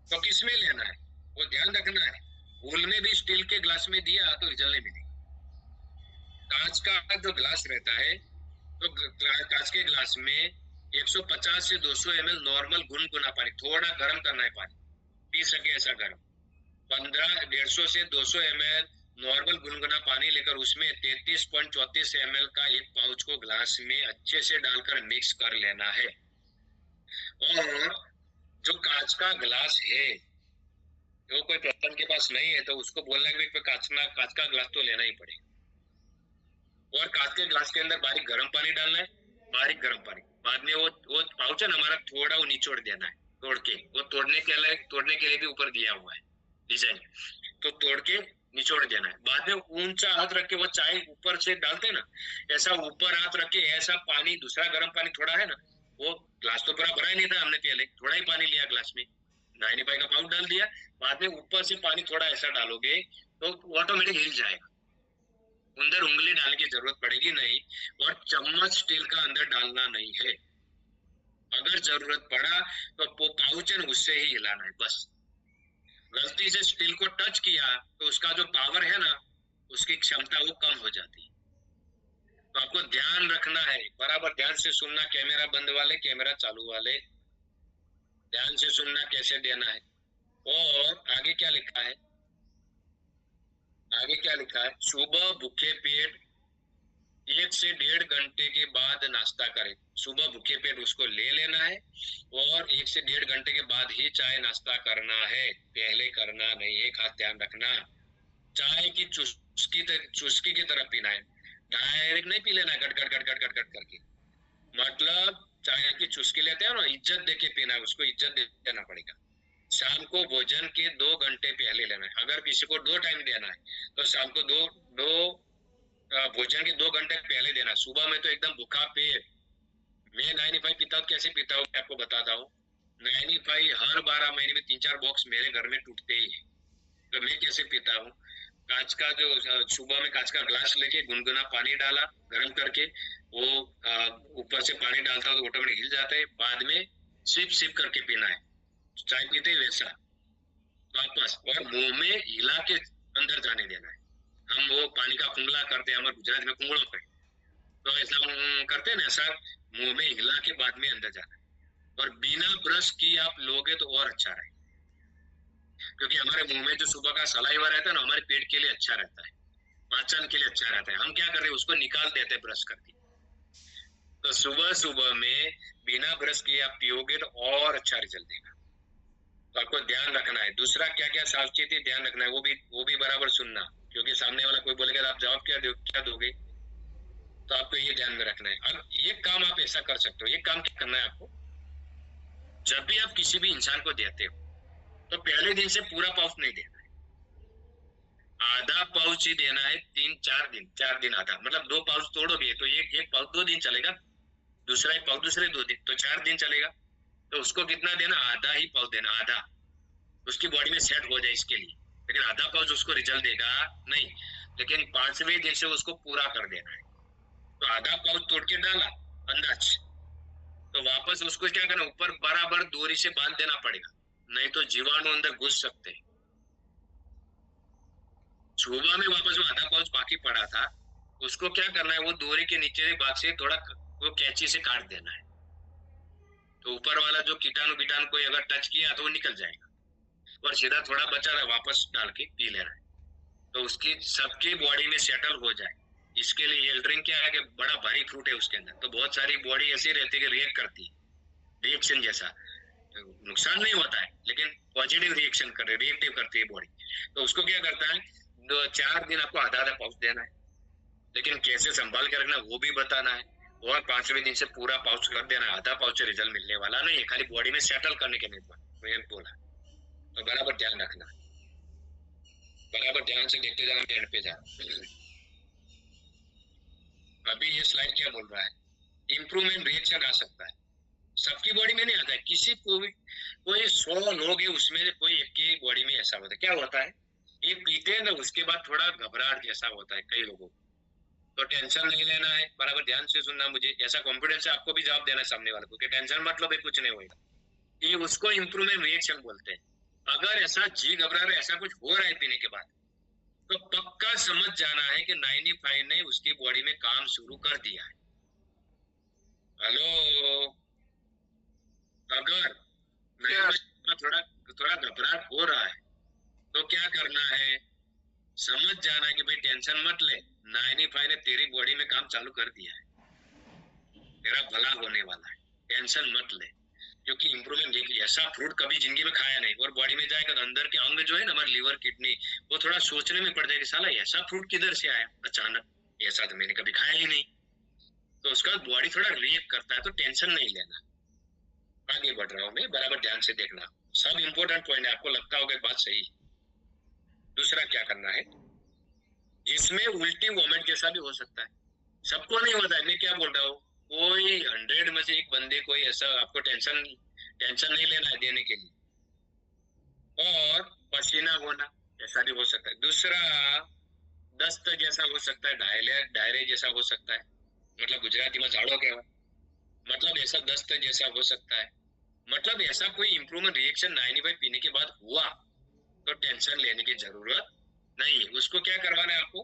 तो किसमें लेना है वो ध्यान रखना है। भूल में भी स्टील के ग्लास में दिया तो रिजल्ट नहीं मिलेगी। कांच का जो ग्लास रहता है तो कांच के ग्लास में 150 से 200 ml नॉर्मल गुनगुना पानी, थोड़ा गर्म करना है पानी, पी सके ऐसा गर्म। 150 से 200 ml नॉर्मल गुनगुना पानी लेकर उसमें 33.34 ml का एक पाउच को ग्लास में अच्छे से डालकर मिक्स कर लेना है। और जो कांच का ग्लास है, जो कोई पर्सन के पास नहीं है तो उसको बोलना कि कांच का ग्लास तो लेना ही पड़ेगा। और कांच के ग्लास के अंदर बारीक गर्म पानी डालना है, बारीक गर्म पानी। बाद में वो पाउच है ना हमारा, थोड़ा वो निचोड़ देना है, तोड़ के। वो तोड़ने के लिए भी ऊपर दिया हुआ है डिजाइन, तो तोड़ के निचोड़ देना है। बाद में ऊंचा हाथ रख के, वो चाय ऊपर से डालते ना, ऐसा ऊपर हाथ रख के ऐसा पानी, दूसरा गर्म पानी थोड़ा है ना, वो ग्लास तो पूरा भरा ही नहीं था हमने, पहले थोड़ा ही पानी लिया ग्लास में, 95 का पाउच डाल दिया। बाद में ऊपर से पानी थोड़ा ऐसा डालोगे तो ऑटोमेटिक हिल जाएगा। अंदर उंगली डालने की जरूरत पड़ेगी नहीं, और चम्मच स्टील का अंदर डालना नहीं है। अगर जरूरत पड़ा तो पाउच है उससे ही हिलाना है बस। गलती से स्टील को टच किया तो उसका जो पावर है ना, उसकी क्षमता वो कम हो जाती है। तो आपको ध्यान रखना है, बराबर ध्यान से सुनना, कैमरा बंद वाले, कैमरा चालू वाले, ध्यान से सुनना कैसे देना है। और आगे क्या लिखा है, आगे क्या लिखा है, सुबह भूखे पेट 1 से 1.5 घंटे के बाद नाश्ता करें। सुबह भूखे पेट उसको ले लेना है और 1 से 1.5 घंटे के बाद ही चाय नाश्ता करना है, पहले करना नहीं है, खास ध्यान रखना। चाय की चुस्की की तरफ पीना है, डायरेक्ट नहीं पी लेना गट गट गट गट गट गट करके। मतलब चाय की चुस्की लेते हैं ना, इज्जत देके पीना है, उसको इज्जत देना पड़ेगा। शाम को भोजन के 2 घंटे पहले लेना है। अगर किसी को 2 टाइम देना है तो शाम को भोजन के 2 घंटे पहले देना। सुबह में तो एकदम भूखा पेट, मैं 95 पीता हूँ, कैसे पीता हूँ आपको बताता हूँ। 95 हर 12 महीने में 3-4 बॉक्स मेरे घर में टूटते ही है। तो मैं कैसे पीता हूँ, कांच का जो सुबह में कांच का ग्लास लेके गुनगुना पानी डाला गर्म करके, वो ऊपर से पानी डालता हूँ तो ऑटोमेटिक हिल जाता है, बाद में सिप सिप करके पीना है, चाय पीते वैसा वापस, और मुंह में हिला के अंदर जाने देना है। हम वो पानी का कुंगला करते हैं, हमारे गुजरात में कुंगड़ो पे, तो ऐसा करते हैं ना, ऐसा मुंह में हिला के बाद में अंदर जाना है। और बिना ब्रश की आप लोगे तो और अच्छा रहे, क्योंकि हमारे मुंह में जो सुबह का सलाइवा रहता है ना, हमारे पेट के लिए अच्छा रहता है, पाचन के लिए अच्छा रहता है। हम क्या कर रहे हैं, उसको निकाल देते हैं ब्रश करके। तो सुबह सुबह में बिना ब्रश किए आप पियोगे तो और अच्छा रिजल्ट देगा। तो आपको ध्यान रखना है। दूसरा क्या क्या सावचेती ध्यान रखना है, वो भी बराबर सुनना, क्योंकि सामने वाला कोई बोलेगा आप जवाब क्या दोगे, तो आपको ये ध्यान में रखना है। अब ये काम आप ऐसा कर सकते हो, ये काम क्या करना है आपको, जब भी आप किसी भी इंसान को देते हो तो पहले दिन से पूरा पाउच नहीं देना है, आधा पाउच ही देना है। 4 दिन आधा, मतलब 2 पाउच तोड़ोगे तो एक पाउच 2 दिन चलेगा, दूसरा एक पाउच दूसरे 2 दिन, तो 4 दिन चलेगा। तो उसको कितना देना, आधा ही पाउच देना, आधा, उसकी बॉडी में सेट हो जाए इसके लिए। लेकिन आधा पाउच उसको रिजल्ट देगा नहीं, लेकिन 5वें दिन से उसको पूरा कर देना है। तो आधा पाउच तोड़ के डाला अंदाज, तो वापस उसको क्या करना, ऊपर बराबर डोरी से बांध देना पड़ेगा, नहीं तो जीवाणु अंदर घुस सकते हैं। सुबह में वापस वो आधा पाउच बाकी पड़ा था, उसको क्या करना है, वो डोरी के नीचे भाग से थोड़ा वो कैंची से काट देना है, तो ऊपर वाला जो कीटाणु कोई अगर टच किया तो वो निकल जाएगा, और सीधा थोड़ा बचा रहा वापस डाल के पी लेना है, तो उसकी सबकी बॉडी में सेटल हो जाए। इसके लिए ये ड्रिंक क्या है कि बड़ा भारी फ्रूट है उसके अंदर, तो बहुत सारी बॉडी ऐसी रहती है कि रिएक्ट करती है, रिएक्शन जैसा, नुकसान नहीं होता है लेकिन पॉजिटिव रिएक्शन कर रही, रिएक्टिव करती है बॉडी। तो उसको क्या करता है, 4 दिन आपको आधा आधा पाउच देना है, लेकिन कैसे संभाल के रखना वो भी बताना है। और 5वें दिन से पूरा पाउच कर देना है, आधा पाउच से रिजल्ट मिलने वाला नहीं है, खाली बॉडी में सेटल करने के लिए मैंने बोला। तो बराबर ध्यान रखना, बराबर ध्यान से देखते जाना, एंड पे जाना। अभी ये स्लाइड क्या बोल रहा है, इंप्रूवमेंट रिएक्शन आ सकता है, सबकी बॉडी में नहीं आता है, किसी को भी, कोई 100 लोग है उसमें कोई एक की बॉडी में ऐसा होता है। क्या होता है, ये पीते हैं ना उसके बाद थोड़ा घबराहट जैसा होता है कई लोगों को, तो टेंशन नहीं लेना है, बराबर ध्यान से सुनना। मुझे ऐसा कॉन्फिडेंस है आपको भी जवाब देना है सामने वाले को कि टेंशन मतलब है कुछ नहीं होगा, ये उसको इंप्रूवमेंट रिएक्शन बोलते हैं। अगर ऐसा जी घबरा रहा है, ऐसा कुछ हो रहा है पीने के बाद, तो पक्का समझ जाना है कि 95 ने उसकी बॉडी में काम शुरू कर दिया है। हेलो, अगर थोड़ा घबराहट हो रहा है तो क्या करना है, समझ जाना है कि भाई टेंशन मत ले, 95 ने तेरी बॉडी में काम चालू कर दिया है, तेरा भला होने वाला है, टेंशन मत ले। क्योंकि इंप्रूवमेंट देखिए, ऐसा फ्रूट कभी जिंदगी में खाया नहीं, और बॉडी में जाएगा तो अंदर के अंग जो है ना, हमारे लीवर किडनी, वो थोड़ा सोचने में पड़ जाएगा, साला ऐसा फ्रूट किधर से आया अचानक, ऐसा तो मैंने कभी खाया ही नहीं। तो उसका बॉडी थोड़ा रिएक्ट करता है, तो टेंशन नहीं लेना। आगे बढ़ रहा हूं मैं, बराबर ध्यान से देखना, सब इंपॉर्टेंट पॉइंट है, आपको लगता होगा बात सही। दूसरा क्या करना है, जिसमें उल्टी वोमिट जैसा भी हो सकता है, सबको नहीं होता है, मैं क्या बोल रहा हूँ, कोई 100 में से एक बंदे कोई ऐसा, आपको टेंशन नहीं लेना है देने के लिए। और पसीना होना ऐसा भी हो सकता है। दूसरा, दस्त जैसा हो सकता है, डायरे जैसा हो सकता है, मतलब गुजराती में झाड़ो कहवा, मतलब ऐसा दस्त जैसा हो सकता है, मतलब ऐसा कोई इंप्रूवमेंट रिएक्शन 95 पीने के बाद हुआ तो टेंशन लेने की जरूरत नहीं है। उसको क्या करवाना है आपको,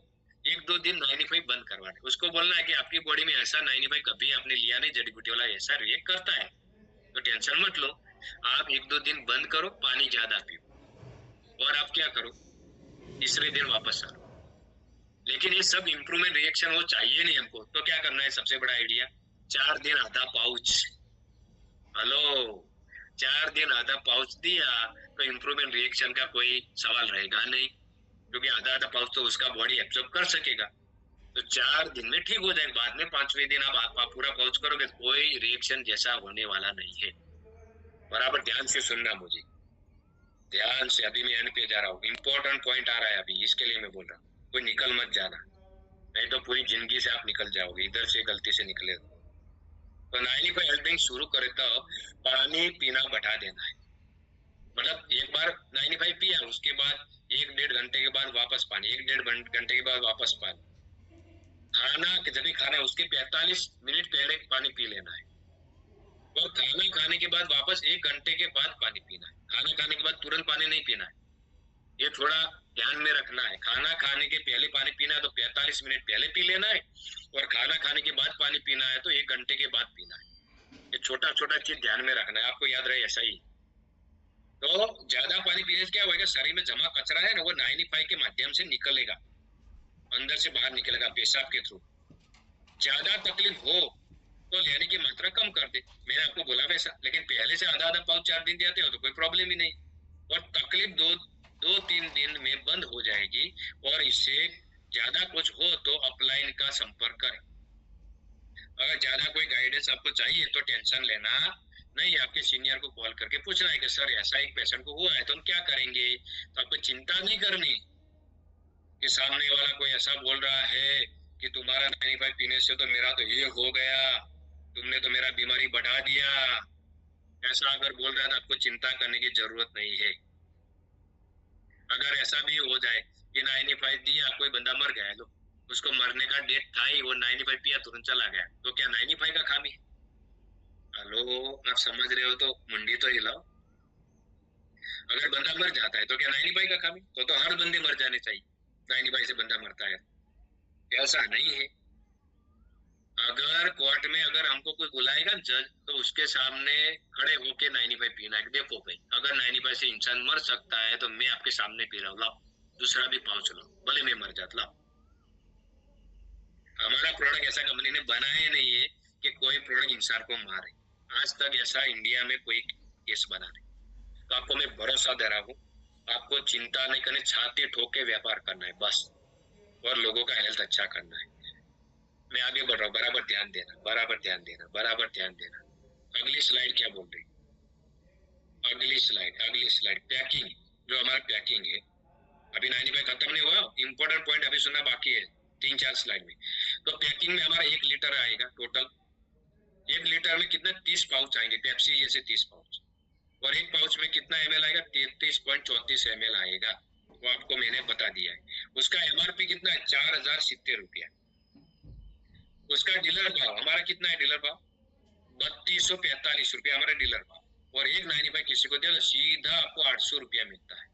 1-2 दिन 95 बंद करवाना है। उसको बोलना है कि आपकी बॉडी में ऐसा 95 कभी आपने लिया नहीं, जड़ी बूटी वाला ऐसा रिएक्ट करता है, तो टेंशन मत लो, आप 1-2 दिन बंद करो, पानी ज्यादा पियो और आप क्या करो, तीसरे दिन वापस आ। लेकिन ये सब इंप्रूवमेंट रिएक्शन वो चाहिए नहीं हमको, तो क्या करना है, सबसे बड़ा आइडिया, 4 दिन आधा पाउच, हेलो 4 दिन आधा पाउच दिया तो इंप्रूवमेंट रिएक्शन का कोई सवाल रहेगा नहीं, क्योंकि आधा पाउच तो उसका बॉडी एब्जॉर्ब कर सकेगा। तो 4 दिन में ठीक हो जाएगा, बाद में 5वें दिन आप पूरा पाउच करोगे, कोई रिएक्शन जैसा होने वाला नहीं है। बराबर ध्यान से सुनना मुझे, ध्यान से, अभी मैं एंड पे जा रहा हूँ, इंपॉर्टेंट पॉइंट आ रहा है अभी, इसके लिए मैं बोल रहा हूँ, कोई निकल मत जाना, नहीं तो पूरी जिंदगी से आप निकल जाओगे, इधर से गलती से निकले तो 95 हेल्पिंग शुरू करे तो पानी पीना बढ़ा देना है। मतलब एक बार 95 पिया, उसके बाद 1-1.5 घंटे के बाद वापस पानी, 1-1.5 घंटे के बाद वापस पानी। खाना जब भी खाना है उसके 45 मिनट पहले पानी पी लेना है, और खाना खाने के बाद वापस 1 घंटे के बाद पानी पीना है। खाना खाने के बाद तुरंत पानी नहीं पीना है, ये थोड़ा ध्यान में रखना है। खाना खाने के पहले पानी पीना है तो 45 मिनट पहले पी लेना है, और खाना खाने के बाद पानी पीना है तो 1 घंटे के बाद पीना है। ये छोटा छोटा चीज ध्यान में रखना है, आपको याद रहे ऐसा ही। तो ज्यादा पानी पीने से क्या होगा, शरीर में जमा कचरा है ना, वो 95 के माध्यम से निकलेगा, अंदर से बाहर निकलेगा पेशाब के थ्रू। ज्यादा तकलीफ हो तो लेने की मात्रा कम कर दे, मैंने आपको बोला वैसा, लेकिन पहले से आधा पाउच 4 दिन देते हो तो कोई प्रॉब्लम ही नहीं, और तकलीफ 2-3 दिन में बंद हो जाएगी। और इससे ज्यादा कुछ हो तो अपलाइन का संपर्क करें। अगर ज्यादा कोई गाइडेंस आपको चाहिए तो टेंशन लेना नहीं, आपके सीनियर को कॉल करके पूछना है कि सर ऐसा एक पेशेंट को हुआ है तो हम क्या करेंगे। तो आपको चिंता नहीं करनी कि सामने वाला कोई ऐसा बोल रहा है कि तुम्हारा 95 पीने से तो मेरा तो ये हो गया, तुमने तो मेरा बीमारी बढ़ा दिया, ऐसा अगर बोल रहा है तो आपको चिंता करने की जरूरत नहीं है। अगर ऐसा भी हो जाए कि 95 दिया, कोई बंदा मर गया, लो उसको मरने का डेट था ही, वो 95 पिया तुरंत चला गया, तो क्या 95 का खामी? हेलो, आप समझ रहे हो तो मुंडी तो हिलाओ। अगर बंदा मर जाता है तो क्या 95 का खामी? तो हर बंदे मर जाने चाहिए, 95 से बंदा मरता है, ऐसा नहीं है। अगर कोर्ट में अगर हमको कोई बुलाएगा जज, तो उसके सामने खड़े होके 95 पीना है। देखो भाई, अगर 95 से इंसान मर सकता है तो मैं आपके सामने पी रहा हूँ, लाओ दूसरा भी पाउच लो, भले मैं मर जाता, लाओ। हमारा प्रोडक्ट ऐसा कंपनी ने बनाया नहीं है कि कोई प्रोडक्ट इंसान को मारे, आज तक ऐसा इंडिया में कोई केस बना नहीं। तो आपको मैं भरोसा दे रहा हूँ, आपको चिंता नहीं करनी, छाती ठोक के व्यापार करना है बस, और लोगों का हेल्थ अच्छा करना है। मैं आगे बढ़ रहा हूँ, बराबर ध्यान देना, बराबर ध्यान देना, बराबर ध्यान देना। अगली स्लाइड क्या बोल रही, अगली स्लाइड पैकिंग, जो हमारा पैकिंग है, अभी 95 खत्म नहीं हुआ, इंपॉर्टेंट पॉइंट अभी सुनना बाकी है 3-4 स्लाइड में। तो पैकिंग में हमारा 1 लीटर आएगा टोटल, 1 लीटर में कितने 30 पाउच आएंगे, पेप्सी जैसे 30 पाउच, और 1 पाउच में कितना ml आएगा, 33.34 ml आएगा, वो आपको मैंने बता दिया है। उसका MRP कितना है, 4070 रुपया। उसका डीलर भाव हमारा कितना है, डीलर भाव 3245 रुपया हमारा डीलर भाव, और 195 किसी को दिया तो सीधा आपको 800 रुपया मिलता है,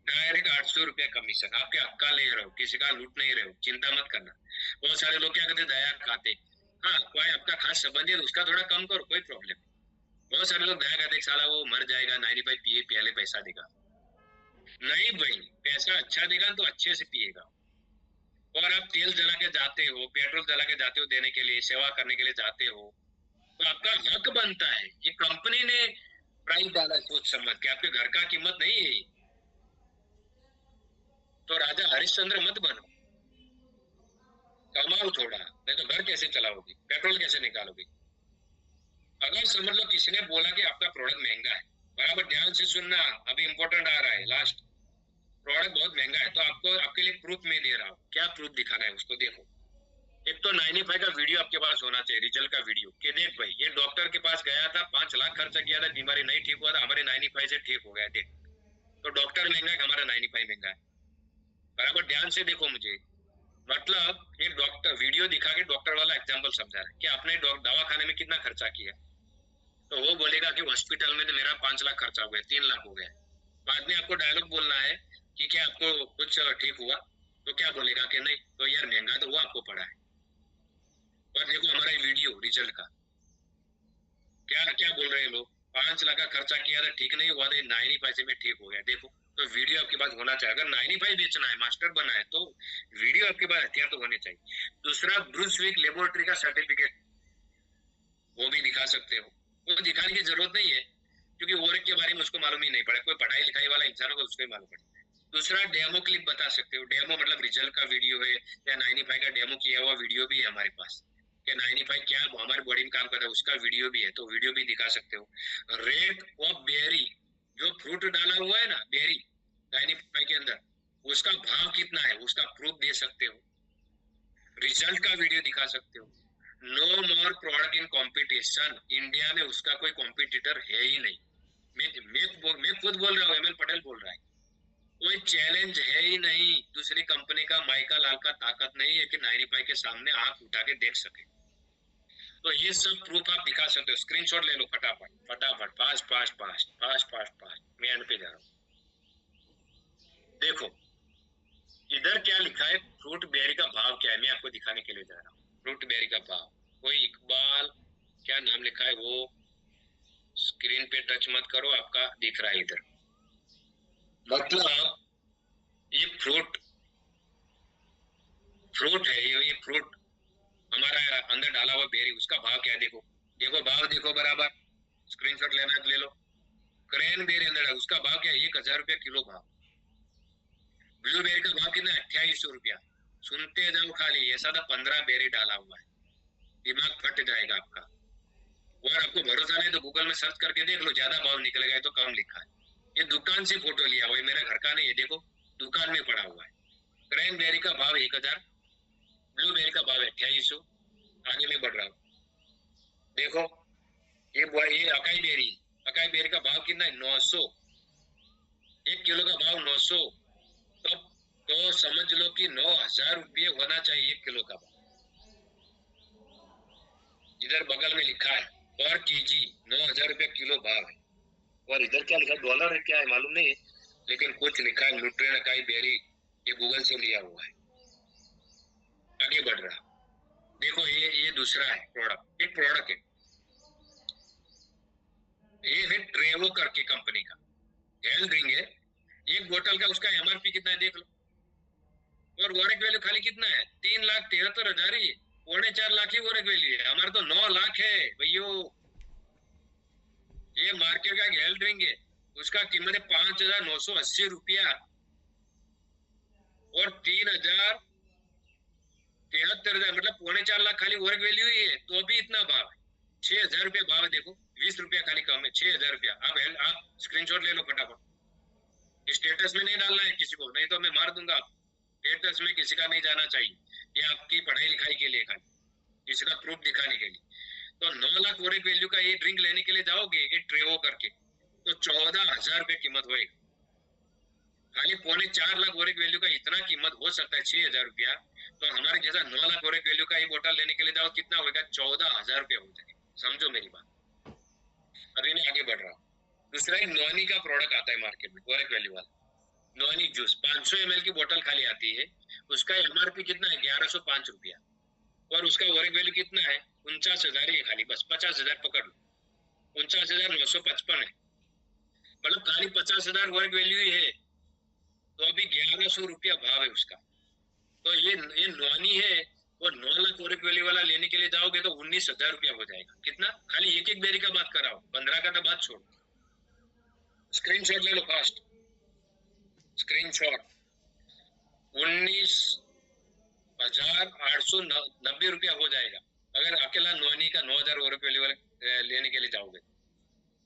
डायरेक्ट 800 रुपया कमीशन, आपके हक का ले रहे हो, किसी का लूट नहीं रहे हो, चिंता मत करना। बहुत सारे लोग क्या करते, दया खाते, हाँ कोई आपका खास संबंधी है तो उसका थोड़ा कम करो, कोई प्रॉब्लम नहीं। बहुत सारे लोग दया खाते, साला वो मर जाएगा 95 पिए, पहले पैसा देगा, नहीं भाई, पैसा अच्छा देगा तो अच्छे से पिएगा। और आप तेल जला के जाते हो, पेट्रोल जला के जाते हो देने के लिए, सेवा करने के लिए जाते हो, तो आपका हक बनता है। ये कंपनी ने प्राइस डाला सोच समझ के, आपके घर का कीमत नहीं है। तो राजा हरिश्चंद्र मत बनो, कमाओ थोड़ा, नहीं तो घर कैसे चलाओगे, पेट्रोल कैसे निकालोगे। अगर समझ लो किसी ने बोला कि आपका प्रोडक्ट महंगा है, बराबर ध्यान से सुनना, अभी इंपॉर्टेंट आ रहा है लास्ट, प्रोडक्ट बहुत महंगा है, तो आपको आपके लिए प्रूफ में दे रहा हूँ, क्या प्रूफ दिखाना है उसको देखो। एक तो 95 का वीडियो आपके पास होना चाहिए, रिजल्ट का वीडियो, कि देख भाई ये डॉक्टर के पास गया था, 5 लाख खर्चा किया था, बीमारी नहीं ठीक हुआ था, हमारे 95 से ठीक हो गया, देख। तो डॉक्टर महंगा है, हमारा 95 महंगा है, बराबर ध्यान से देखो मुझे। मतलब एक डॉक्टर वीडियो दिखा के डॉक्टर वाला एग्जाम्पल समझा रहा है कि आपने दवाखाने में कितना खर्चा किया, तो वो बोलेगा कि हॉस्पिटल में तो मेरा 5 लाख खर्चा हो गया, 3 लाख हो गया। बाद में आपको डायलॉग बोलना है कि क्या आपको कुछ ठीक हुआ, तो क्या बोलेगा कि नहीं तो यार महंगा तो वो आपको पड़ा है। और देखो हमारा ये वीडियो रिजल्ट का क्या क्या बोल रहे हैं लोग, 5 लाख का खर्चा किया था ठीक नहीं हुआ था, 95 में ठीक हो गया। देखो तो वीडियो आपके पास होना चाहिए। अगर 95 बेचना है, मास्टर बना है, तो वीडियो आपके पास हथियार तो होने चाहिए। दूसरा ब्रूसविक लेबोरेटरी का सर्टिफिकेट वो भी दिखा सकते हो। वो दिखाने की जरूरत नहीं है क्योंकि ओरेक के बारे में उसको मालूम ही नहीं पड़ा। कोई पढ़ाई लिखाई वाला इंसान होगा उसको ही मालूम पड़ेगा। दूसरा डेमो क्लिप बता सकते हो। डेमो मतलब रिजल्ट का वीडियो है या 95 का डेमो किया हुआ वीडियो भी है हमारे पास कि 95 क्या हमारे बॉडी में काम करता है उसका वीडियो भी है, तो वीडियो भी दिखा सकते हो। रेट ऑफ बेरी जो फ्रूट डाला हुआ है ना बेरी 95 के अंदर, उसका भाव कितना है उसका प्रूफ दे सकते हो। रिजल्ट का वीडियो दिखा सकते हो। No more product in competition, India में उसका कोई कॉम्पिटिटर है ही नहीं। मैं खुद बोल रहा हूँ, एमएल पटेल बोल रहा है, कोई चैलेंज है ही नहीं। दूसरी कंपनी का माइका लाल का ताकत नहीं है कि 95 के सामने आंख उठा के देख सके। तो ये सब प्रूफ आप दिखा सकते हो। स्क्रीनशॉट ले लो फटाफट फटाफट, fast fast fast fast fast fast. मैं एंड पे जा रहा हूँ। देखो इधर क्या लिखा है, फ्रूट बेरी का भाव क्या है मैं आपको दिखाने के लिए जा रहा हूँ। फ्रूट बेरी का भाव, कोई इकबाल क्या नाम लिखा है वो स्क्रीन पे टच मत करो, आपका दिख रहा है इधर। मतलब ये फ्रूट है, ये फ्रूट हमारा अंदर डाला हुआ बेरी, उसका भाव क्या है देखो। देखो भाव देखो बराबर, स्क्रीनशॉट लेना है तो ले लो। क्रैन बेरी अंदर है, उसका भाव क्या है 1000 रुपया किलो भाव। ब्लूबेरी का भाव कितना है 2800 रुपया। सुनते जाओ खाली, ऐसा था 15 बेरी डाला हुआ है, दिमाग फट जाएगा आपका। और आपको भरोसा नहीं तो गूगल में सर्च करके देख लो, ज्यादा भाव निकलेगा तो कम लिखा है। ये दुकान से फोटो लिया हुआ है, मेरा घर का नहीं है, देखो दुकान में पड़ा हुआ है। क्रैन बेरी का भाव 1000, ब्लूबेरी का भाव 2800। आगे में बढ़ रहा हूँ, देखो ये अकाई बेरी का भाव कितना है 900, 1 किलो का भाव 900। तो समझ लो कि 9000 रुपये होना चाहिए 1 किलो का भाव। इधर बगल में लिखा है पर केजी 9000 रुपये किलो भाव है। और इधर क्या लिखा है डॉलर है क्या है मालूम नहीं, लेकिन कुछ लिखा है न्यूट्रिएंट अकाई बेरी, ये गूगल से लिया हुआ है। आगे बढ़ रहा, देखो ये दूसरा है प्रोडक्ट, एक प्रोडक्ट है, ये है ट्रेवो करके कंपनी का हेल्थ ड्रिंक है। एक बोतल का उसका एमआरपी कितना है देख लो। और वॉरेक वैल्यू खाली कितना है 3,73,000 ही, 4.5 लाख ही वॉरेक वैल्यू है। हमारा तो 9 लाख है भैयो। ये मार्केट का हेल्थ ड्रिंक है, उसका कीमत है 5,980 रुपया। और 3,73,000 मतलब 4.5 लाख खाली वॉरेक वैल्यू ही है, तो भी इतना भाव है। 6,000 रुपया भाव है, देखो 20 रुपया खाली कम है, 6,000 रुपया। आप स्क्रीनशॉट ले लो फटाफट। स्टेटस में नहीं डालना है किसी को, नहीं तो मैं मार दूंगा। स्टेटस में किसी का नहीं जाना चाहिए, ये आपकी पढ़ाई लिखाई के लिए खाली, इसका प्रूफ दिखाने के लिए। तो 9 लाख वॉरेक वैल्यू का ये ड्रिंक लेने के लिए जाओगे ये ट्रेवो करके, तो 14,000 रुपये कीमत होएगी। खाली 3.25 लाख वॉरेक वैल्यू का इतना कीमत हो सकता है 6,000 रुपया। तो हमारे जैसा 9 लाख वॉरेक वैल्यू का ये बोतल लेने के लिए जाओ कितना होगा 14,000 रुपया हो जाएगा। समझो मेरी बात। अभी मैं आगे बढ़ रहा हूँ। दूसरा एक नॉनी का प्रोडक्ट आता है मार्केट में वॉरेक वैल्यू वाला, नॉनी जूस 500 ml की बोतल खाली आती है। उसका एमआरपी कितना है 1105 रुपया। और उसका वॉरेक वैल्यू कितना है 49,000 ही खाली, बस 50,000 पकड़ लो, 49,955 है। मतलब खाली 50,000 वॉरेक वैल्यू ही है, तो अभी 1100 रुपया भाव है उसका। तो ये नॉनी है। और 9 लाख वॉरेक वैल्यू वाला लेने के लिए जाओगे तो 19,000 रुपया हो जाएगा। कितना खाली एक बेरी का बात कराओ, 15 का तो बात छोड़ो। स्क्रीनशॉट ले लो फास्ट, स्क्रीनशॉट। 19,890 रुपया हो जाएगा अगर अकेला नॉनी का 9,000 वॉरेक वैल्यू वाले लेने के लिए जाओगे।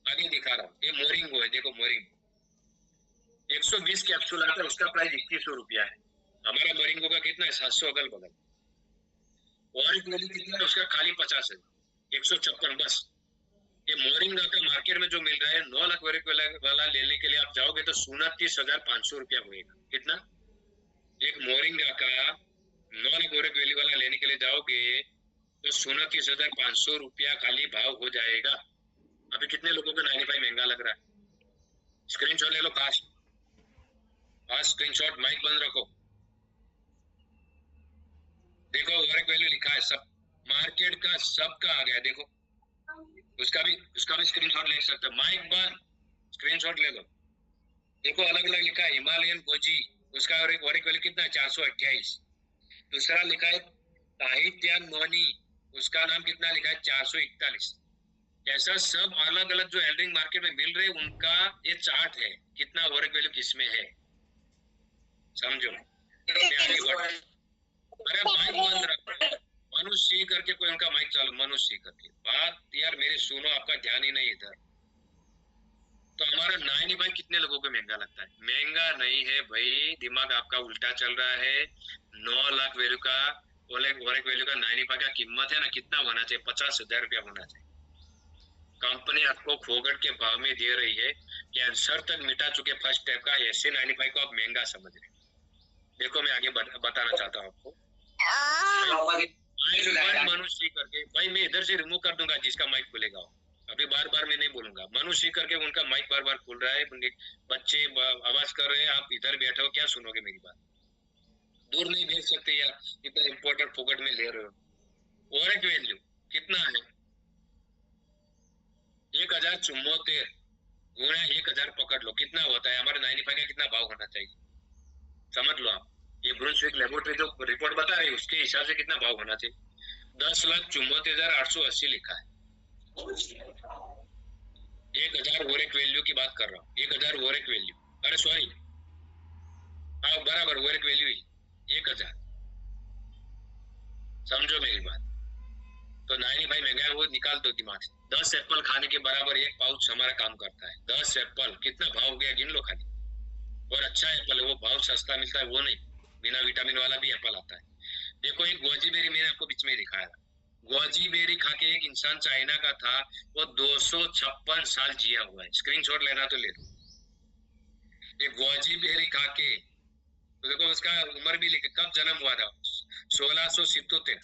आगे दिखा रहा हूँ, ये मोरिंगो है, देखो मोरिंगो 120 कैप्सूल आता है, उसका प्राइस 2100 रुपया है। हमारा मोरिंगो का कितना है 700 अगल बगल। वॉरेक वैल्यू कितना है उसका खाली 50 है, 156 बस। ये मोरिंगा का मार्केट में जो मिल रहा है 9 लाख वॉरेक वाला लेने के लिए आप जाओगे तो 29,500 रुपया होगा। कितना एक मोरिंगा का 9 लाख वॉरेक वैल्यू वाला लेने के लिए जाओगे तो 29,500 रुपया खाली भाव हो जाएगा। अभी कितने लोगों को 95 महंगा लग रहा है? स्क्रीनशॉट ले लो फास्ट फास्ट, स्क्रीनशॉट, माइक बंद रखो। देखो ओवरेक वैल्यू लिखा है, सब मार्केट का सबका आ गया, देखो उसका भी स्क्रीनशॉट ले सकते हो। माइक बंद, स्क्रीनशॉट ले लो, देखो अलग अलग लिखा है। हिमालयन गोजी, उसका ओवरेक वैल्यू कितना है, 428। दूसरा लिखा है ताहित्यान मोनी, उसका नाम कितना लिखा है, 441। ऐसा सब अलग अलग जो एल्ड्रिंग मार्केट में मिल रहे हैं उनका ये चार्ट है, कितना ओवरेक वैल्यू किसमें है, समझो। अरे माइक बंद रखो, मनुष्य सिंह करके कोई उनका माइक चालू, मनुष्य सिंह करके बात, यार मेरे सुनो, आपका ध्यान ही नहीं इधर। तो हमारा 95 कितने लोगों को महंगा लगता है? महंगा नहीं है भाई, दिमाग आपका उल्टा चल रहा है। 9 लाख वैल्यू का ओवरेक वैल्यू का 95 का कीमत है ना, कितना होना चाहिए, 50,000 रुपया होना चाहिए। कंपनी आपको फोगट के भाव में दे रही है, कैंसर तक मिटा चुके फर्स्ट स्टेप का, ऐसे 95 को आप महंगा समझ रहे। देखो मैं आगे बताना चाहता हूँ आपको। मनुष्य करके भाई, मैं इधर से रिमूव कर दूंगा जिसका माइक खुलेगा, अभी बार बार मैं नहीं बोलूंगा। मनुष्य करके उनका माइक बार बार खुल रहा है, बच्चे आवाज कर रहे हैं, आप इधर बैठे हो, क्या सुनोगे मेरी बात? दूर नहीं भेज सकते यार, इतना इम्पोर्टेंट फोकट में ले रहे हो। ओवरेक वैल्यू कितना है, 1074 गुणा 1000 पकड़ लो, कितना होता है? हमारे 95 का कितना भाव होना चाहिए, समझ लो आप। ये ब्रूंसविक लेबोरेटरी जो रिपोर्ट बता रही है उसके हिसाब से कितना भाव होना चाहिए, 10,74,880 लिखा है। 1000 ओवरेक वैल्यू की बात कर रहा हूँ, 1000 ओवरेक वैल्यू, अरे सॉरी, हाँ बराबर ओवरेक वैल्यू ही 1000, समझो मेरी बात। तो 95 महंगा है वो निकाल दो दिमाग से। 10 एप्पल खाने के बराबर एक पाउच हमारा काम करता है। 10 एप्पल कितना भाव हो गया, गिन लो खाली। और अच्छा एप्पल है वो, भाव सस्ता मिलता है वो नहीं, बिना विटामिन वाला भी एप्पल आता है। देखो एक गोजी बेरी मैंने आपको बीच में दिखाया, गोजी बेरी खा के एक इंसान चाइना का था, वो 256 साल जिया हुआ है, स्क्रीनशॉट लेना तो ले लो। ये गोजी बेरी खा के, तो देखो उसका उम्र भी लिखे, कब जन्म हुआ था, 1677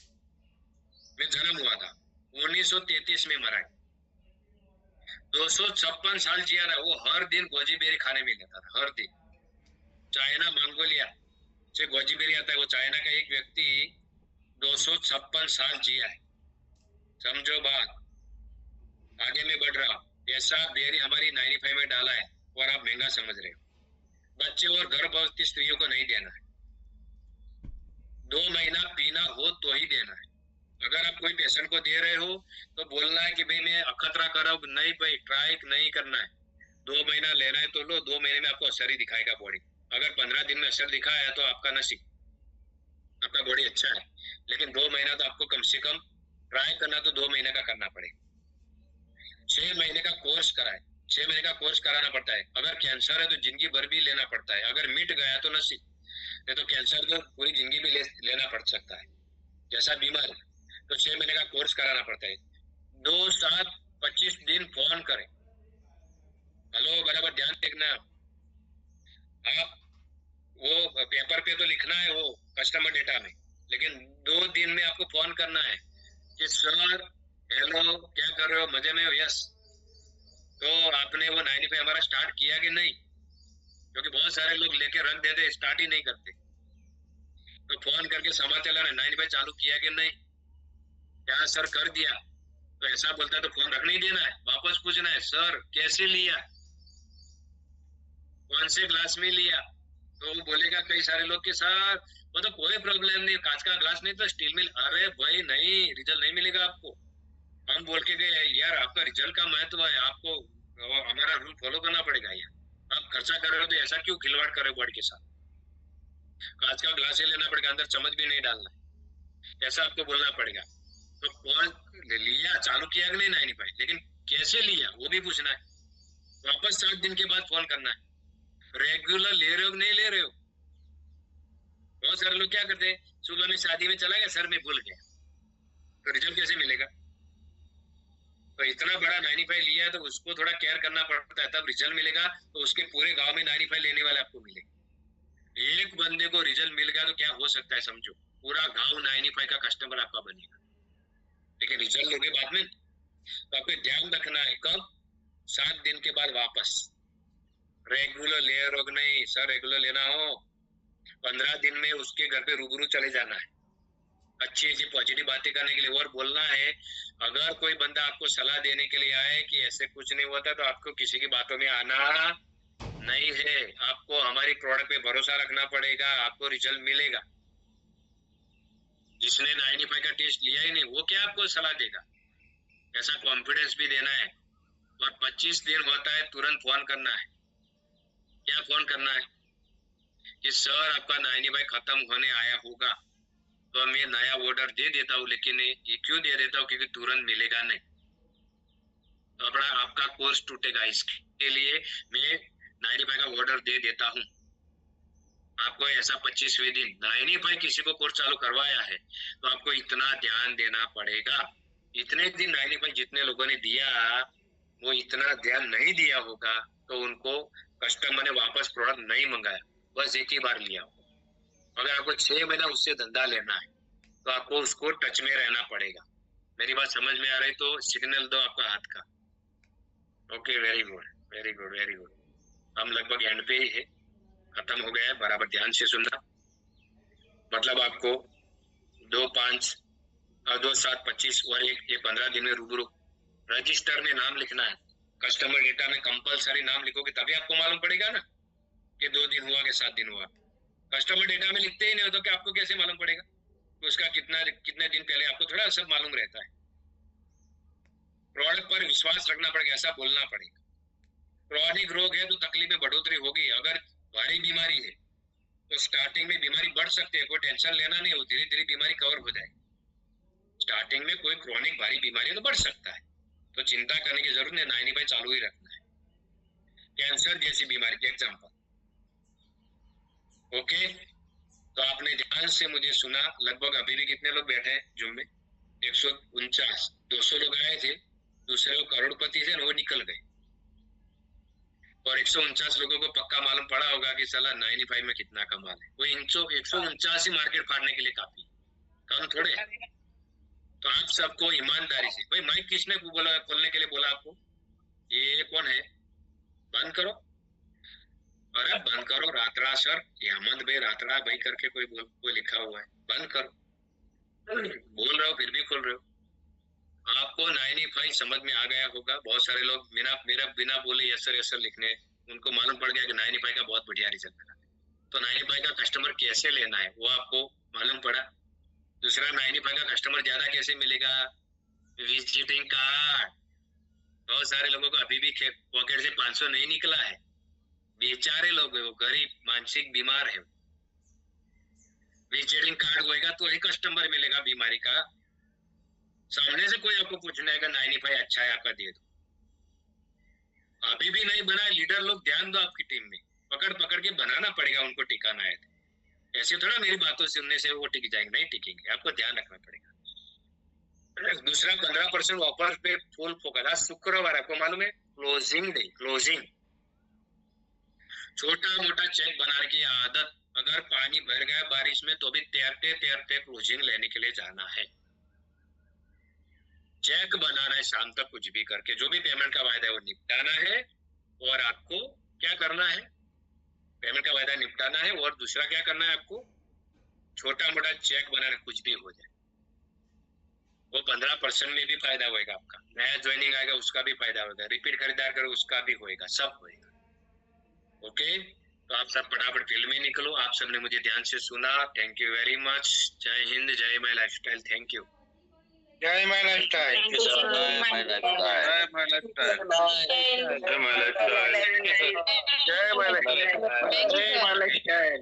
में जन्म हुआ था, 1933 में मरा है। 256 साल जिया था वो, हर दिन गोजी बेरी खाने में लेता था, हर दिन। चाइना मंगोलिया से गोजी बेरी आता है, वो चाइना का एक व्यक्ति 256 साल जिया है, समझो बात। आगे में बढ़ रहा, ऐसा बेरी हमारी 95 में डाला है और आप महंगा समझ रहे हो। बच्चे और गर्भवती स्त्रियों को नहीं देना है, 2 महीना पीना हो तो ही देना है। अगर आप कोई पेशेंट को दे रहे हो तो बोलना है कि भाई मैं अखतरा कर रहा हूँ, नहीं भाई ट्राई नहीं करना है, 2 महीना लेना है तो लो, 2 महीने में आपको असर ही दिखाएगा बॉडी। अगर 15 दिन में असर दिखाया तो आपका नसीब, आपका बॉडी अच्छा है, लेकिन 2 महीना तो आपको कम से कम ट्राई करना, तो 2 महीने का करना पड़ेगा। 6 महीने का कोर्स कराए, 6 महीने का कोर्स कराना पड़ता है। अगर कैंसर है तो जिंदगी भर भी लेना पड़ता है, अगर मिट गया तो नसीब, नहीं तो कैंसर तो पूरी जिंदगी भी लेना पड़ सकता है, जैसा बीमार है। तो 6 महीने का कोर्स कराना पड़ता है। 2 7 25 दिन फोन करें, हेलो बराबर ध्यान देखना आप, वो पेपर पे तो लिखना है वो कस्टमर डेटा में, लेकिन 2 दिन में आपको फोन करना है कि सर हेलो क्या कर रहे हो, मजे में हो, यस। तो आपने वो 95 हमारा स्टार्ट किया कि नहीं, क्योंकि बहुत सारे लोग लेके रख देते, स्टार्ट ही नहीं करते। तो फोन करके समाचार लेना, 95 चालू किया कि नहीं, क्या सर कर दिया, तो ऐसा बोलता है तो फोन रख नहीं देना है, वापस पूछना है सर कैसे लिया, कौन से ग्लास में लिया। तो वो बोलेगा कई सारे लोग के सर वो तो कोई प्रॉब्लम नहीं, कांच का ग्लास नहीं तो स्टील में। अरे भाई नहीं, रिजल्ट नहीं मिलेगा आपको। हम बोल के गए यार आपका रिजल्ट का महत्व है, आपको हमारा रूल फॉलो करना पड़ेगा यार, आप खर्चा कर रहे हो तो ऐसा क्यों खिलवाड़ कर रहे हो बॉडी के साथ। कांच का ग्लास ही लेना पड़ेगा, अंदर चम्मच भी नहीं डालना, ऐसा आपको बोलना पड़ेगा। तो कौन लिया, चालू किया कि नहीं 95, लेकिन कैसे लिया वो भी पूछना है। वापस 7 दिन के बाद फोन करना है, रेगुलर ले रहे हो नहीं ले रहे हो। बहुत सारे लोग क्या करते हैं, सुबह में शादी में चला गया सर मैं भूल गया, तो रिजल्ट कैसे मिलेगा। तो इतना बड़ा 95 लिया है तो उसको थोड़ा केयर करना पड़ता है, तब रिजल्ट मिलेगा। तो उसके पूरे गांव में 95 लेने वाले आपको मिलेंगे। एक बंदे को रिजल्ट मिल गया तो क्या हो सकता है समझो, पूरा गांव 95 का कस्टमर आपका बनेगा। लेकिन रिजल्ट लोगे बाद में, तो आपको ध्यान रखना है कब, 7 दिन के बाद वापस। रेगुलर ले रोग नहीं सर, रेगुलर लेना हो 15 दिन में उसके घर पे रूबरू चले जाना है, अच्छी अच्छी पॉजिटिव बातें करने के लिए और बोलना है। अगर कोई बंदा आपको सलाह देने के लिए आए कि ऐसे कुछ नहीं होता, तो आपको किसी की बातों में आना नहीं है। आपको हमारी प्रोडक्ट पे भरोसा रखना पड़ेगा, आपको रिजल्ट मिलेगा। जिसने 95 का टेस्ट लिया ही नहीं, वो क्या आपको सलाह देगा? ऐसा कॉन्फिडेंस भी देना है। और 25 दिन होता है, तुरंत फोन करना है। क्या फोन करना है कि सर आपका 95 खत्म होने आया होगा, तो मैं नया ऑर्डर दे देता हूँ, लेकिन ये क्यों दे देता हूँ? क्योंकि तुरंत मिलेगा नहीं, अपना आपका कोर्स टूटेगा। इसके लिए मैं 95 का ऑर्डर दे देता हूँ आपको। ऐसा 25वें दिन 95 किसी को कोर्स चालू करवाया है, तो आपको इतना ध्यान देना पड़ेगा। इतने दिन 95 जितने लोगों ने दिया, वो इतना ध्यान नहीं दिया होगा, तो उनको कस्टमर ने वापस प्रोडक्ट नहीं मंगाया, बस एक ही बार लिया। अगर आपको 6 महीना उससे धंधा लेना है, तो आपको उसको टच में रहना पड़ेगा। मेरी बात समझ में आ रही तो सिग्नल दो आपका हाथ का। Okay, very good very good very good. हम लगभग एंड पे ही है, खत्म हो गया है। बराबर ध्यान से सुनना। मतलब आपको 2, 5 और 2, 7, 25 और एक 15 दिन में रूबरू रजिस्टर में नाम लिखना है। कस्टमर डेटा में कंपलसरी नाम लिखोगे, तभी आपको मालूम पड़ेगा ना कि 2 दिन हुआ कि 7 दिन हुआ। कस्टमर डेटा में लिखते ही नहीं हो तो कि आपको कैसे मालूम पड़ेगा कि उसका कितने दिन पहले? आपको थोड़ा सब मालूम रहता है। प्रोडक्ट पर विश्वास रखना पड़ेगा, ऐसा बोलना पड़ेगा। क्रॉनिक रोग है तो तकलीफ में बढ़ोतरी होगी। अगर भारी बीमारी है तो स्टार्टिंग में बीमारी बढ़ सकती है, कोई टेंशन लेना नहीं, वो धीरे धीरे बीमारी कवर हो जाएगी। स्टार्टिंस्टार्टिंग में कोई क्रॉनिक भारी बीमारी है तो बढ़ सकता है, तो चिंता करने की जरूरत नहीं, 95 चालू ही रखना है। कैंसर जैसी बीमारी के एग्जाम्पल। ओके, तो आपने ध्यान से मुझे सुना। लगभग अभी भी कितने लोग बैठे हैं जूम में? 149, 200 लोग आए थे, दूसरे लोग करोड़पति थे, वो निकल गए। और 149 लोगों को पक्का मालूम पड़ा होगा कि साला 95 में कितना कमाल है। वो 149 ही मार्केट फाड़ने के लिए काफी कम थोड़े। तो आप सबको ईमानदारी से, भाई माइक किसने बोला खोलने के लिए बोला आपको? ये कौन है? बंद करो। अरे बंद करो। रात्रा सर, हेमंत भाई रात्रा भाई करके कोई लिखा हुआ है, बंद करो। बोल रहे हो फिर भी खोल रहे हो। आपको 95 समझ में आ गया होगा। बहुत सारे लोग मेरा बिना बोले यस सर लिखने, उनको मालूम पड़ गया कि 95 का बहुत बढ़िया रिजल्ट मिला। तो 95 का कस्टमर कैसे लेना है वो आपको मालूम पड़ा। दूसरा, 95 का कस्टमर ज्यादा कैसे मिलेगा? Visiting card. बहुत सारे लोगों को अभी भी पॉकेट से 500 नहीं निकला है, बेचारे लोग है, वो गरीब मानसिक बीमार है। विजिटिंग कार्ड होएगा तो ही कस्टमर मिलेगा बीमारी का। सामने से कोई आपको पूछने आएगा 95 अच्छा है आपका दे दो। अभी भी नहीं बना लीडर लोग, ध्यान दो। आपकी टीम में पकड़ पकड़ के बनाना पड़ेगा, उनको टिकाना है। ऐसे थोड़ा मेरी बातों सुनने से वो टिक जाएंगे, नहीं टिकेंगे, आपको ध्यान रखना पड़ेगा। दूसरा, 15% ऑफर पे फुल फोकस। आज शुक्रवार, आपको मालूम है क्लोजिंग डे, क्लोजिंग। छोटा मोटा चेक बनाने की आदत, अगर पानी भर गया बारिश में तो भी तैरते तैरते क्लोजिंग लेने के लिए जाना है। चेक बनाना है शाम तक, कुछ भी करके जो भी पेमेंट का वायदा है वो निपटाना है। और आपको क्या करना है? पेमेंट का वायदा निपटाना है। और दूसरा क्या करना है आपको? छोटा मोटा चेक बनाना, कुछ भी हो जाए। वो 15% में भी फायदा होएगा आपका। नया ज्वाइनिंग आएगा उसका भी फायदा होगा, रिपीट खरीदार करो उसका भी होएगा, सब होएगा। ओके, तो आप सब फटाफट फील्ड में निकलो। आप सबने मुझे ध्यान से सुना, थैंक यू वेरी मच। जय हिंद, जय माय लाइफस्टाइल। Thank you.
जय माय लाइफस्टाइल।
जय माय लाइफस्टाइल।
जय माय लाइफस्टाइल। जय माय लाइफस्टाइल। जय माय लाइफस्टाइल। जय माय लाइफस्टाइल।